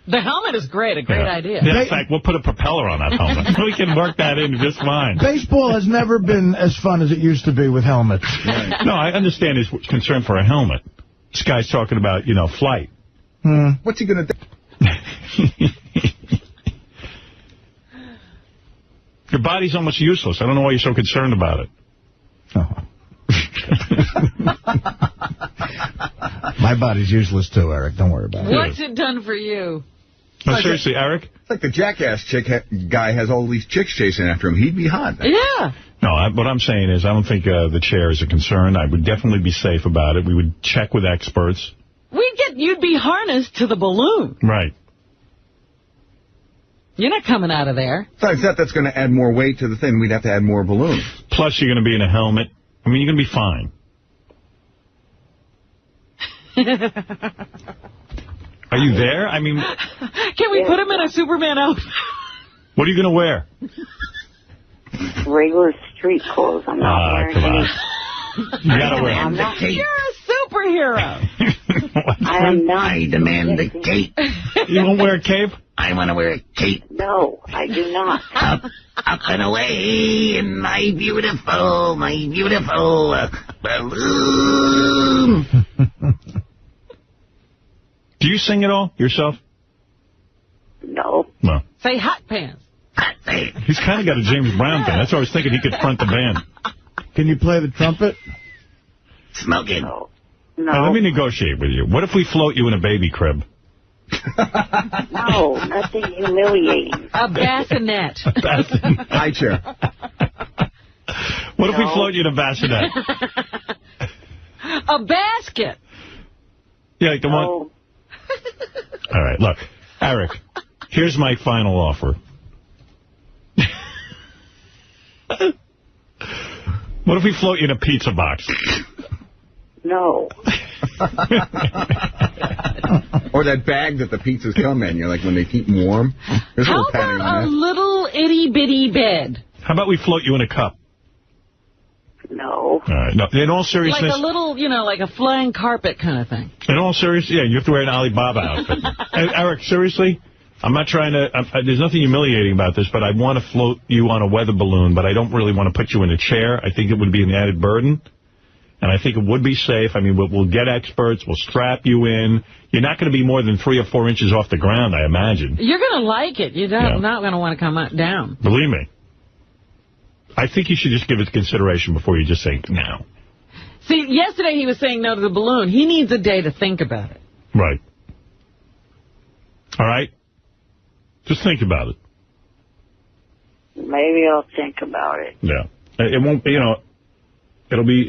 The helmet is great, a great idea. Yeah, in fact, we'll put a propeller on that helmet. We can work that in just fine. Baseball has never been as fun as it used to be with helmets. No, I understand his concern for a helmet. This guy's talking about, flight. What's he going to do? Your body's almost useless. I don't know why you're so concerned about it. My body's useless too, Eric. Don't worry about it. What's it done for you? No, seriously, Eric? It's like the jackass guy has all these chicks chasing after him. He'd be hot. Yeah. No, what I'm saying is I don't think the chair is a concern. I would definitely be safe about it. We would check with experts. You'd be harnessed to the balloon. Right. You're not coming out of there. Besides that's going to add more weight to the thing. We'd have to add more balloons. Plus, you're going to be in a helmet. I mean, you're going to be fine. Are you there? I mean... Can we put him in a Superman outfit? What are you going to wear? Regular street clothes. I'm not wearing any. You got to wear I'm not. You're a superhero. I am not. I demand the cape. You won't wear a cape? I want to wear a cape. No, I do not. Up and away in my beautiful balloon. Do you sing at all yourself? No. No. Say hot pants. He's kind of got a James Brown thing. That's why I was thinking he could front the band. Can you play the trumpet? Smoking. No. Let me negotiate with you. What if we float you in a baby crib? No, nothing humiliating. A bassinet. High chair. What if we float you in a bassinet? A basket. Yeah, like the one. All right, look, Eric, here's my final offer. What if we float you in a pizza box? No. Or that bag that the pizzas come in. You're like when they keep them warm. There's a How little padding about on a that. little itty-bitty bed? How about we float you in a cup? No. All right. No, in all seriousness. Like a little, like a flying carpet kind of thing. In all seriousness, yeah, you have to wear an Alibaba outfit. Eric, seriously? I'm not trying to... there's nothing humiliating about this, but I want to float you on a weather balloon, but I don't really want to put you in a chair. I think it would be an added burden. And I think it would be safe. I mean, we'll get experts. We'll strap you in. You're not going to be more than 3 or 4 inches off the ground, I imagine. You're going to like it. You're not going to want to come down. Believe me. I think you should just give it consideration before you just say no. See, yesterday he was saying no to the balloon. He needs a day to think about it. Right. All right? Just think about it. Maybe I'll think about it. Yeah. It won't be,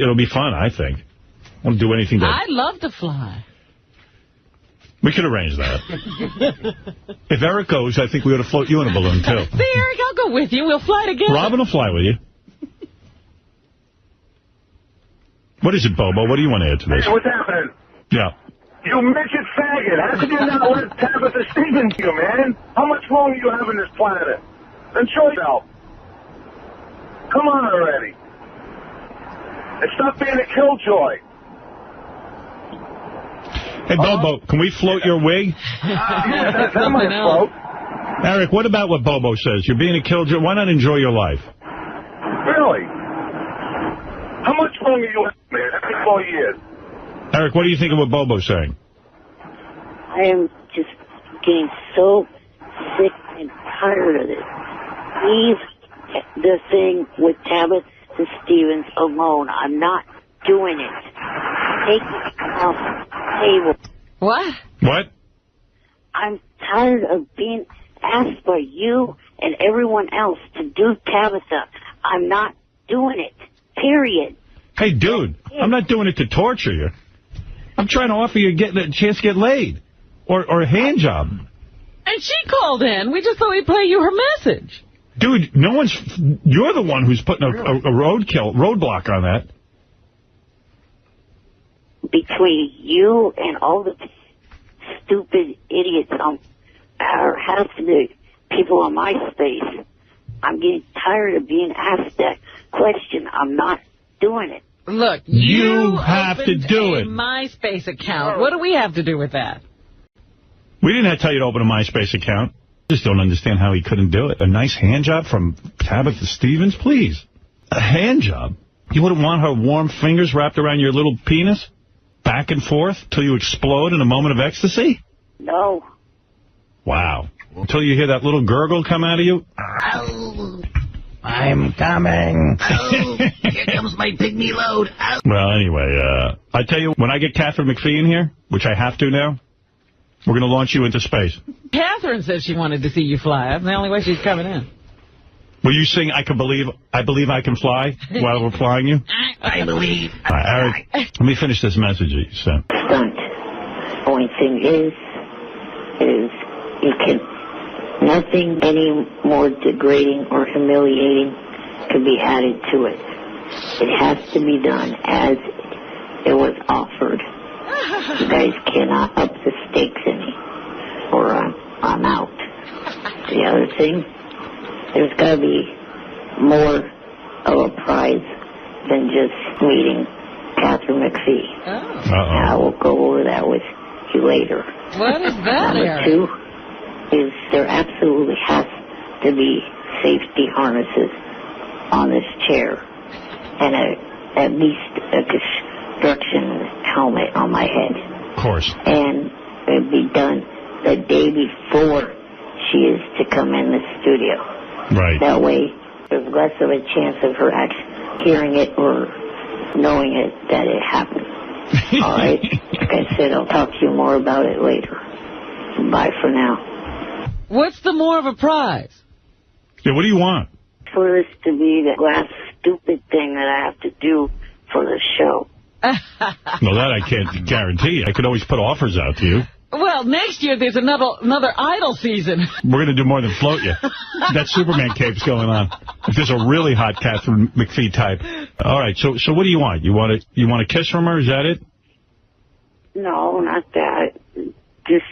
it'll be fun, I think. I won't do anything to... I'd love to fly. We could arrange that. If Eric goes, I think we ought to float you in a balloon, too. See, Eric, I'll go with you. We'll fly together. Robin will fly with you. What is it, Bobo? What do you want to add to this? Hey, what's happening? Yeah. You midget faggot. How come you're not let Tabitha Stevens you, man? How much longer do you have on this planet? Enjoy yourself. Come on already. And stop being a killjoy. Hey, Bobo, can we float your wig? That might float. Eric, what about what Bobo says? You're being a killjoy. Why not enjoy your life? Really? How much longer do you have, man? Every 4 years. Eric, what do you think of what Bobo's saying? I am just getting so sick and tired of this. Leave the thing with Tabitha Stevens alone. I'm not doing it. Take it off the table. What? What? I'm tired of being asked by you and everyone else to do Tabitha. I'm not doing it. Period. Hey, dude, I'm not doing it to torture you. I'm trying to offer you a chance to get laid. Or a hand job. And she called in. We just thought we'd play you her message. Dude, you're the one who's putting a roadblock on that. Between you and all the stupid idiots or half the people on MySpace. I'm getting tired of being asked that question. I'm not doing it. Look, you have to do it. MySpace account. What do we have to do with that? We didn't have to tell you to open a MySpace account. Just don't understand how he couldn't do it. A nice hand job from Tabitha Stevens, please. A hand job? You wouldn't want her warm fingers wrapped around your little penis? Back and forth till you explode in a moment of ecstasy? No. Wow. Until you hear that little gurgle come out of you? Ow. I'm coming. Oh, here comes my pygmy load. Ow. Well, anyway, I tell you, when I get Catherine McPhee in here, which I have to now, we're going to launch you into space. Catherine said she wanted to see you fly. That's the only way she's coming in. Will you sing I Believe I Can Fly while we're flying you? I believe. All right, Eric, let me finish this message you sent. Stunt. Only thing is you can, nothing any more degrading or humiliating could be added to it. It has to be done as it was offered. You guys cannot up the stakes any, or I'm out. The other thing, there's got to be more of a prize than just meeting Catherine McPhee. Oh. I will go over that with you later. What is that, Number Eric? 2 is there absolutely has to be safety harnesses on this chair and at least a construction helmet on my head. Of course. And it'd be done the day before she is to come in the studio. Right. That way, there's less of a chance of her actually hearing it or knowing it that it happened. All right? Like I said, I'll talk to you more about it later. Bye for now. What's the more of a prize? Yeah, what do you want? For this to be the last stupid thing that I have to do for the show. No, that I can't guarantee. I could always put offers out to you. Well, next year there's another Idol season. We're going to do more than float you. That Superman cape's going on. If there's a really hot Catherine McPhee type. All right, so what do you want? You want a kiss from her? Is that it? No, not that. Just...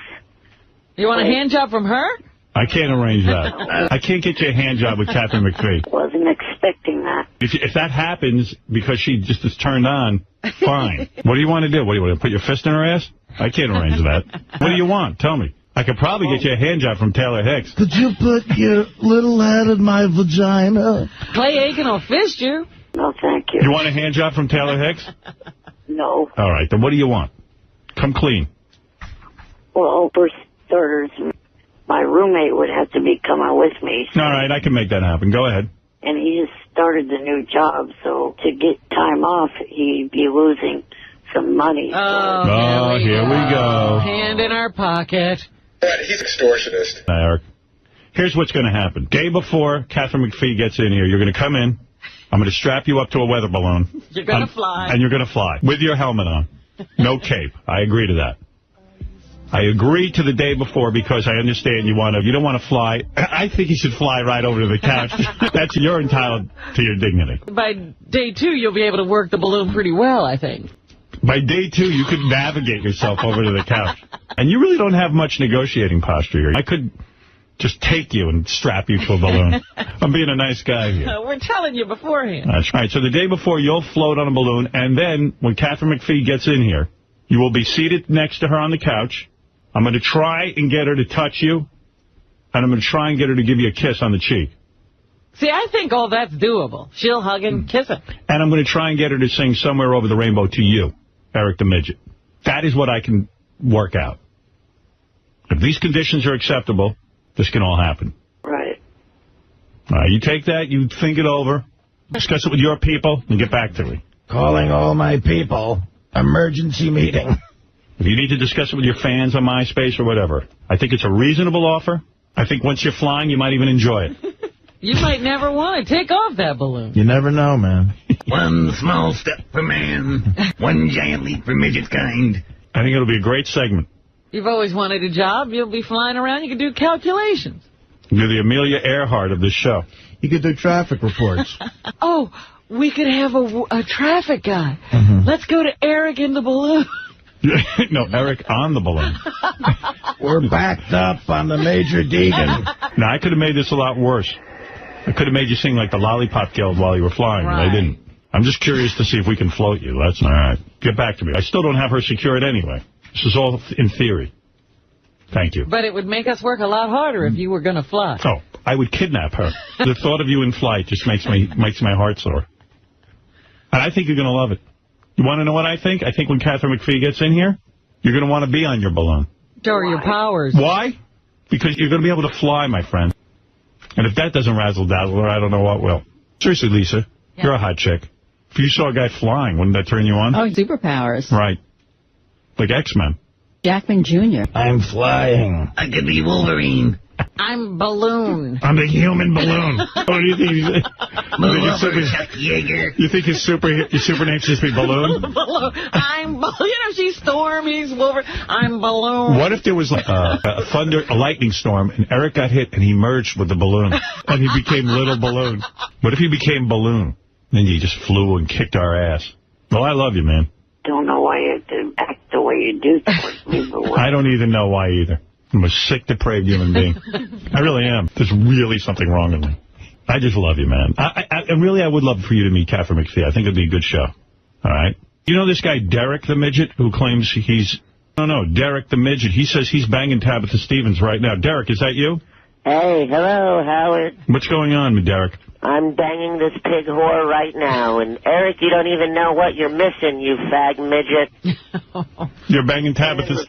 You want a hand job from her? I can't arrange that. I can't get you a hand job with Catherine McPhee. Wasn't expecting that. If that happens because she just is turned on, fine. What do you want to do? What do you want to put your fist in her ass? I can't arrange that. What do you want? Tell me. I could probably get you a hand job from Taylor Hicks. Could you put your little head in my vagina? Clay Aiken will fist you. No, thank you. You want a hand job from Taylor Hicks? No. All right, then what do you want? Come clean. Well, for starters, my roommate would have to be coming with me. So, all right, I can make that happen. Go ahead. and he just started the new job, so to get time off, he'd be losing some money. Oh, here we go. Hand in our pocket. He's extortionist. Eric, here's what's going to happen. Day before Catherine McPhee gets in here, you're going to come in. I'm going to strap you up to a weather balloon. You're going to fly. And you're going to fly with your helmet on. No cape. I agree to that. I agree to the day before because I understand you don't want to fly. I think you should fly right over to the couch. You're entitled to your dignity. By day 2, you'll be able to work the balloon pretty well, I think. By day 2, you could navigate yourself over to the couch. And you really don't have much negotiating posture here. I could just take you and strap you to a balloon. I'm being a nice guy here. We're telling you beforehand. That's right. So the day before, you'll float on a balloon, and then when Catherine McPhee gets in here, you will be seated next to her on the couch. I'm going to try and get her to touch you, and I'm going to try and get her to give you a kiss on the cheek. See, I think all that's doable. She'll hug and kiss it. And I'm going to try and get her to sing Somewhere Over the Rainbow to you, Eric the Midget. That is what I can work out. If these conditions are acceptable, this can all happen. Right. All right, you take that, you think it over, discuss it with your people, and get back to me. Calling all my people. Emergency meeting. If you need to discuss it with your fans on MySpace or whatever, I think it's a reasonable offer. I think once you're flying, you might even enjoy it. You might never want to take off that balloon. You never know, man. One small step for man, one giant leap for midget kind. I think it'll be a great segment. You've always wanted a job. You'll be flying around. You can do calculations. You're the Amelia Earhart of this show. You could do traffic reports. Oh, we could have a traffic guy. Mm-hmm. Let's go to Eric in the balloon. No, Eric on the balloon. We're backed up on the Major Deegan. Now, I could have made this a lot worse. I could have made you sing like the Lollipop Guild while you were flying, but I didn't. I'm just curious to see if we can float you. That's all right. Get back to me. I still don't have her secured anyway. This is all in theory. Thank you. But it would make us work a lot harder if you were going to fly. Oh, I would kidnap her. The thought of you in flight just makes my heart sore. And I think you're going to love it. You want to know what I think? I think when Catherine McPhee gets in here, you're going to want to be on your balloon. Or your powers. Why? Because you're going to be able to fly, my friend. And if that doesn't razzle-dazzle her, I don't know what will. Seriously, Lisa, you're a hot chick. If you saw a guy flying, wouldn't that turn you on? Oh, superpowers. Right. Like X-Men. Jackman Jr. I'm flying. I could be Wolverine. I'm Balloon. I'm the human balloon. What do you think? You think his super name should just be Balloon? Balloon. I'm Balloon. You know, she's Storm, he's Wolverine. I'm Balloon. What if there was like a lightning storm, and Eric got hit, and he merged with the balloon, and he became Little Balloon? What if he became Balloon, and he just flew and kicked our ass? Well, I love you, man. Don't know why you have to act the way you do towards me, but I don't even know why either. I'm a sick, depraved human being. I really am. There's really something wrong with me. I just love you, man. And really, I would love for you to meet Catherine McPhee. I think it'd be a good show. All right? You know this guy, Derek the Midget, who claims he's... No, Derek the Midget. He says he's banging Tabitha Stevens right now. Derek, is that you? Hey, hello, Howard. What's going on, Derek? I'm banging this pig whore right now, and Eric, you don't even know what you're missing, you fag midget. You're banging Tabitha...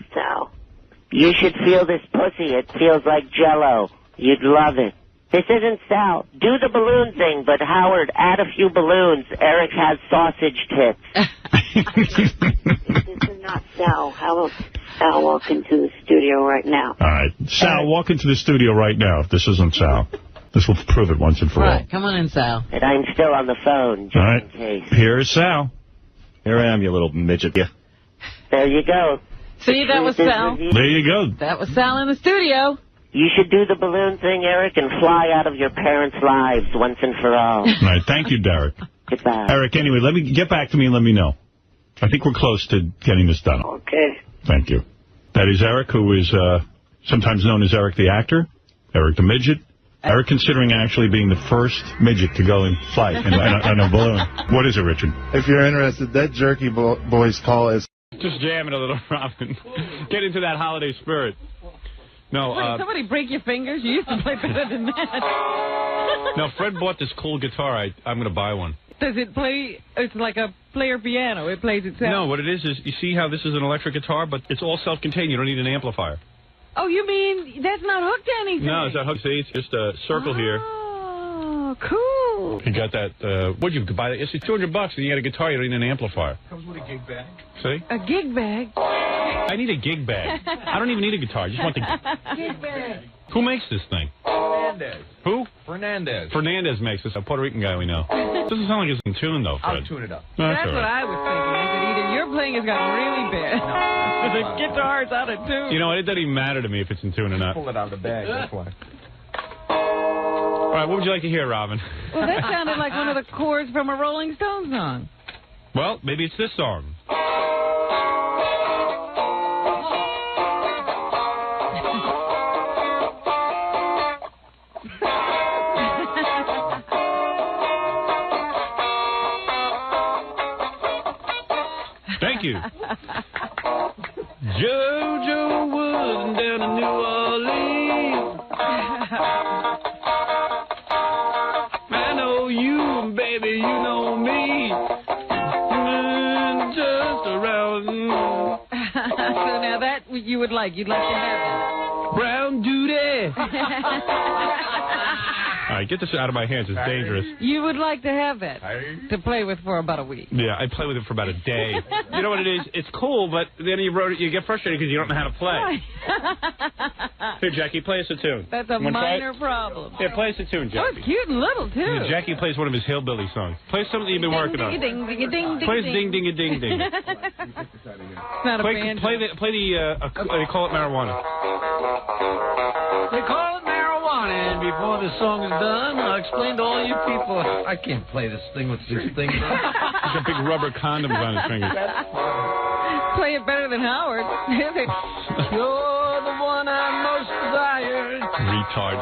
You should feel this pussy. It feels like Jell-O. You'd love it. This isn't Sal. Do the balloon thing, but Howard, add a few balloons. Eric has sausage tits. This is not Sal. Sal, walk into the studio right now. All right. Sal, walk into the studio right now if this isn't Sal. This will prove it once and for all. Come on in, Sal. And I'm still on the phone, just in case. Here is Sal. Here I am, you little midget. Yeah. There you go. See, that was Sal. There you go. That was Sal in the studio. You should do the balloon thing, Eric, and fly out of your parents' lives once and for all. All right. Thank you, Derek. Goodbye. Eric, anyway, let me get back to me and let me know. I think we're close to getting this done. Okay. Thank you. That is Eric, who is sometimes known as Eric the actor, Eric the Midget. Eric considering actually being the first midget to go and fly in a balloon. What is it, Richard? If you're interested, that Jerky Boys call is... Just jamming a little, Robin. Get into that holiday spirit. No, Wait, somebody break your fingers? You used to play better than that. No, Fred bought this cool guitar. I'm going to buy one. Does it play? It's like a player piano. It plays itself. No, what it is you see how this is an electric guitar, but it's all self-contained. You don't need an amplifier. Oh, you mean that's not hooked to anything? No, it's not hooked. See, it's just a circle here. Oh, cool. You got that, what'd you buy? It's $200 and you got a guitar, you don't need an amplifier. Comes with a gig bag. See? A gig bag? I need a gig bag. I don't even need a guitar. I just want the... Gig bag. Who makes this thing? Fernandez. Who? Fernandez. Fernandez makes this. A Puerto Rican guy we know. Doesn't sound like it's in tune, though, Fred. I'll tune it up. No, That's all what right. I was thinking. I said either your playing has gotten really bad, or the guitar's out of tune. You know what? It doesn't even matter to me if it's in tune or not. Pull it out of the bag, that's why. All right, what would you like to hear, Robin? Well, that sounded like one of the chords from a Rolling Stones song. Well, maybe it's this song. Thank you. JoJo Woods down in New Orleans. I know you, baby, you know me. Just around. So now that you would like. You'd like to have it. Brown duty. All right, get this out of my hands. It's dangerous. You would like to have that to play with for about a week. Yeah, I play with it for about a day. You know what it is? It's cool, but then you get frustrated because you don't know how to play. Here, Jackie, play us a tune. That's a minor problem. Yeah, play us a tune, Jackie. Oh, it's cute and little, too. Yeah, Jackie plays one of his hillbilly songs. Play something you've been working on. Ding, ding, ding, ding, play ding, ding, ding, ding. It's not a band. Play the they call it marijuana. They call it marijuana, and before the song is done, I'll explain to all you people. I can't play this thing with these things. He's got big rubber condoms on his fingers. play it better than Howard. You're the one I most desire. Retard.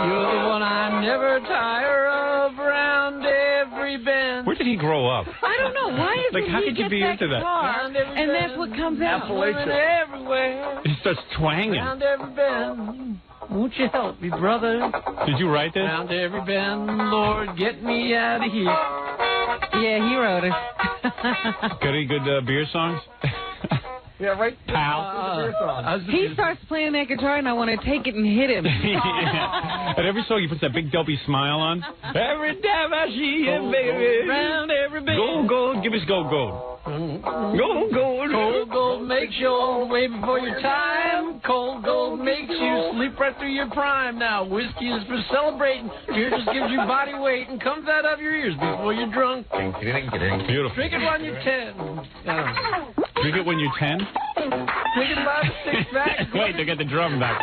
You're the one I never tire of round every bend. Where did he grow up? I don't know. Why is Like, how could you be into that? And that's what comes out. Women everywhere. He starts twanging. Round every bend. Won't you help me, brother? Did you write this? Round every bend, Lord, get me out of here. Yeah, he wrote it. Got any good beer songs? Yeah, right. Pal. He starts playing that guitar, and I want to take it and hit him. Yeah. At every song, he puts that big dopey smile on. Every time I see him, baby. Round every bend. Gold, gold. Give us gold, gold. Gold, gold. Cold gold makes you old way before your time. Cold gold makes you sleep right through your prime. Now, whiskey is for celebrating. Beer just gives you body weight and comes out of your ears before you're drunk. Beautiful. Drink it when you're 10. Drink it when you're 10? Drink it by the six-pack. Wait, to get the drum back.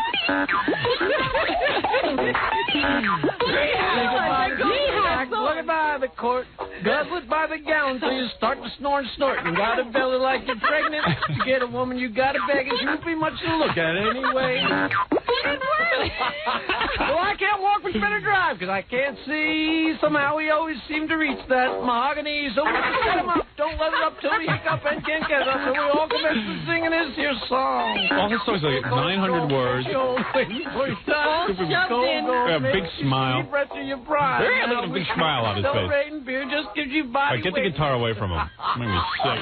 Look it by the court, guzzle it by the gallon till you start to snore and snort. And got a belly like you're pregnant. To get a woman, you got to beg, and she won't be much to look at anyway. Well, I can't walk for better drive because I can't see. Somehow we always seem to reach that mahogany. So we'll just set him up. Don't let it up till we hiccup and can't get up. So we all commence to singing this here song. All his songs are like 900 words. A big smile. Yeah, look at a big smile on his face. Celebrating beer just gives you body Get the guitar away from him. Make me sick.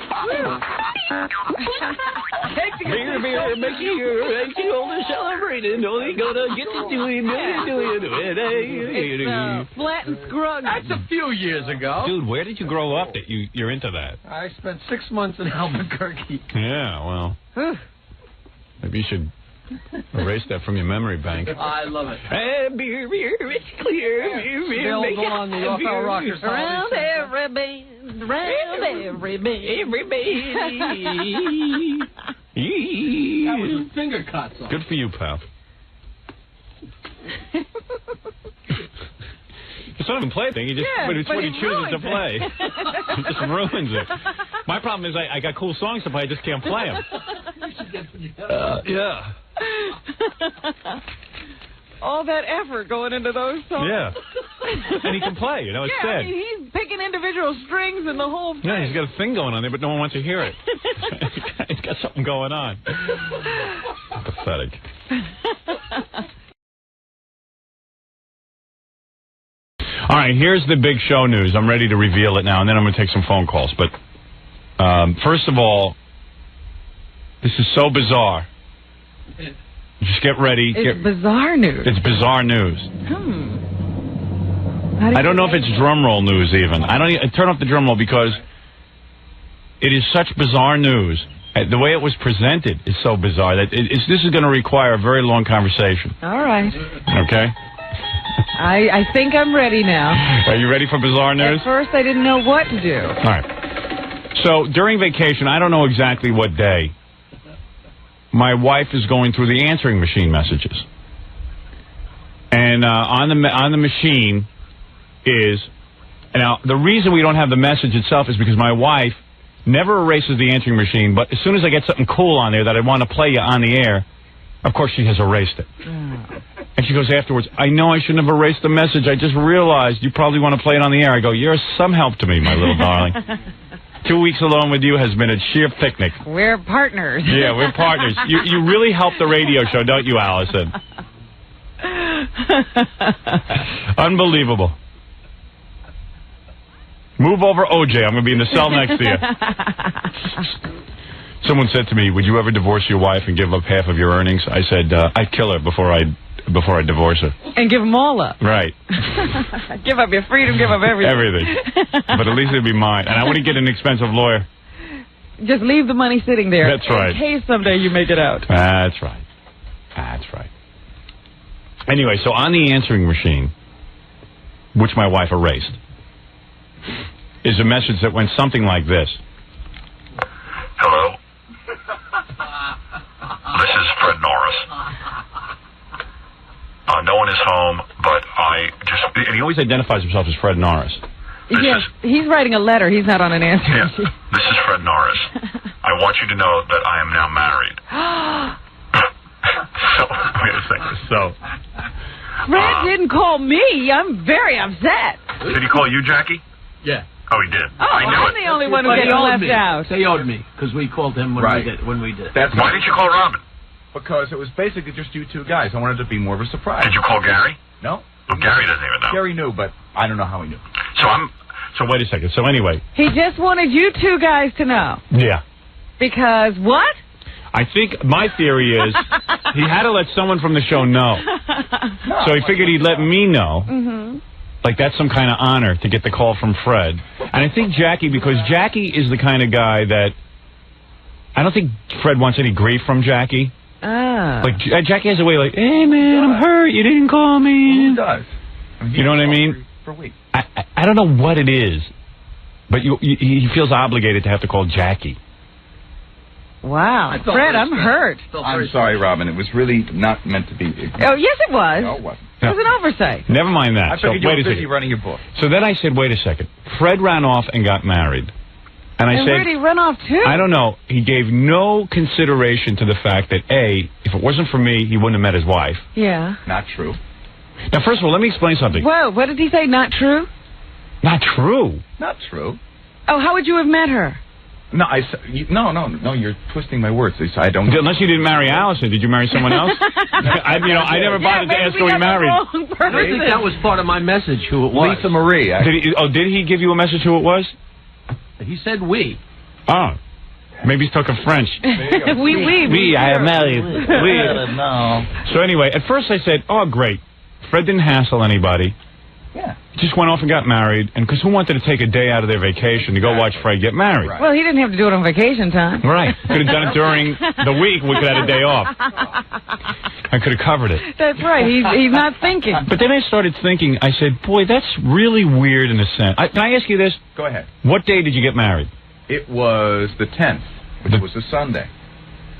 Take the beer, make you all to celebrating. Only gonna get to doing it. Flat and scrug. That's a few years ago. Dude, where did you grow up that you're into that? I spent 6 months in Albuquerque. Yeah, well, maybe you should erase that from your memory bank. I love it. Beer, it's clear. Beer, they all go on the Off-Our Rockers. Around every bend, around every bend. That was a finger cut song. Good for you, pal. It's not even play a thing. He just, but it's what he chooses to play. He just ruins it. My problem is I got cool songs to play. I just can't play them. Yeah. All that effort going into those songs. Yeah. And he can play, you know, it's sad. I mean, he's picking individual strings and the whole thing. Yeah, he's got a thing going on there, but no one wants to hear it. He's got something going on. Pathetic. All right, here's the big show news. I'm ready to reveal it now, and then I'm going to take some phone calls. But first of all, this is so bizarre. Just get ready. It's bizarre news. It's bizarre news. I don't know if it's drum roll news even. I don't turn off the drum roll because it is such bizarre news. The way it was presented is so bizarre that this is going to require a very long conversation. All right. Okay. I think I'm ready now. Are you ready for bizarre news? At first, I didn't know what to do. All right. So during vacation, I don't know exactly what day, my wife is going through the answering machine messages, and on the machine is now the reason we don't have the message itself is because my wife never erases the answering machine, but as soon as I get something cool on there that I want to play you on the air, of course she has erased it. And she goes afterwards, I know I shouldn't have erased the message. I just realized you probably want to play it on the air. I go, you're some help to me, my little darling. 2 weeks alone with you has been a sheer picnic. We're partners. Yeah, we're partners. You really help the radio show, don't you, Allison? Unbelievable. Move over, OJ. I'm going to be in the cell next to you. Someone said to me, would you ever divorce your wife and give up half of your earnings? I said, I'd kill her before I divorce her. And give them all up. Right. Give up your freedom, give up everything. Everything. But at least it'd be mine. And I wouldn't get an expensive lawyer. Just leave the money sitting there. That's right. In case someday you make it out. That's right. That's right. Anyway, so on the answering machine, which my wife erased, is a message that went something like this. Hello. This is Fred Norris. No one is home, but And he always identifies himself as Fred Norris. Yes, he's writing a letter. He's not on an answer machine. This is Fred Fred Norris. I want you to know that I am now married. So, wait a second. So, Fred didn't call me. I'm very upset. did he call you, Jackie? Yeah. Oh, he did. Oh, I'm the only one who gets left out. They owed me because we called him when we did. Why didn't you call Robin? Because it was basically just you two guys. I wanted it to be more of a surprise. Did you call Gary? No. Oh, Gary doesn't even know. Gary knew, but I don't know how he knew. So wait a second. So anyway. He just wanted you two guys to know. Yeah. Because what? I think my theory is he had to let someone from the show know. So he figured he'd let me know. Mm-hmm. Like that's some kind of honor to get the call from Fred. And I think Jackie, because Jackie is the kind of guy that I don't think Fred wants any grief from Jackie. Ah. Like Jackie has a way like, hey man, I'm hurt. You didn't call me. Who does? You know what I mean? For a week. I don't know what it is, but he feels obligated to have to call Jackie. Wow. Fred, I'm hurt. I'm sorry, Robin. It was really not meant to be. Oh, yes, it was. No, it wasn't. It was an oversight. Never mind that. I figured you wait were a busy second. running your book. So then I said, wait a second. Fred ran off and got married. And I said, where did he run off to? I don't know. He gave no consideration to the fact that, A, if it wasn't for me, he wouldn't have met his wife. Yeah. Not true. Now, first of all, let me explain something. Whoa, what did he say? Not true? Not true. Not true. Oh, how would you have met her? No, no, you're twisting my words. I don't. Unless you didn't marry Allison, did you marry someone else? I never bothered to ask who he married. I don't think that was part of my message, who it was. Lisa Marie. Did he give you a message who it was? He said we. Oh. Maybe he's talking French. We, I am married. No. So anyway, at first I said, oh, great. Fred didn't hassle anybody. Yeah. Just went off and got married, and because who wanted to take a day out of their vacation to go watch Fred get married? Right. Well, he didn't have to do it on vacation time. Right. Could have done it during the week. We could have had a day off. I could have covered it. That's right. He's not thinking. But then I started thinking, I said, boy, that's really weird in a sense. Can I ask you this? Go ahead. What day did you get married? It was the 10th, which was a Sunday.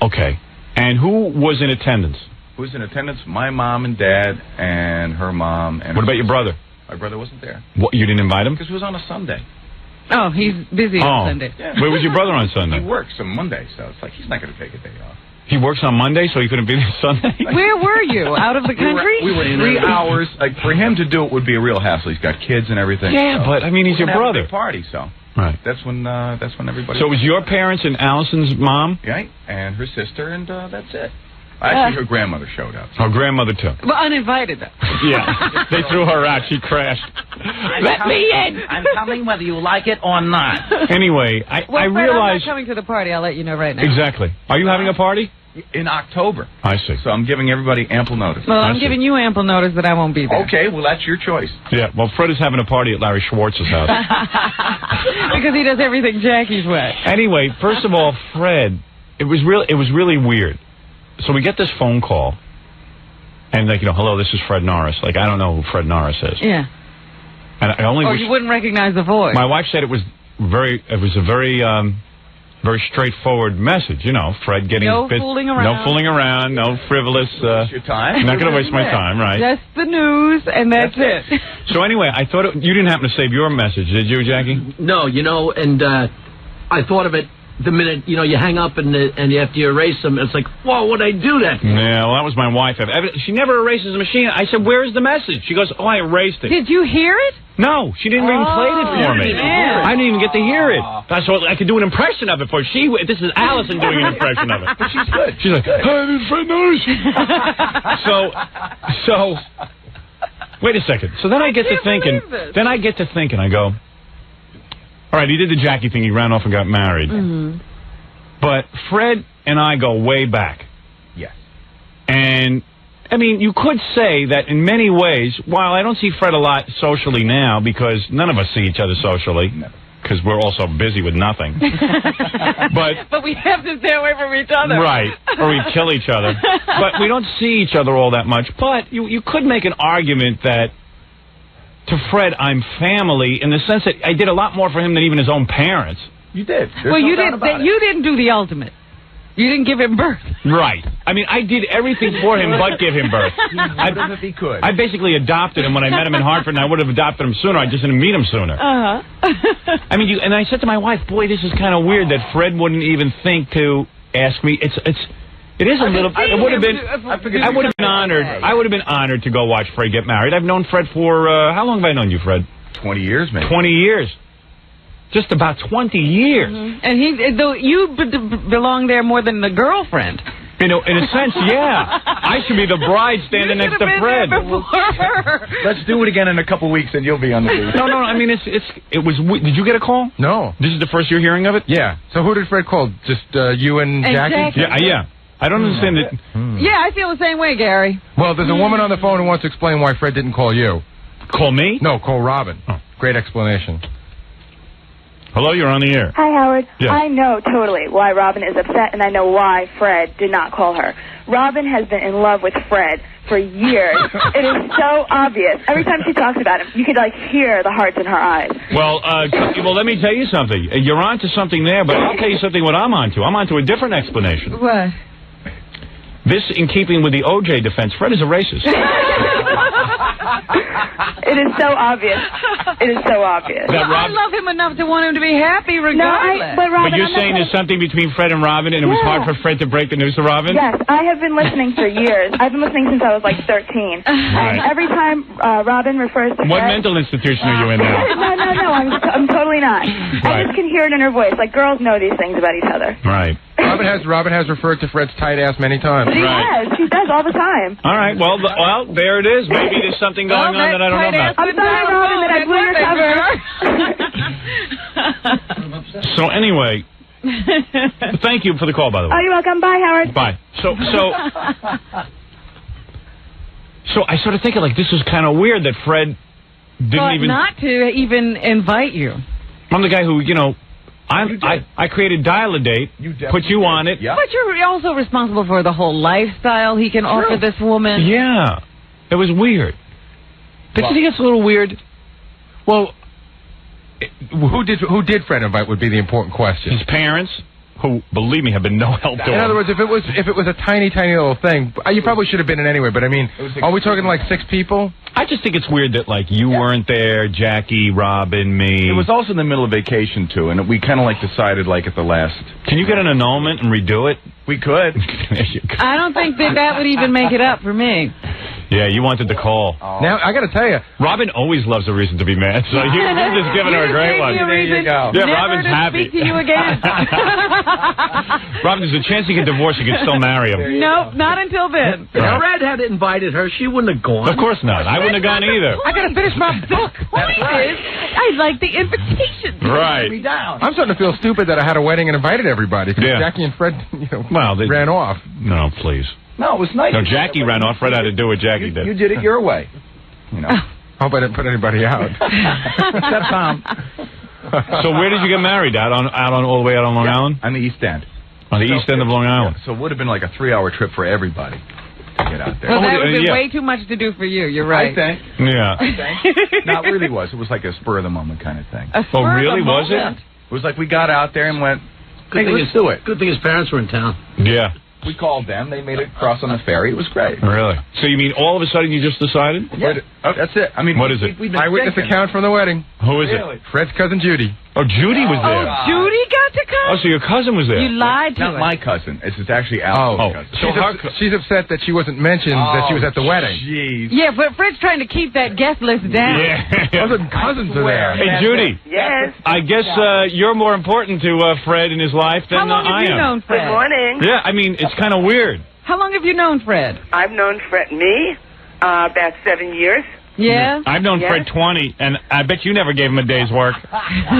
Okay. And who was in attendance? Who was in attendance? My mom and dad and her mom. And what about your brother? My brother wasn't there. What, you didn't invite him? Because it was on a Sunday. Oh, he's busy on Sunday. Yeah. Where was your brother on Sunday? He works on Monday, so it's like he's not going to take a day off. He works on Monday, so he couldn't be there Sunday? Where were you? Out of the country? We were 3 hours. Like, for him to do it would be a real hassle. He's got kids and everything. Yeah, so but, I mean, he's your brother. Have a big party, so. Right. That's when everybody... So it was your parents and Allison's mom? Right, and her sister, and that's it. Actually, her grandmother showed up. Her grandmother, too. Well, uninvited, though. Yeah. They threw her out. She crashed. Let me in! I'm coming whether you like it or not. Anyway, I Fred, realized... I'm not coming to the party. I'll let you know right now. Exactly. Are you having a party? In October. I see. So I'm giving everybody ample notice. Well, I'm giving you ample notice that I won't be there. Okay, well, that's your choice. Yeah, well, Fred is having a party at Larry Schwartz's house. Because he does everything Jackie's way. Anyway, first of all, Fred, it was really weird. So we get this phone call, and like, hello, this is Fred Norris. Like, I don't know who Fred Norris is. Yeah. And I only you wouldn't recognize the voice. My wife said it was a very straightforward message. Fred getting no his business. Fooling around. No fooling around. No frivolous. Waste your time. I'm not going to waste my time, right? Just the news, and that's it. So anyway, I thought you didn't happen to save your message, did you, Jackie? No, and I thought of it the minute, you hang up and you have to erase them. It's like, whoa, what'd I do that for? Yeah, well, that was my wife. She never erases the machine. I said, where's the message? She goes, oh, I erased it. Did you hear it? No, she didn't even play it for me. I didn't even get to hear it. I could do an impression of it for her. This is Allison doing an impression of it. But she's good. She's like, hey, this is Fred Norris. So, wait a second. So then I get to thinking. I go, all right, he did the Jackie thing. He ran off and got married. Mm-hmm. But Fred and I go way back. Yes. And, I mean, you could say that in many ways, while I don't see Fred a lot socially now, because none of us see each other socially, because we're all so busy with nothing. But we have to stay away from each other. Right, or we kill each other. But we don't see each other all that much. But you could make an argument that to Fred, I'm family in the sense that I did a lot more for him than even his own parents. You did. You didn't do the ultimate. You didn't give him birth. Right. I mean, I did everything for him but give him birth. If he could. I basically adopted him when I met him in Hartford, and I would have adopted him sooner. I just didn't meet him sooner. I mean, and I said to my wife, boy, this is kind of weird that Fred wouldn't even think to ask me. It is a little. It would have been. I would have been honored. I would have been honored to go watch Fred get married. I've known Fred for how long have I known you, Fred? 20 years, maybe. 20 years. Just about 20 years. And though you belong there more than the girlfriend. You know, in a sense, yeah. I should be the bride standing next to Fred. Let's do it again in a couple weeks, and you'll be on the beat. No. I mean, it was. Did you get a call? No. This is the first you're hearing of it. Yeah. So who did Fred call? Just you and Jackie? Yeah. I don't understand it. Yeah, I feel the same way, Gary. Well, there's a woman on the phone who wants to explain why Fred didn't call you. Call me? No, call Robin. Oh. Great explanation. Hello, you're on the air. Hi, Howard. Yes. I know totally why Robin is upset, and I know why Fred did not call her. Robin has been in love with Fred for years. It is so obvious. Every time she talks about him, you could, hear the hearts in her eyes. Well, let me tell you something. You're onto something there, but I'll tell you something what I'm onto. I'm onto a different explanation. What? This, in keeping with the O.J. defense, Fred is a racist. It is so obvious. It is so obvious. I love him enough to want him to be happy regardless. But Robin, but you're saying there's something between Fred and Robin, and it was hard for Fred to break the news to Robin? Yes, I have been listening for years. I've been listening since I was 13. Right. And every time Robin refers to What Fred... mental institution are you in now? No, I'm totally not. I just can hear it in her voice. Girls know these things about each other. Right. Robin has referred to Fred's tight ass many times. She has. She does all the time. All right. Well, there it is. Maybe there's something going on that I don't know about. I'm sorry, Robin, that I blew your cover. So anyway, thank you for the call, by the way. Oh, you're welcome. Bye, Howard. Bye. So I started thinking, this is kind of weird that Fred didn't even... not to even invite you. I'm the guy who, I created Dial-A-Date, put you on it. But you're also responsible for the whole lifestyle he can offer this woman. Yeah. It was weird. Don't you think it's a little weird? Well, who did Fred invite would be the important question. His parents, who, believe me, have been no help to him. In other words, if it was a tiny little thing, you probably should have been in anyway, but I mean, are we talking 6 people? I just think it's weird that, you weren't there, Jackie, Robin, me. It was also in the middle of vacation, too, and we kind of, decided, at the last... Can you get an annulment and redo it? We could. I don't think that would even make it up for me. Yeah, you wanted the call. Now, I got to tell you, Robin always loves a reason to be mad, so you're just giving her a great one. There you go. Yeah, Robin's happy. Speak to you again. Robin, there's a chance you get divorced, you can still marry him. Nope, not until then. If Fred had invited her, she wouldn't have gone. Of course not. I wouldn't have gone either. I got to finish my book. Point is, I like the invitation. Right. I'm starting to feel stupid that I had a wedding and invited everybody. Because Jackie and Fred, ran off. No, please. No, it was nice. No, Jackie ran off. Fred had to do what Jackie did. You did it your way. Hope I didn't put anybody out. Except Tom. So where did you get married? All the way out on Long Island? On the East End. On the East End of Long Island. Yeah, so it would have been a 3-hour trip for everybody to get out there. Well, that would have been way too much to do for you. You're right. I think. Yeah. No, it really was. It was like a spur-of-the-moment kind of thing. Oh, really? Was it? It was we got out there and went, hey, let's do it. Good thing his parents were in town. Yeah. We called them. They made it cross on the ferry. It was great. Really? So you mean all of a sudden you just decided? Yeah. That's it. I mean, what is it? Eyewitness account from the wedding. Who is it? Fred's cousin Judy. Oh, Judy was there. Oh, Judy got to come? Oh, so your cousin was there. You lied to Not my cousin. It's actually Al's cousin. So she's upset that she wasn't mentioned that she was at the wedding. Jeez. Yeah, but Fred's trying to keep that guest list down. Yeah. Those cousins are there. Hey, Judy. Yes. I guess you're more important to Fred in his life than I am. How long have you known Fred? Good morning. Yeah, I mean, it's kind of weird. How long have you known Fred? I've known Fred, about 7 years. Yeah? I've known Fred 20, and I bet you never gave him a day's work.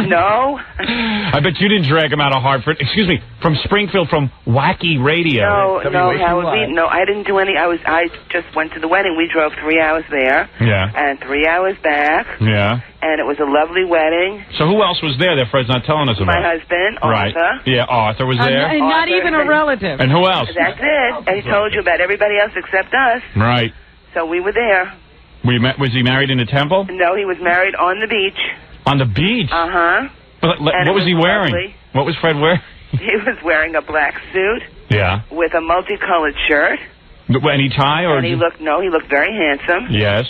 No. I bet you didn't drag him out of Hartford. Excuse me, from Springfield, from Wacky Radio. No, Howard. No, I didn't do any. I just went to the wedding. We drove 3 hours there. Yeah. And 3 hours back. Yeah. And it was a lovely wedding. So who else was there that Fred's not telling us about? My husband, Arthur. Right. Yeah, Arthur was there. And not even a relative. And who else? That's it. And he told you about everybody else except us. Right. So we were there. Was he married in a temple? No, he was married on the beach. On the beach? Uh-huh. What was he wearing? Lovely. What was Fred wearing? He was wearing a black suit. Yeah. with a multicolored shirt. Any tie or? And he looked very handsome. Yes.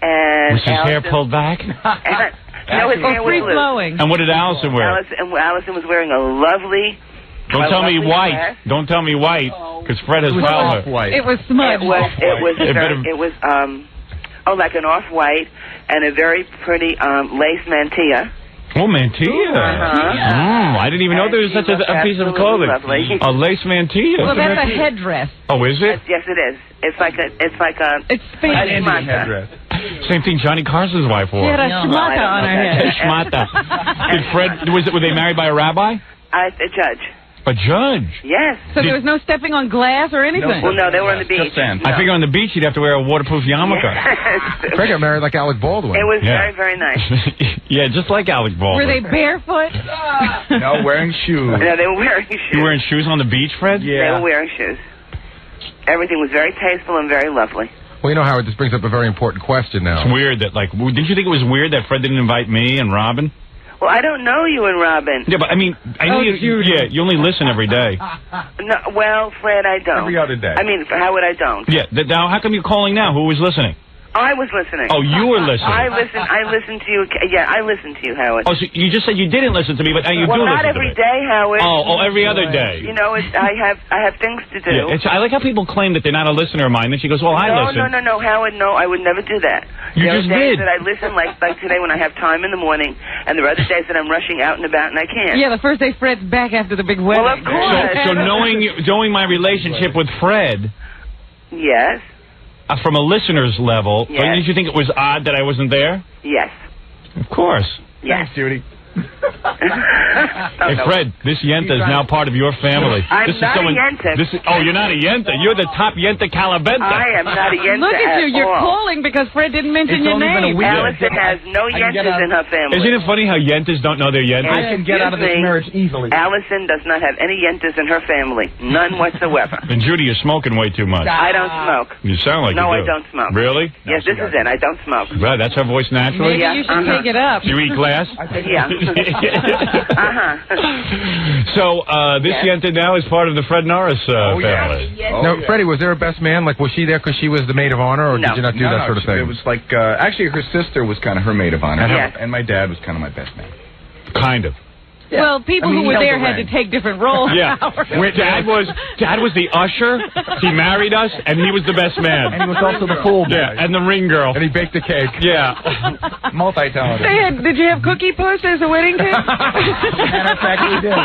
And was his hair pulled back? No, his hair was loose. flowing. And what did Allison wear? Allison was wearing a lovely. Don't tell me white. Dress. Don't tell me white, because Fred has fouled her. It was smudged. It was like an off-white and a very pretty lace mantilla. Oh, mantilla. I didn't even know there was such a piece of clothing. Lovely. A lace mantilla. Well, that's a headdress. Oh, is it? Yes, it is. It's like a. It's fancy. Headdress. Same thing Johnny Carson's wife wore. She had a schmata on her head. Schmata. Did Fred? Were they married by a rabbi? A judge. A judge? Yes. So there was no stepping on glass or anything? Well, no, they were on the beach. I figure on the beach you'd have to wear a waterproof yarmulke. Craig got married like Alec Baldwin. It was very, very nice. Yeah, just like Alec Baldwin. Were they barefoot? No, wearing shoes. No, they were wearing shoes. You wearing shoes on the beach, Fred? Yeah. They were wearing shoes. Everything was very tasteful and very lovely. Well, you know, Howard, this brings up a very important question now. It's weird that, didn't you think it was weird that Fred didn't invite me and Robin? Well, I don't know you and Robin. Yeah, but I mean, I know you only listen every day. No, well, Fred, I don't. Every other day. I mean, Howard, I don't. Yeah, now how come you're calling now? Who was listening? I was listening. Oh, you were listening. I listened to you. Yeah, I listened to you, Howard. Oh, so you just said you didn't listen to me, but now you do listen to me. Well, not every day, Howard. Oh, every other day. You know, I have things to do. Yeah, I like how people claim that they're not a listener of mine. Then she goes, well, I listen. No, Howard, no, I would never do that. You there just are days did. that I listen, like today when I have time in the morning, and there are other days that I'm rushing out and about and I can't. Yeah, the first day Fred's back after the big wedding. Well, of course. So knowing my relationship with Fred. Yes. From a listener's level, yes. Did you think it was odd that I wasn't there? Yes. Of course. Yes. Thanks, Judy. Hey, Fred, this Yenta is now part of your family. I'm not a Yenta. You're not a Yenta. You're the top Yenta Calabenta. I am not a Yenta. Look at you. You're all. calling because Fred didn't mention your name. Allison has no Yentas in her family. Isn't it funny how Yentas don't know their Yentas? I can get out of this marriage easily. Allison does not have any Yentas in her family. None whatsoever. And Judy, you're smoking way too much. I don't smoke. You sound like no, you do. I don't smoke. Really? Yes, this is it. I don't smoke. Well, that's her voice naturally? Maybe you should take it up. You eat glass? Yeah. So, this Yenta now is part of the Fred Norris family. Yes. No, Freddie, was there a best man? Like, was she there because she was the maid of honor, or did you not do that sort of thing? It was like, actually, her sister was kind of her maid of honor, yes. and my dad was kind of my best man. Kind of. Yeah. Well, people who were there had to take different roles. Yeah. Dad was the usher. He married us, and he was the best man. And he was also the pool boy. Yeah, and the ring girl. And he baked the cake. Yeah. Multi-talented. Did you have cookie puss as a wedding cake? Matter of fact, we did.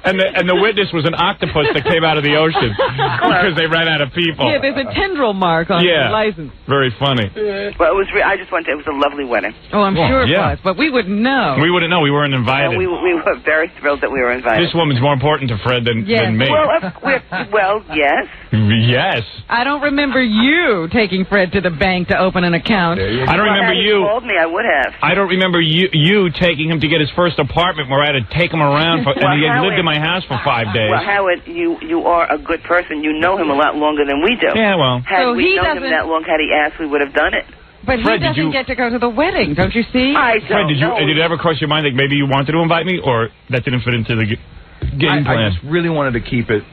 And the witness was an octopus that came out of the ocean because they ran out of people. Yeah, there's a tendril mark on the license. Very funny. Well, it was. I just wanted. It was a lovely wedding. Oh, I'm sure it was, but we wouldn't know. We wouldn't know. We weren't invited. We were very thrilled that we were invited. This woman's more important to Fred than me. Well, yes. Yes. I don't remember you taking Fred to the bank to open an account. I don't remember you. If you called me, I would have. I don't remember you taking him to get his first apartment where I had to take him around, and he had lived in my house for 5 days. Well, Howard, you are a good person. You know him a lot longer than we do. Yeah, well. Had we known him that long, had he asked, we would have done it. But Fred, he doesn't get to go to the wedding, don't you see? Fred, did it ever cross your mind that maybe you wanted to invite me, or that didn't fit into the game plan? I just really wanted to keep it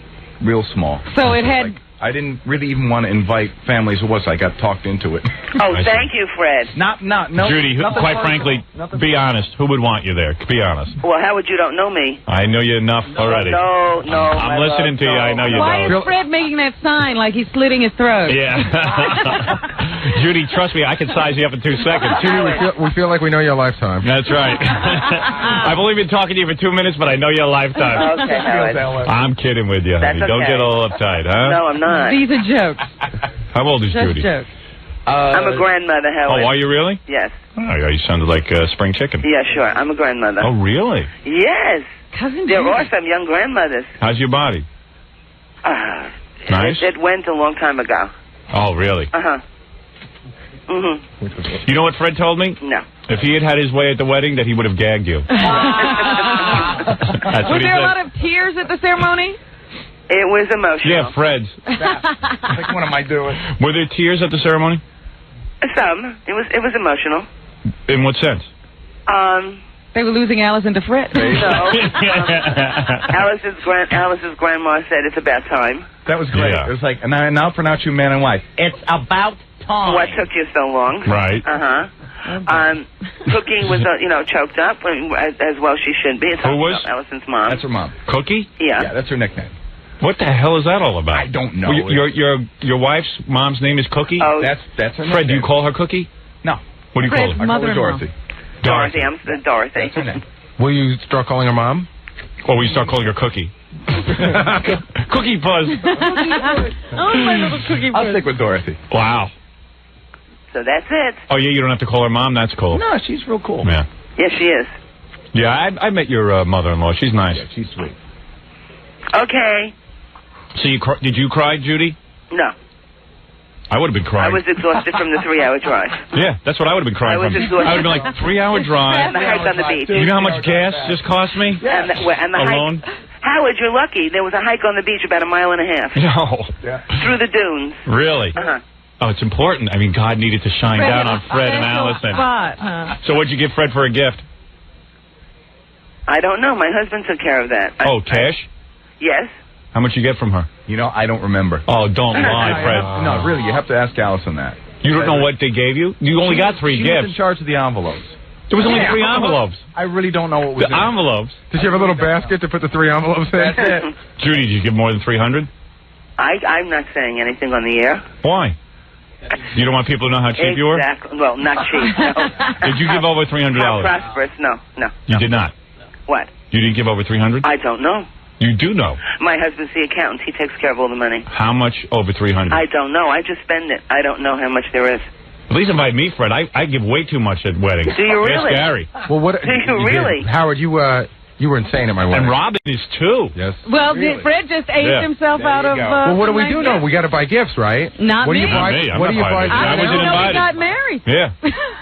real small. So it had... I didn't really even want to invite families. I got talked into it. Oh, thank you, Fred. No. Judy, quite frankly, be honest. Who would want you there? Be honest. Well, Howard, you don't know me. I know you enough already. No. I'm listening to you. I know you Why don't. is Fred making that sign like he's slitting his throat? Yeah. Judy, trust me, I can size you up in 2 seconds. Judy, we feel like we know your lifetime. That's right. I've only been talking to you for 2 minutes, but I know your lifetime. Okay, Howard. I'm kidding with you, honey. That's Don't okay. get all uptight, huh? No, I'm not. These are jokes. How old is Just Judy? jokes. I'm a grandmother, Howard. Oh, are you really? Yes. Oh, you sounded like spring chicken. Yeah, sure. I'm a grandmother. Oh, really? Yes. Cousin There Judy. are some young grandmothers. How's your body? Nice? It went a long time ago. Oh, really? Uh-huh. You know what Fred told me? No. If he had had his way at the wedding, that he would have gagged you. That's Was what he there a said. lot of tears at the ceremony? It was emotional. Yeah, Fred's. Like, what am I doing? Were there tears at the ceremony? Some. It was emotional. In what sense? They were losing Allison to Fred. No. Alice's grandma said it's about time. That was great. Yeah. It was like, and I now pronounce you man and wife. It's about time. What took you so long? Right. Cookie was, choked up, as well she should be. It's Who was? Allison's mom. That's her mom. Cookie? Yeah. Yeah, that's her nickname. What the hell is that all about? I don't know. Well, your wife's mom's name is Cookie? Oh, That's her nickname. Fred, do you call her Cookie? No. What do you call Fred's her? I call her mother-in-law. Dorothy. Dorothy. I'm Dorothy. That's her name. Will you start calling her mom? Or will you start calling her Cookie? Cookie Buzz. Oh, my little cookie I'll Buzz. stick with Dorothy. Wow. So that's it. Oh, yeah, you don't have to call her mom? That's cool. No, she's real cool. Yeah. Yes, she is. Yeah, I met your mother-in-law. She's nice. Yeah, she's sweet. Okay. So did you cry, Judy? No. I would have been crying. I was exhausted from the 3-hour drive. Yeah, that's what I would have been crying I was from. exhausted. I would have been like, 3-hour drive. And the hike on the beach. You know how much gas this cost me? And the Alone? hike. Howard, you're lucky. There was a hike on the beach about 1.5 miles. No. Through the dunes. Really? Uh-huh. Oh, it's important. I mean, God needed to shine down on Fred and Allison. Spot, huh? So what'd you give Fred for a gift? I don't know. My husband took care of that. Oh, cash? Yes. How much you get from her? You know, I don't remember. Oh, don't lie, Fred. No, really, you have to ask Allison that. You don't know what they gave you? You only got 3 She gifts. was in charge of the envelopes. There was only 3 envelopes. I really don't know what was The envelopes? Did you have a little basket to put the 3 envelopes in? That's it. Judy, did you give more than 300? I'm not saying anything on the air. Why? You don't want people to know how cheap you were? Exactly. Well, not cheap. No. Did you give over $300? How prosperous? No. You did not. What? You didn't give over 300? I don't know. You do know. My husband's the accountant. He takes care of all the money. How much over 300? I don't know. I just spend it. I don't know how much there is. Please invite me, Fred. I give way too much at weddings. Do you really? Ask Gary. Well, what? Do you really? Did. Howard, you were insane at my wedding. And Robin is too. Yes. Well, Fred just aged himself out of... well, what do we do now? We got to buy gifts, right? Not what me. Do you buy? Not me. I'm what not do you buy? buying it. I wasn't know invited. we got married. Yeah.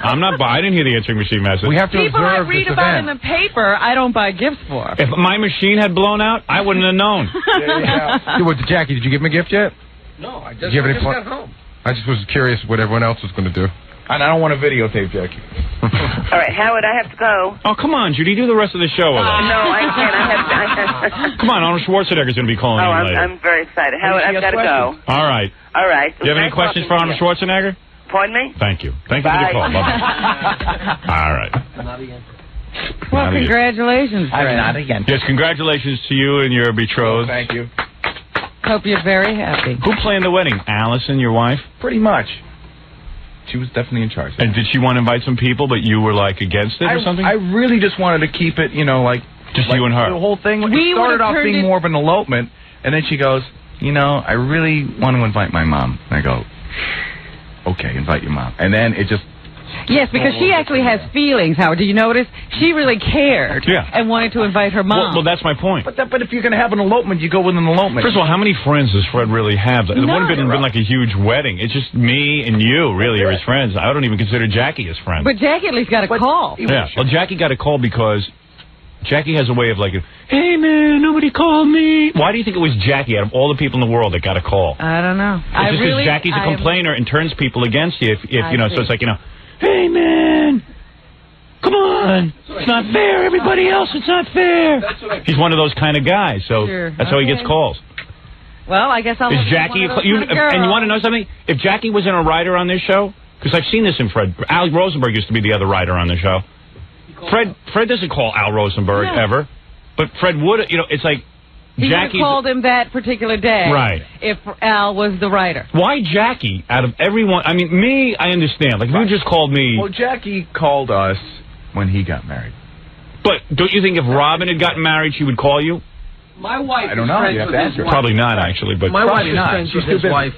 I'm not buying. I didn't hear the answering machine message. We have to People I observe read this about event. in the paper, I don't buy gifts for. If my machine had blown out, I wouldn't have known. Jackie, did you give him a gift yet? No, I Did you have any just fun? got home. I just was curious what everyone else was going to do. And I don't want to videotape Jackie. All right, Howard, I have to go. Oh, come on, Judy. Do the rest of the show with us. No, I can't. I have Come on, Arnold Schwarzenegger's going to be calling in later. I'm very excited. Howard, I've got to go. All right. All right. Do you have any questions for Arnold Schwarzenegger? Pardon me? Thank you. Thank you for the call. Bye-bye. All right. Well, congratulations, Fred. Not again. Yes, congratulations to you and your betrothed. Thank you. Hope you're very happy. Who planned the wedding? Allison, your wife? Pretty much. She was definitely in charge. And did she want to invite some people, but you were, like, against it or something? I really just wanted to keep it, like... Just you and her? The whole thing. It started off being more of an elopement, and then she goes, I really want to invite my mom. And I go, okay, invite your mom. And then it just... Yes, because she actually has feelings, Howard. Did you notice? She really cared and wanted to invite her mom. Well, that's my point. But if you're going to have an elopement, you go with an elopement. First of all, how many friends does Fred really have? It wouldn't have been like a huge wedding. It's just me and you, really, are his friends. I don't even consider Jackie his friend. But Jackie at least got a call. Yeah, well, Jackie got a call because Jackie has a way of like, hey, man, nobody called me. Why do you think it was Jackie out of all the people in the world that got a call? I don't know. It's just because Jackie's a complainer and turns people against you if so it's like, hey, man, come on. It's not fair. Everybody else, it's not fair. He's one of those kind of guys, so that's how he gets calls. Well, I guess I'll... Is Jackie... and you want to know something? If Jackie wasn't a writer on this show, because I've seen this in Fred. Al Rosenberg used to be the other writer on the show. Fred doesn't call Al Rosenberg ever, but Fred would... it's like... He would have called him that particular day. Right. If Al was the writer. Why Jackie, out of everyone... I mean, me, I understand. Like, if you just called me... Well, Jackie called us when he got married. But don't you think if Robin had gotten married, she would call you? My wife I don't know. You have to ask her. Probably not, actually. But my wife is friends with his wife,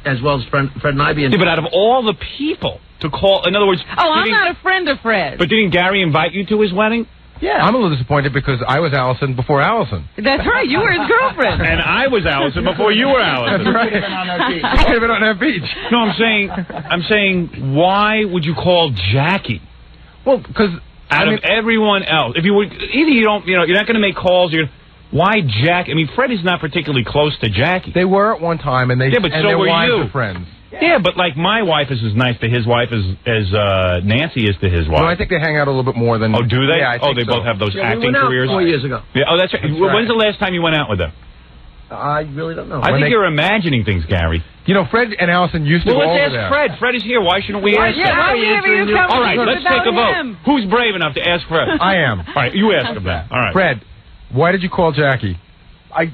as well as Fred and I being... Yeah, but out of all the people to call... In other words... Oh, I'm not a friend of Fred. But didn't Gary invite you to his wedding? Yeah. I'm a little disappointed because I was Allison before Allison. That's right. You were his girlfriend. And I was Allison before you were Allison. That's right. I could have been on that beach. No, I'm saying, why would you call Jackie? Well, because out of everyone else, if you would, either you don't, you're not going to make calls. Why Jackie? I mean, Fred is not particularly close to Jackie. They were at one time, and but so their were wives you. are friends. Yeah, but like my wife is as nice to his wife as Nancy is to his wife. No, I think they hang out a little bit more than... Oh, do they? Yeah, I think they so. both have those Yeah, acting we went out careers? 4 years ago. Yeah, oh, that's right. When's the last time you went out with them? I really don't know. I think you're imagining things, Gary. You know, Fred and Allison used to Well, go over let's there. ask Fred. Fred is here. Why shouldn't we ask him? why you come All right, let's take a vote. him? Who's brave enough to ask Fred? I am. All right, you ask him that. All right. Fred, why did you call Jackie?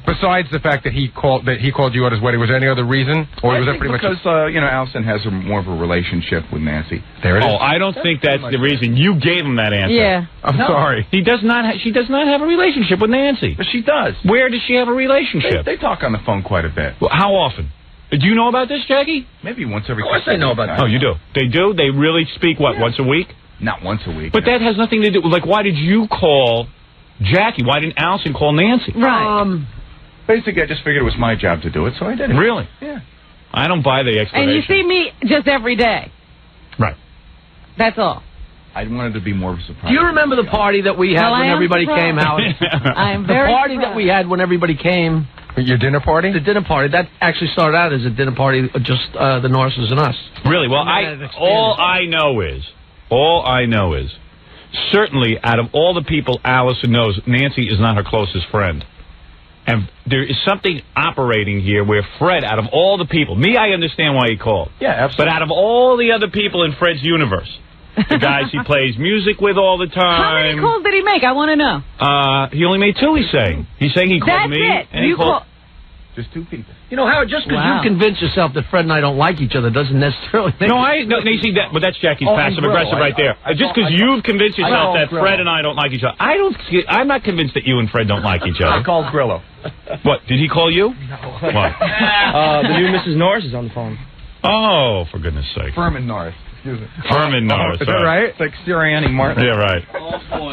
Besides the fact that he called you at his wedding, was there any other reason, or was that pretty much? Because Allison has more of a relationship with Nancy. There it is. Oh, I don't think that's the reason. You gave him that answer. Yeah. I'm sorry. He does not. She does not have a relationship with Nancy. But she does. Where does she have a relationship? They talk on the phone quite a bit. Well, how often? Do you know about this, Jackie? Maybe once every. Of course I know about Oh, you do. They do. They really speak once a week. Not once a week. But that has nothing to do. Like, why did you call Jackie? Why didn't Allison call Nancy? Right. Basically, I just figured it was my job to do it, so I did it. Really? Yeah. I don't buy the explanation. And you see me just every day. Right. That's all. I wanted to be more of a surprise. Do you remember the party that we had Well, when I am everybody surprised. came, Howard? I am The very party surprised. that we had when everybody came. Your dinner party? The dinner party. That actually started out as a dinner party, just the Norses and us. Really? Well, all I know is, certainly out of all the people Allison knows, Nancy is not her closest friend. And there is something operating here where Fred, out of all the people, I understand why he called. Yeah, absolutely. But out of all the other people in Fred's universe, the guys he plays music with all the time. How many calls did he make? I want to know. He only made 2, he's saying. He's saying he called That's me. it. And he You called... Just 2 people. You know, Howard, just because Wow. you convince yourself that Fred and I don't like each other doesn't necessarily make No, you see that, but that's Jackie's passive-aggressive right there. Just because you've convinced yourself that Fred and I don't like each other, I'm not convinced that you and Fred don't like each other. I called Grillo. What, did he call you? No. What? The new Mrs. Norris is on the phone. Oh, for goodness sake. Furman Norris. Excuse me. Furman Norris. Is that right? It's like Sirianni Martin. Yeah, right.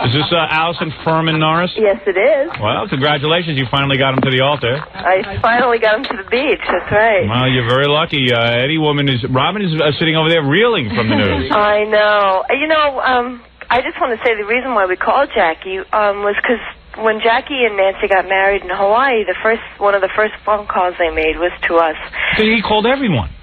Is this Allison Furman Norris? Yes, it is. Well, congratulations. You finally got him to the altar. I finally got him to the beach. That's right. Well, you're very lucky. Robin is sitting over there reeling from the news. I know. I just want to say the reason why we called Jackie was because when Jackie and Nancy got married in Hawaii, one of the first phone calls they made was to us. So he called everyone.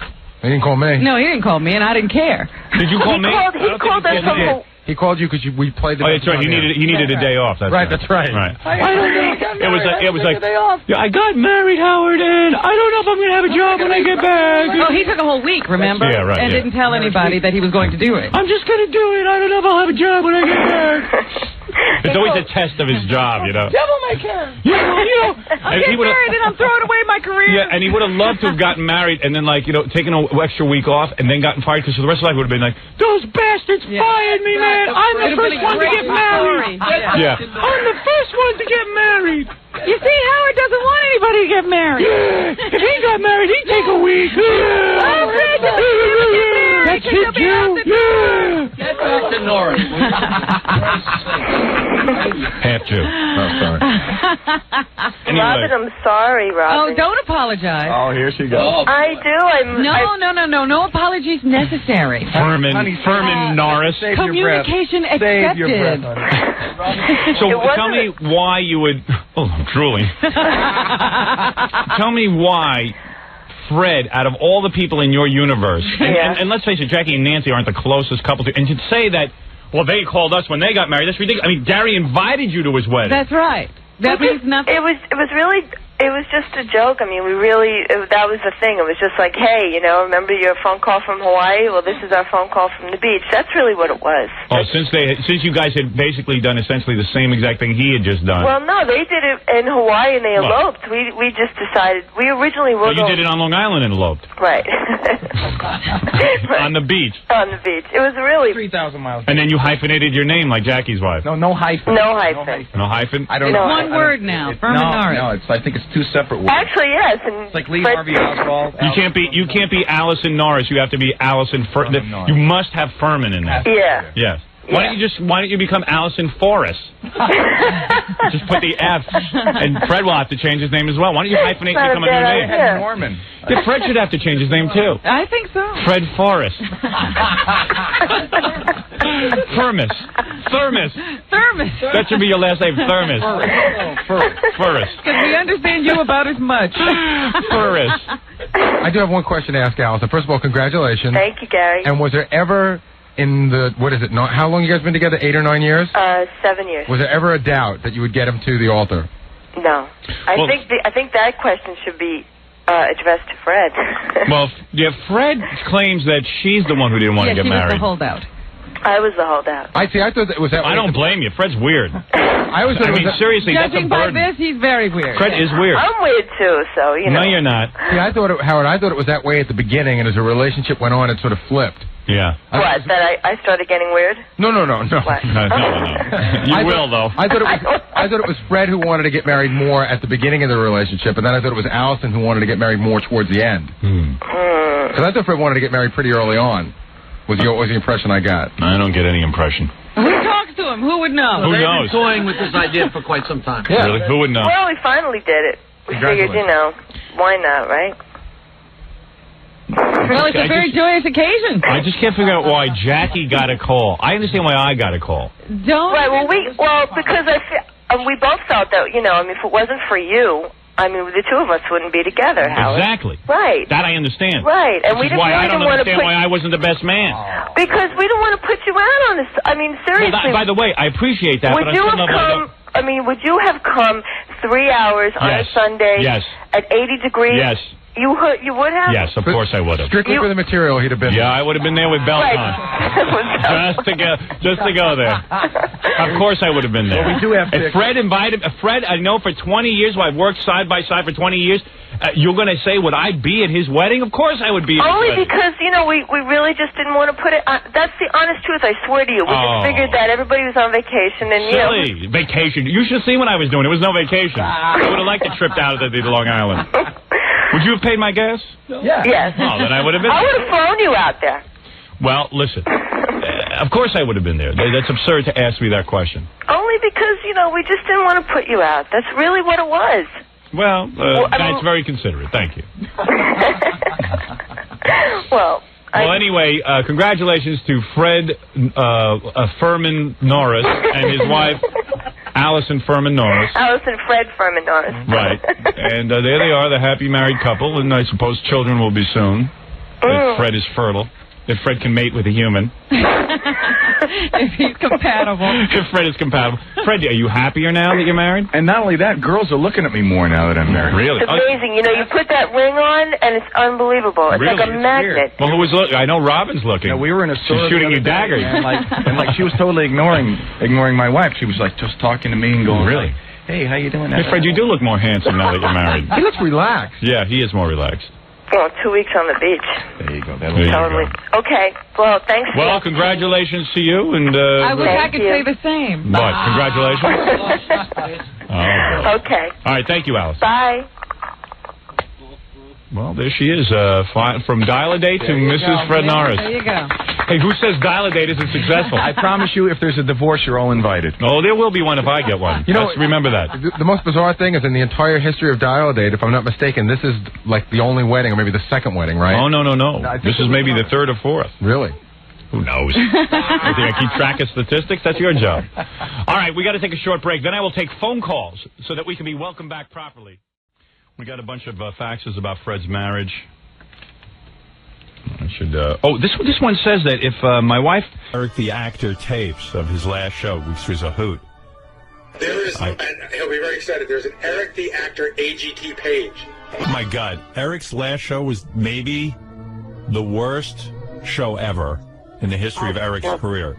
He didn't call me. No, he didn't call me, and I didn't care. Did you call me? He called us from He called you because we played the... Oh, that's right. He needed a day off. That's right. That's right. Right. I don't know. It was like, yeah, I got married, Howard, and I don't know if I'm going to have a job when I get back. Oh, he took a whole week, remember? Yeah, right, and yeah. didn't tell anybody that he was going to do it. I'm just going to do it. I don't know if I'll have a job when I get back. It's always a test of his job, you know. Devil may care. I'm getting married and I'm throwing away my career. Yeah, and he would have loved to have gotten married and then, taken an extra week off and then gotten fired because the rest of life would have been like, those bastards fired me, man. I'm the first one to get married. Yeah. I'm the first one to get married. You see, Howard doesn't want anybody to get married. Yeah. If he got married, he'd take a week. That's his deal. Yeah. Get back to Norris. Have to. Oh, sorry. Robin, I'm sorry, Robin. Oh, don't apologize. Oh, here she goes. I do. No apologies necessary. Furman Norris. Communication Save your accepted. breath, So tell me why you would... Oh, I'm drooling. Tell me why Fred, out of all the people in your universe, and let's face it, Jackie and Nancy aren't the closest couple to... And to say that, well, they called us when they got married, that's ridiculous. I mean, Gary invited you to his wedding. That's right. That means nothing. It was just a joke. I mean, that was the thing. It was just like, hey, remember your phone call from Hawaii? Well, this is our phone call from the beach. That's really what it was. Oh, since you guys had basically done essentially the same exact thing he had just done. Well, no, they did it in Hawaii and they eloped. We just decided, we originally were you did it on Long Island and eloped. Right. On the beach. On the beach. It was really... 3,000 miles. And then you hyphenated your name like Jackie's wife. No hyphen. No hyphen. No hyphen? I don't know. One word now. Furman Norris. No, I think it's 2 separate words. Actually, yes. And it's like Lee Harvey Oswald. You can't be Allison Norris. You have to be Allison Furman. You must have Furman in there. Yeah. Yes. Why don't you become Allison Forrest? Just put the F, and Fred will have to change his name as well. Why don't you hyphenate and become a new name? Yeah. Norman. Yeah, Fred should have to change his name too. I think so. Fred Forrest. Thermos. That should be your last name, Thermos. Furris. Because we understand you about as much. Furris. I do have one question to ask Allison. First of all, congratulations. Thank you, Gary. And was there ever in the, what is it, how long you guys been together, 8 or 9 years? 7 years. Was there ever a doubt that you would get him to the altar? No. I think that question should be addressed to Fred. Well, yeah, Fred claims that she's the one who didn't want to get married. Yeah, she was the holdout. I was the holdout. I thought that was that. I don't blame you. Fred's weird. I mean, seriously, that's a Judging by burden. this, he's very weird. Fred is weird. I'm weird too, so you know. No, you're not. See, Howard, I thought it was that way at the beginning, and as the relationship went on, it sort of flipped. Yeah. What? That I started getting weird? No. What? No. You will, though. I thought it was Fred who wanted to get married more at the beginning of the relationship, and then I thought it was Allison who wanted to get married more towards the end. Because I thought Fred wanted to get married pretty early on. Was the impression I got? I don't get any impression. Who talks to him? Who would know? Who They've knows? been toying with this idea for quite some time. Yeah. Really? Who would know? Well, we finally did it. We figured, why not, right? Well, it's a very joyous occasion. I just can't figure out why Jackie got a call. I understand why I got a call. Right, because we both felt that, if it wasn't for you, the two of us wouldn't be together, Howard. Exactly. Right. That I understand. Right, and we Which is why I don't understand want to why I wasn't the best man. Because we don't want to put you out on this. Seriously. Well, by the way, I appreciate that. Would but you I have come? Would you have come 3 hours on a Sunday? Yes. At 80 degrees? Yes. You would have? Yes, of course I would have. Strictly for the material, he'd have been. Yeah, I would have been there with belts on. just to go there. Of course I would have been there. Well, we do have if Fred invited Fred, I know for 20 years, I've worked side by side for 20 years. You're going to say, would I be at his wedding? Of course I would be at his Only wedding. because, we really just didn't want to put it on. That's the honest truth, I swear to you. We just figured that everybody was on vacation and, Silly. Vacation. You should see what I was doing. It was no vacation. I would have liked a trip down to the Long Island. Would you have paid my gas? Yeah. Yes. Oh, then I would have been I there. would have flown you out there. Well, listen. Of course I would have been there. That's absurd to ask me that question. Only because, we just didn't want to put you out. That's really what it was. Well, that's very considerate. Thank you. Well, anyway, congratulations to Fred Furman Norris and his wife, Allison Furman Norris. Allison Fred Furman Norris. Right. And there they are, the happy married couple, and I suppose children will be soon. If Fred is fertile. If Fred can mate with a human. If he's compatible. If Fred is compatible. Fred, are you happier now that you're married? And not only that, girls are looking at me more now that I'm married. Really? It's amazing. You put that ring on, and it's unbelievable. It's really? like a magnet. Well, who was looking? I know Robin's looking. No, we were in a store. She's shooting you daggers. And she was totally ignoring my wife. She was just talking to me and going, really? Hey, how you doing? Hey, Fred, you do look more handsome now that you're married. He looks relaxed. Yeah, he is more relaxed. Well, 2 weeks on the beach. There you go. Totally. Okay. Well, thanks. Well, congratulations to you. And I wish I could say the same. What? Congratulations. Okay. All right. Thank you, Alice. Bye. Well, there she is. From Dial-A-Date to Mrs. Fred Norris. There you go. Hey, who says Dial-A-Date isn't successful? I promise you, if there's a divorce, you're all invited. Oh, there will be one if I get one. Let's remember that. The most bizarre thing is in the entire history of Dial-A-Date, if I'm not mistaken, this is like the only wedding, or maybe the second wedding, right? Oh, no. This is maybe the third or fourth. Really? Who knows? You think I keep track of statistics? That's your job. All right, we got to take a short break. Then I will take phone calls so that we can be welcomed back properly. We got a bunch of faxes about Fred's marriage. I should. This one says that if my wife, Eric the actor, tapes of his last show, which was a hoot. There is, and he'll be very excited. There's an Eric the actor AGT page. Oh my God, Eric's last show was maybe the worst show ever in the history of Eric's career.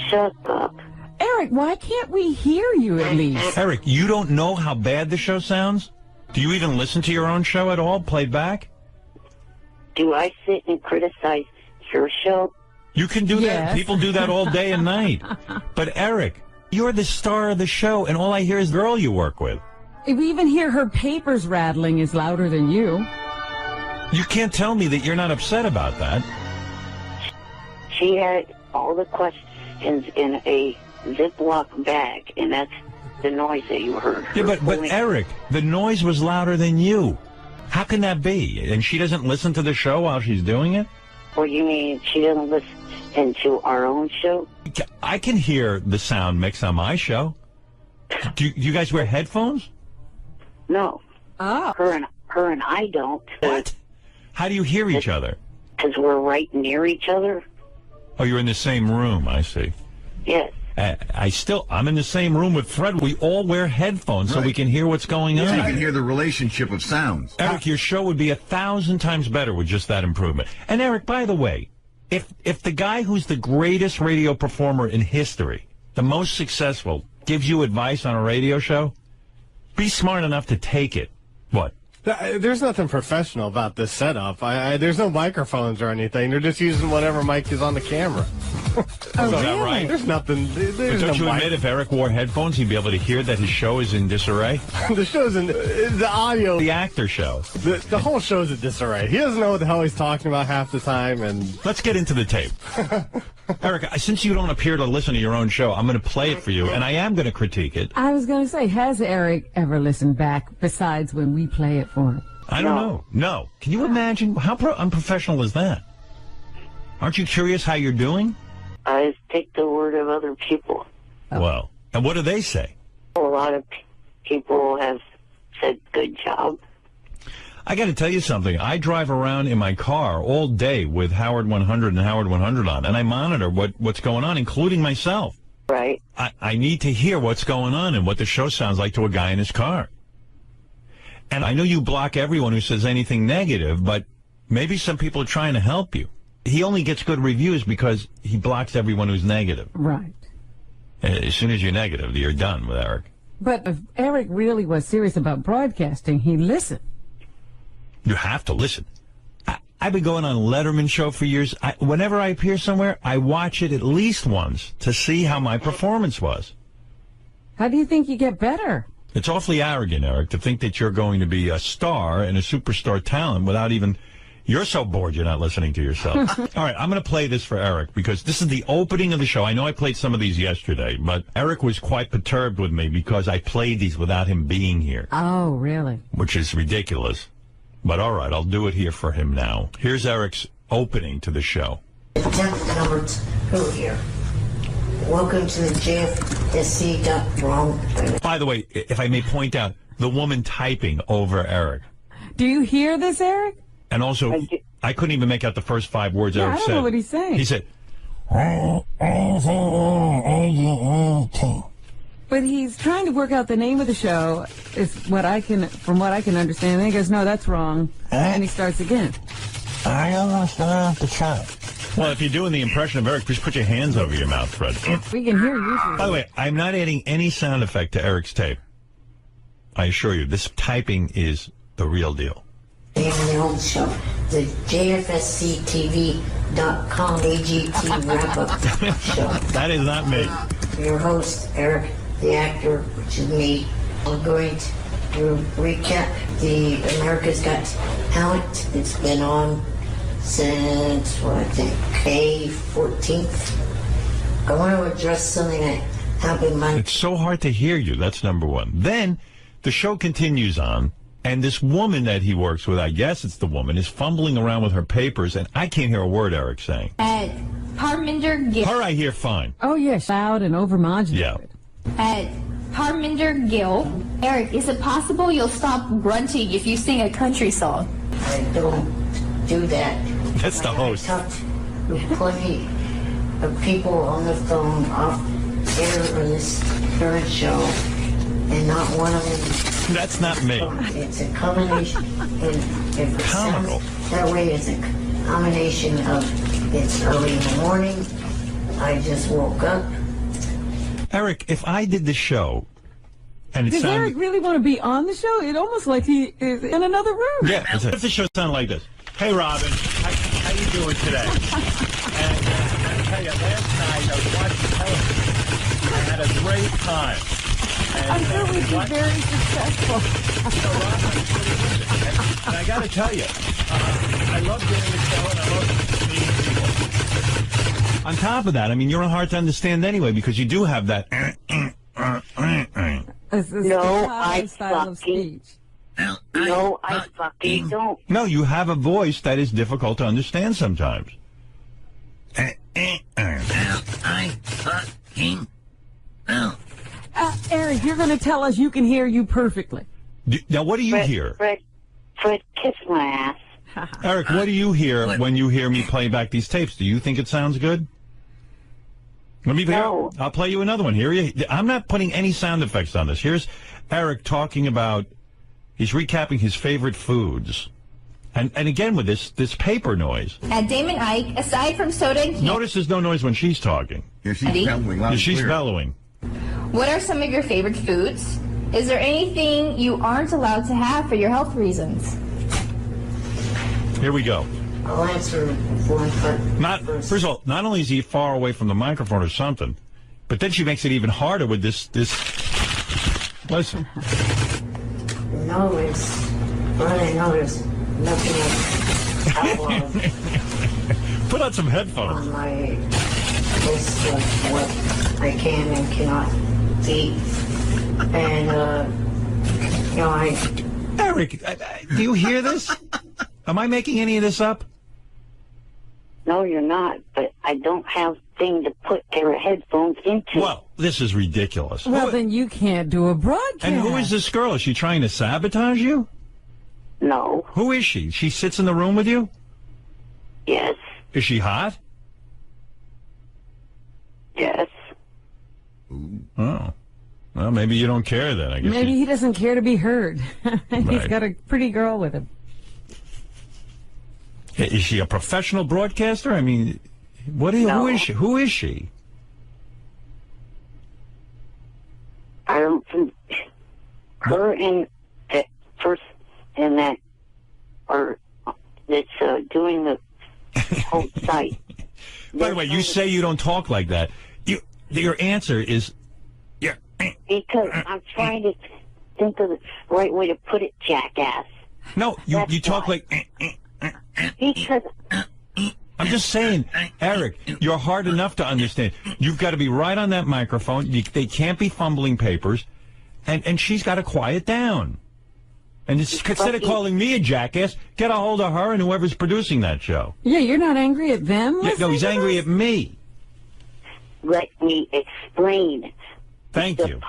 Shut up. Eric, why can't we hear you at least? Eric, you don't know how bad the show sounds? Do you even listen to your own show at all, played back? Do I sit and criticize your show? You can do that. People do that all day and night. But Eric, you're the star of the show, and all I hear is the girl you work with. If we even hear her papers rattling is louder than you. You can't tell me that you're not upset about that. She had all the questions in a Ziploc bag, and that's the noise that you heard. Yeah, but Eric, the noise was louder than you. How can that be? And she doesn't listen to the show while she's doing it? What you mean? She doesn't listen to our own show? I can hear the sound mix on my show. Do you guys wear headphones? No. Oh. Her and I don't. What? How do you hear each other? Because we're right near each other. Oh, you're in the same room. I see. Yes. I'm in the same room with Fred. We all wear headphones so we can hear what's going on. So you can hear the relationship of sounds. Eric, your show would be 1,000 times better with just that improvement. And Eric, by the way, if the guy who's the greatest radio performer in history, the most successful, gives you advice on a radio show, be smart enough to take it. What? There's nothing professional about this setup. There's no microphones or anything. They're just using whatever mic is on the camera. Is that right? There's nothing. There's Don't no you mic. admit if Eric wore headphones, he'd be able to hear that his show is in disarray? The show's in the audio. The actor show. The whole show's in disarray. He doesn't know what the hell he's talking about half the time. And let's get into the tape. Eric, since you don't appear to listen to your own show, I'm going to play it for you, and I am going to critique it. I was going to say, has Eric ever listened back besides when we play it for him? I don't know. No. Can you imagine? How unprofessional is that? Aren't you curious how you're doing? I take the word of other people. Well, and what do they say? A lot of people have said, good job. I got to tell you something. I drive around in my car all day with Howard 100 and Howard 100 on, and I monitor what's going on, including myself. Right. I need to hear what's going on and what the show sounds like to a guy in his car. And I know you block everyone who says anything negative, but maybe some people are trying to help you. He only gets good reviews because he blocks everyone who's negative. Right. As soon as you're negative, you're done with Eric. But if Eric really was serious about broadcasting, he'd listen. You have to listen. I've been going on Letterman's show for years. Whenever I appear somewhere, I watch it at least once to see how my performance was. How do you think you get better? It's awfully arrogant, Eric, to think that you're going to be a star and a superstar talent without even... You're so bored you're not listening to yourself. All right, I'm going to play this for Eric because this is the opening of the show. I know I played some of these yesterday, but Eric was quite perturbed with me because I played these without him being here. Oh, really? Which is ridiculous. But all right, I'll do it here for him now. Here's Eric's opening to the show. Number 2 here. Welcome to the JFSC.wrong. By the way, if I may point out, the woman typing over Eric. Do you hear this, Eric? And also, I couldn't even make out the first 5 words Eric said. I don't know what he's saying. He said... But he's trying to work out the name of the show, is what I can, from what I can understand. And he goes, no, that's wrong. And he starts again. I don't start off the show. Well, if you're doing the impression of Eric, please put your hands over your mouth, Fred. We can hear you. By the way, I'm not adding any sound effect to Eric's tape. I assure you, this typing is the real deal. Name of the old show, the JFSCTV.com AGT wrap-up show. That is not me. Your host, Eric, the actor, which is me. I'm going to recap the America's Got Talent. It's been on since, May 14th. I want to address something that happened It's so hard to hear you. That's number one. Then the show continues on, and this woman that he works with, I guess it's the woman, is fumbling around with her papers, and I can't hear a word Eric's saying. Parminder Gill. Her I hear fine. Oh, yes, loud and overmodulated. Yeah. Parminder Gill. Eric, is it possible you'll stop grunting if you sing a country song? I don't do that. That's the host. I talked to plenty of people on the phone off air on this current show, and not one of them. That's not me. It's a combination. And if it Comical. sounds that way, it's a combination of it's early in the morning. I just woke up. Eric, if I did the show, and it Does sounded... Eric really want to be on the show? It almost like he is in another room. Yeah, if the show sounded like this. Hey, Robin, how you doing today? And I tell you, last night I was watching television. I had a great time. And, I'm sure we'd be very successful. And I got to tell you, I love doing the show and I love meeting people. On top of that, I mean, you're hard to understand anyway because you do have that. No, I fucking don't. No, you have a voice that is difficult to understand sometimes. I fucking know. Eric, you're going to tell us you can hear you perfectly. Now, what do you hear? Fred, kiss my ass. Eric, what do you hear when you hear me play back these tapes? Do you think it sounds good? Let me. No. I'll play you another one. I'm not putting any sound effects on this. Here's Eric talking about. He's recapping his favorite foods, and again with this paper noise. At Damon Ike, aside from soda and candy, Notice there's no noise when she's talking. Yeah, she's bellowing. Yeah, she's bellowing. what are some of your favorite foods? Is there anything you aren't allowed to have for your health reasons? Here we go. I'll answer one First of all, not only is he far away from the microphone or something, but then she makes it even harder with this. Listen. No, it's what I know is nothing else. Put on some headphones. On my list of what I can and cannot eat. And, Eric, do you hear this? Am I making any of this up? No, you're not, but I don't have thing to put their headphones into. Well, this is ridiculous. Well, then you can't do a broadcast. And who is this girl? Is she trying to sabotage you? No. Who is she? She sits in the room with you? Yes. Is she hot? Yes. Oh. Well, maybe you don't care then, I guess. Maybe he doesn't care to be heard. He's Right. got a pretty girl with him. Is she a professional broadcaster? I mean, who is she? Who is she? I don't think her and that person and that are that's doing the whole site. By the way, you say you don't talk like that. Your answer is, yeah. Because I'm trying to think of the right way to put it, jackass. No, you talk like. Because I'm just saying, Eric, you're hard enough to understand. You've got to be right on that microphone. They can't be fumbling papers, and she's got to quiet down. And instead of calling me a jackass, get a hold of her and whoever's producing that show. Yeah, you're not angry at them? Yeah, no, he's angry at me. let me explain. Thank you.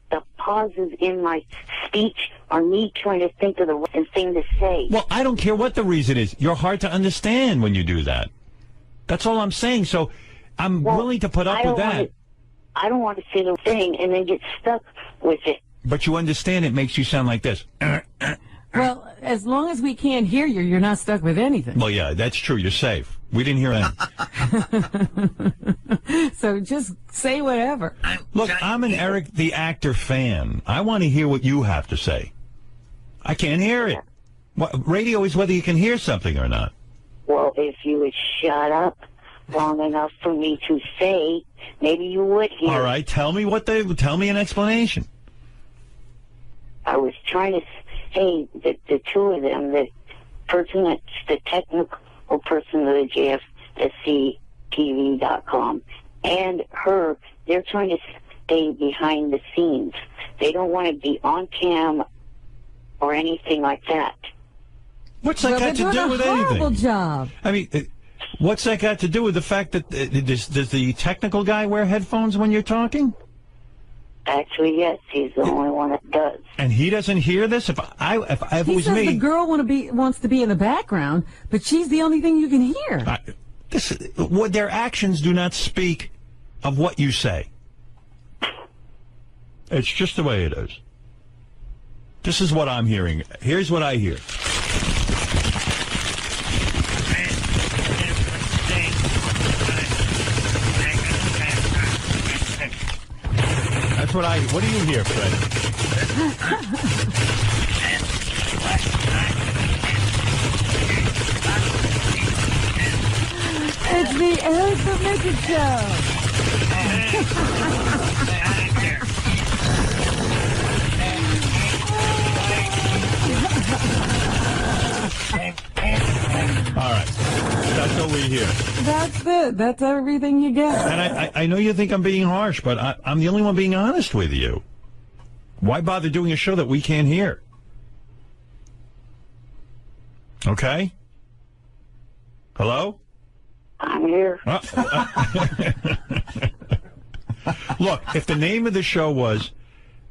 The pauses in my speech are me trying to think of the right thing to say. Well, I don't care what the reason is. You're hard to understand when you do that. That's all I'm saying. So I'm willing to put up with that. I don't want to say the thing and then get stuck with it. But you understand it makes you sound like this. Well, as long as we can't hear you, you're not stuck with anything. Well, yeah, that's true. You're safe. We didn't hear anything. So just say whatever. Look, I'm an Eric the Actor fan. I want to hear what you have to say. I can't hear it. Radio is whether you can hear something or not. Well, if you would shut up long enough for me to say, maybe you would hear. All right, tell me an explanation. I was trying to say that the two of them, the person that's the technical person of the JFSCTV.com and her, they're trying to stay behind the scenes. They don't want to be on cam or anything like that. What's that got to do with anything? Horrible job. I mean, what's that got to do with the fact that does the technical guy wear headphones when you're talking? Actually, yes, he's the only one that does. And he doesn't hear this? If it was says me, the girl wants to be in the background, but she's the only thing you can hear. Their actions do not speak of what you say. It's just the way it is. This is what I'm hearing. Here's what I hear. That's what do you hear, Fred? It's the Eric the Midget Show. All right. That's what we hear. That's it. That's everything you get. And I know you think I'm being harsh, but I'm the only one being honest with you. Why bother doing a show that we can't hear? Okay? Hello? I'm here. Look, if the name of the show was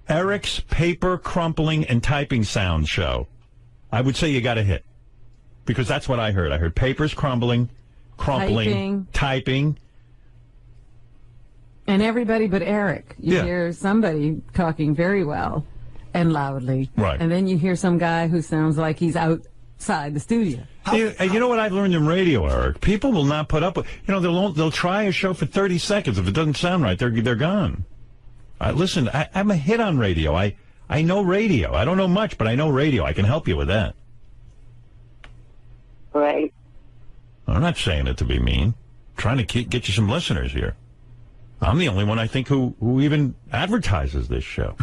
Eric's Paper Crumpling and Typing Sound Show, I would say you got a hit. Because that's what I heard. I heard papers crumpling, typing. And everybody but Eric. You hear somebody talking very well and loudly. Right. And then you hear some guy who sounds like he's outside the studio. You know what I've learned in radio, Eric? People will not put up with, they'll try a show for 30 seconds. If it doesn't sound right, they're gone. Listen, I'm a hit on radio. I know radio. I don't know much, but I know radio. I can help you with that. Right. I'm not saying it to be mean. I'm trying to get you some listeners here. I'm the only one, I think, who even advertises this show.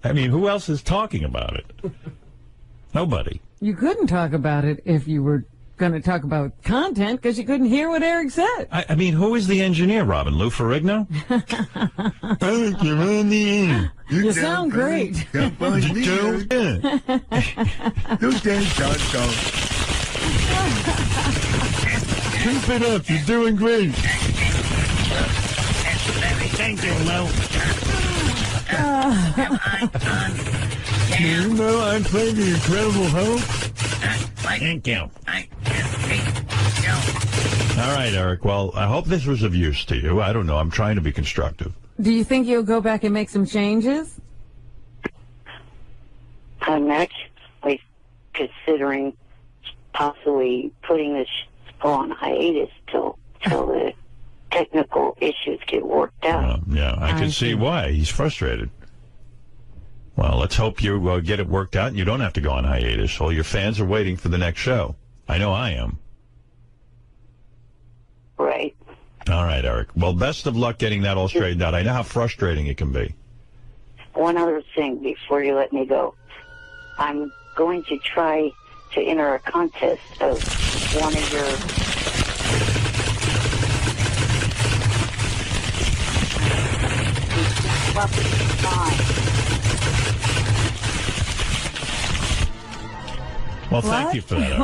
I mean, who else is talking about it? Nobody. You couldn't talk about it if you were going to talk about content because you couldn't hear what Eric said. I mean, who is the engineer, Robin? Lou Ferrigno? Eric, you're on the air. You sound great. You do? Keep it up. You're doing great. Thank you, Lou. You know I played the Incredible Hulk? Thank you. All right, Eric. Well, I hope this was of use to you. I don't know. I'm trying to be constructive. Do you think you'll go back and make some changes? I'm actually considering possibly putting this on hiatus till the technical issues get worked out. Yeah, I can see why. He's frustrated. Well, let's hope you get it worked out and you don't have to go on hiatus. All your fans are waiting for the next show. I know I am. Right. All right, Eric. Well, best of luck getting that all straightened out. I know how frustrating it can be. One other thing before you let me go. I'm going to try to enter a contest of one of your... Well, thank you for that, Eric.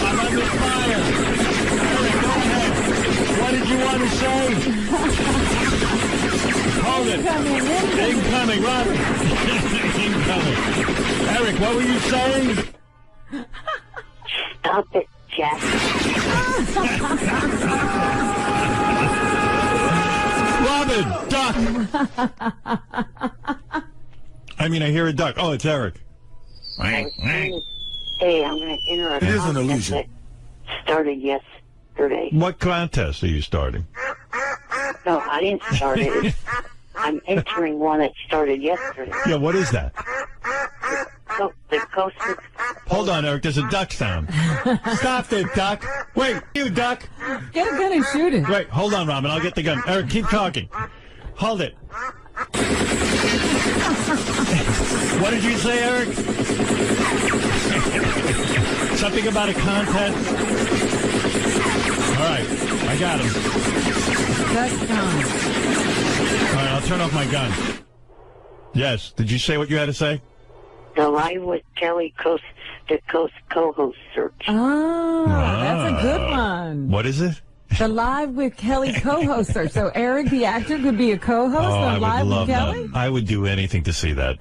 I'm under fire. Eric, go ahead. What did you want to say? Hold it. Incoming, Robin. Incoming. Eric, what were you saying? Stop it, Jack. Robin, duck. I mean, I hear a duck. Oh, it's Eric. Hey, I'm going to enter a It is an contest illusion. that started yesterday. What contest are you starting? No, I didn't start it. I'm entering one that started yesterday. Yeah, what is that? So, the coast... Hold on, Eric. There's a duck sound. Stop it, duck. Wait, you duck. Get a gun and shoot it. Wait, hold on, Robin. I'll get the gun. Eric, keep talking. Hold it. What did you say, Eric? Something about a contest? All right, I got him. That's time. All right, I'll turn off my gun. Yes, did you say what you had to say? The Live with Kelly Coast co-host search. Oh, that's a good one. What is it? The Live with Kelly co-host search. So Eric, the actor, could be a co-host on Live with Kelly? That. I would do anything to see that.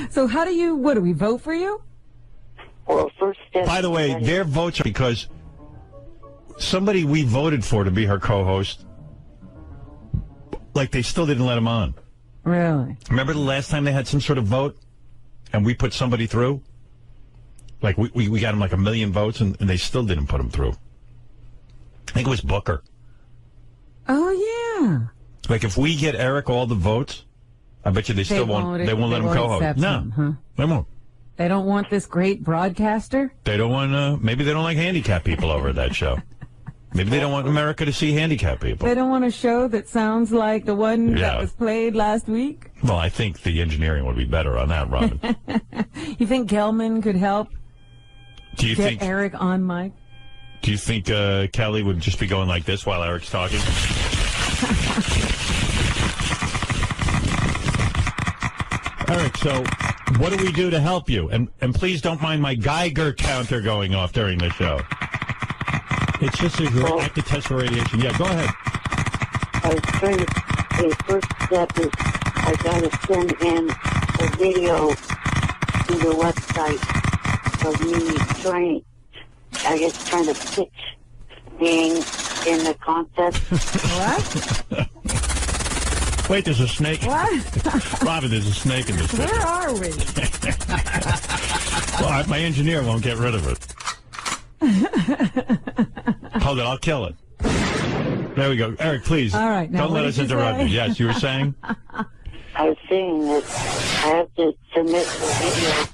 So what do we vote for you? Well, first step... By the way, their votes are because somebody we voted for to be her co-host, like they still didn't let him on. Really? Remember the last time they had some sort of vote and we put somebody through? Like we got him like 1 million votes and they still didn't put him through. I think it was Booker. Oh, yeah. Like if we get Eric all the votes, I bet you they still won't let him co-host. No, they won't. They don't want this great broadcaster? They don't want, maybe they don't like handicapped people over at that show. Maybe they don't want America to see handicapped people. They don't want a show that sounds like the one that was played last week? Well, I think the engineering would be better on that, Robin. You think Gelman could help get Eric on mic? Do you think Kelly would just be going like this while Eric's talking? Eric, so What do we do to help you? And please don't mind my Geiger counter going off during the show. It's just a active test for radiation. Yeah, go ahead. I was trying to, the first step is I got to send in a video to the website of me trying to pitch being in the contest. What? Wait, there's a snake. What? Robin, there's a snake in this picture. Where are we? Well, my engineer won't get rid of it. Hold it, I'll kill it. There we go. Eric, please. All right, now don't let us interrupt you. Yes, you were saying? I was saying that I have to submit the video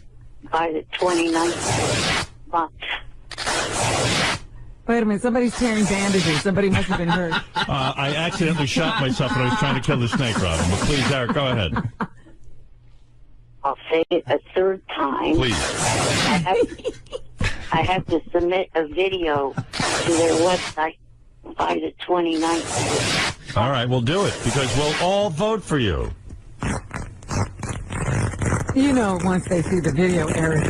by the 29th month. Wait a minute, somebody's tearing bandages. Somebody must have been hurt. I accidentally shot myself when I was trying to kill the snake, Robin. But please, Eric, go ahead. I'll say it a third time. Please. I have to submit a video to their website by the 29th. All right, we'll do it, because we'll all vote for you. You know, once they see the video, Eric.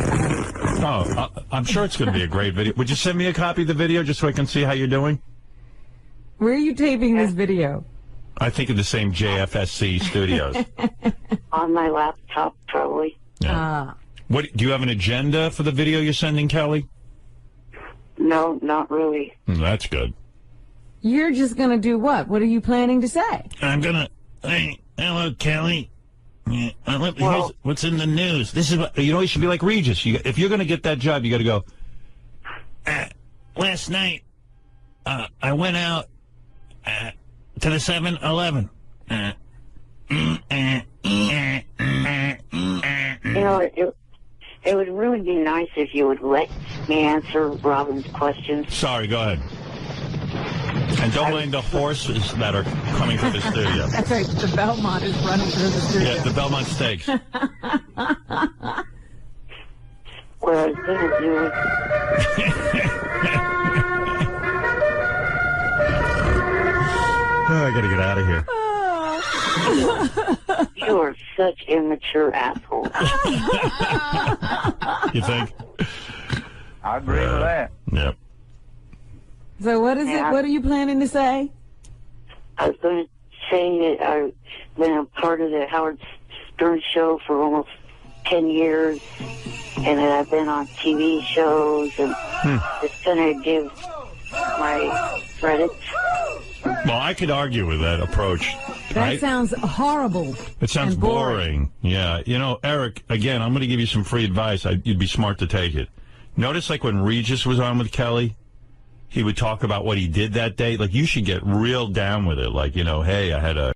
Oh, I'm sure it's going to be a great video. Would you send me a copy of the video just so I can see how you're doing? Where are you taping this video? I think in the same JFSC studios. On my laptop, probably. Yeah. What do you have an agenda for the video you're sending, Kelly? No, not really. That's good. You're just going to do what? What are you planning to say? I'm going to... Hey, hello, Kelly. Here's what's in the news. This is what, you should be like Regis. If you're going to get that job, you got to go. Last night, I went out to the 7-Eleven. It would really be nice if you would let me answer Robin's questions. Sorry, go ahead. And don't mind the horses that are coming to the studio. That's right, the Belmont is running through the studio. Yeah, the Belmont Steaks. What I was going to do I got to get out of here. You are such immature assholes. You think? I agree with that. Yep. So what is it? What are you planning to say? I was going to say that I've been a part of the Howard Stern show for almost 10 years, and that I've been on TV shows, and just going to give my credits. Well, I could argue with that approach. That right? sounds horrible. It sounds boring. Yeah. Eric, again, I'm going to give you some free advice. You'd be smart to take it. Notice, like, when Regis was on with Kelly, he would talk about what he did that day. Like, you should get real down with it. Like, hey, I had a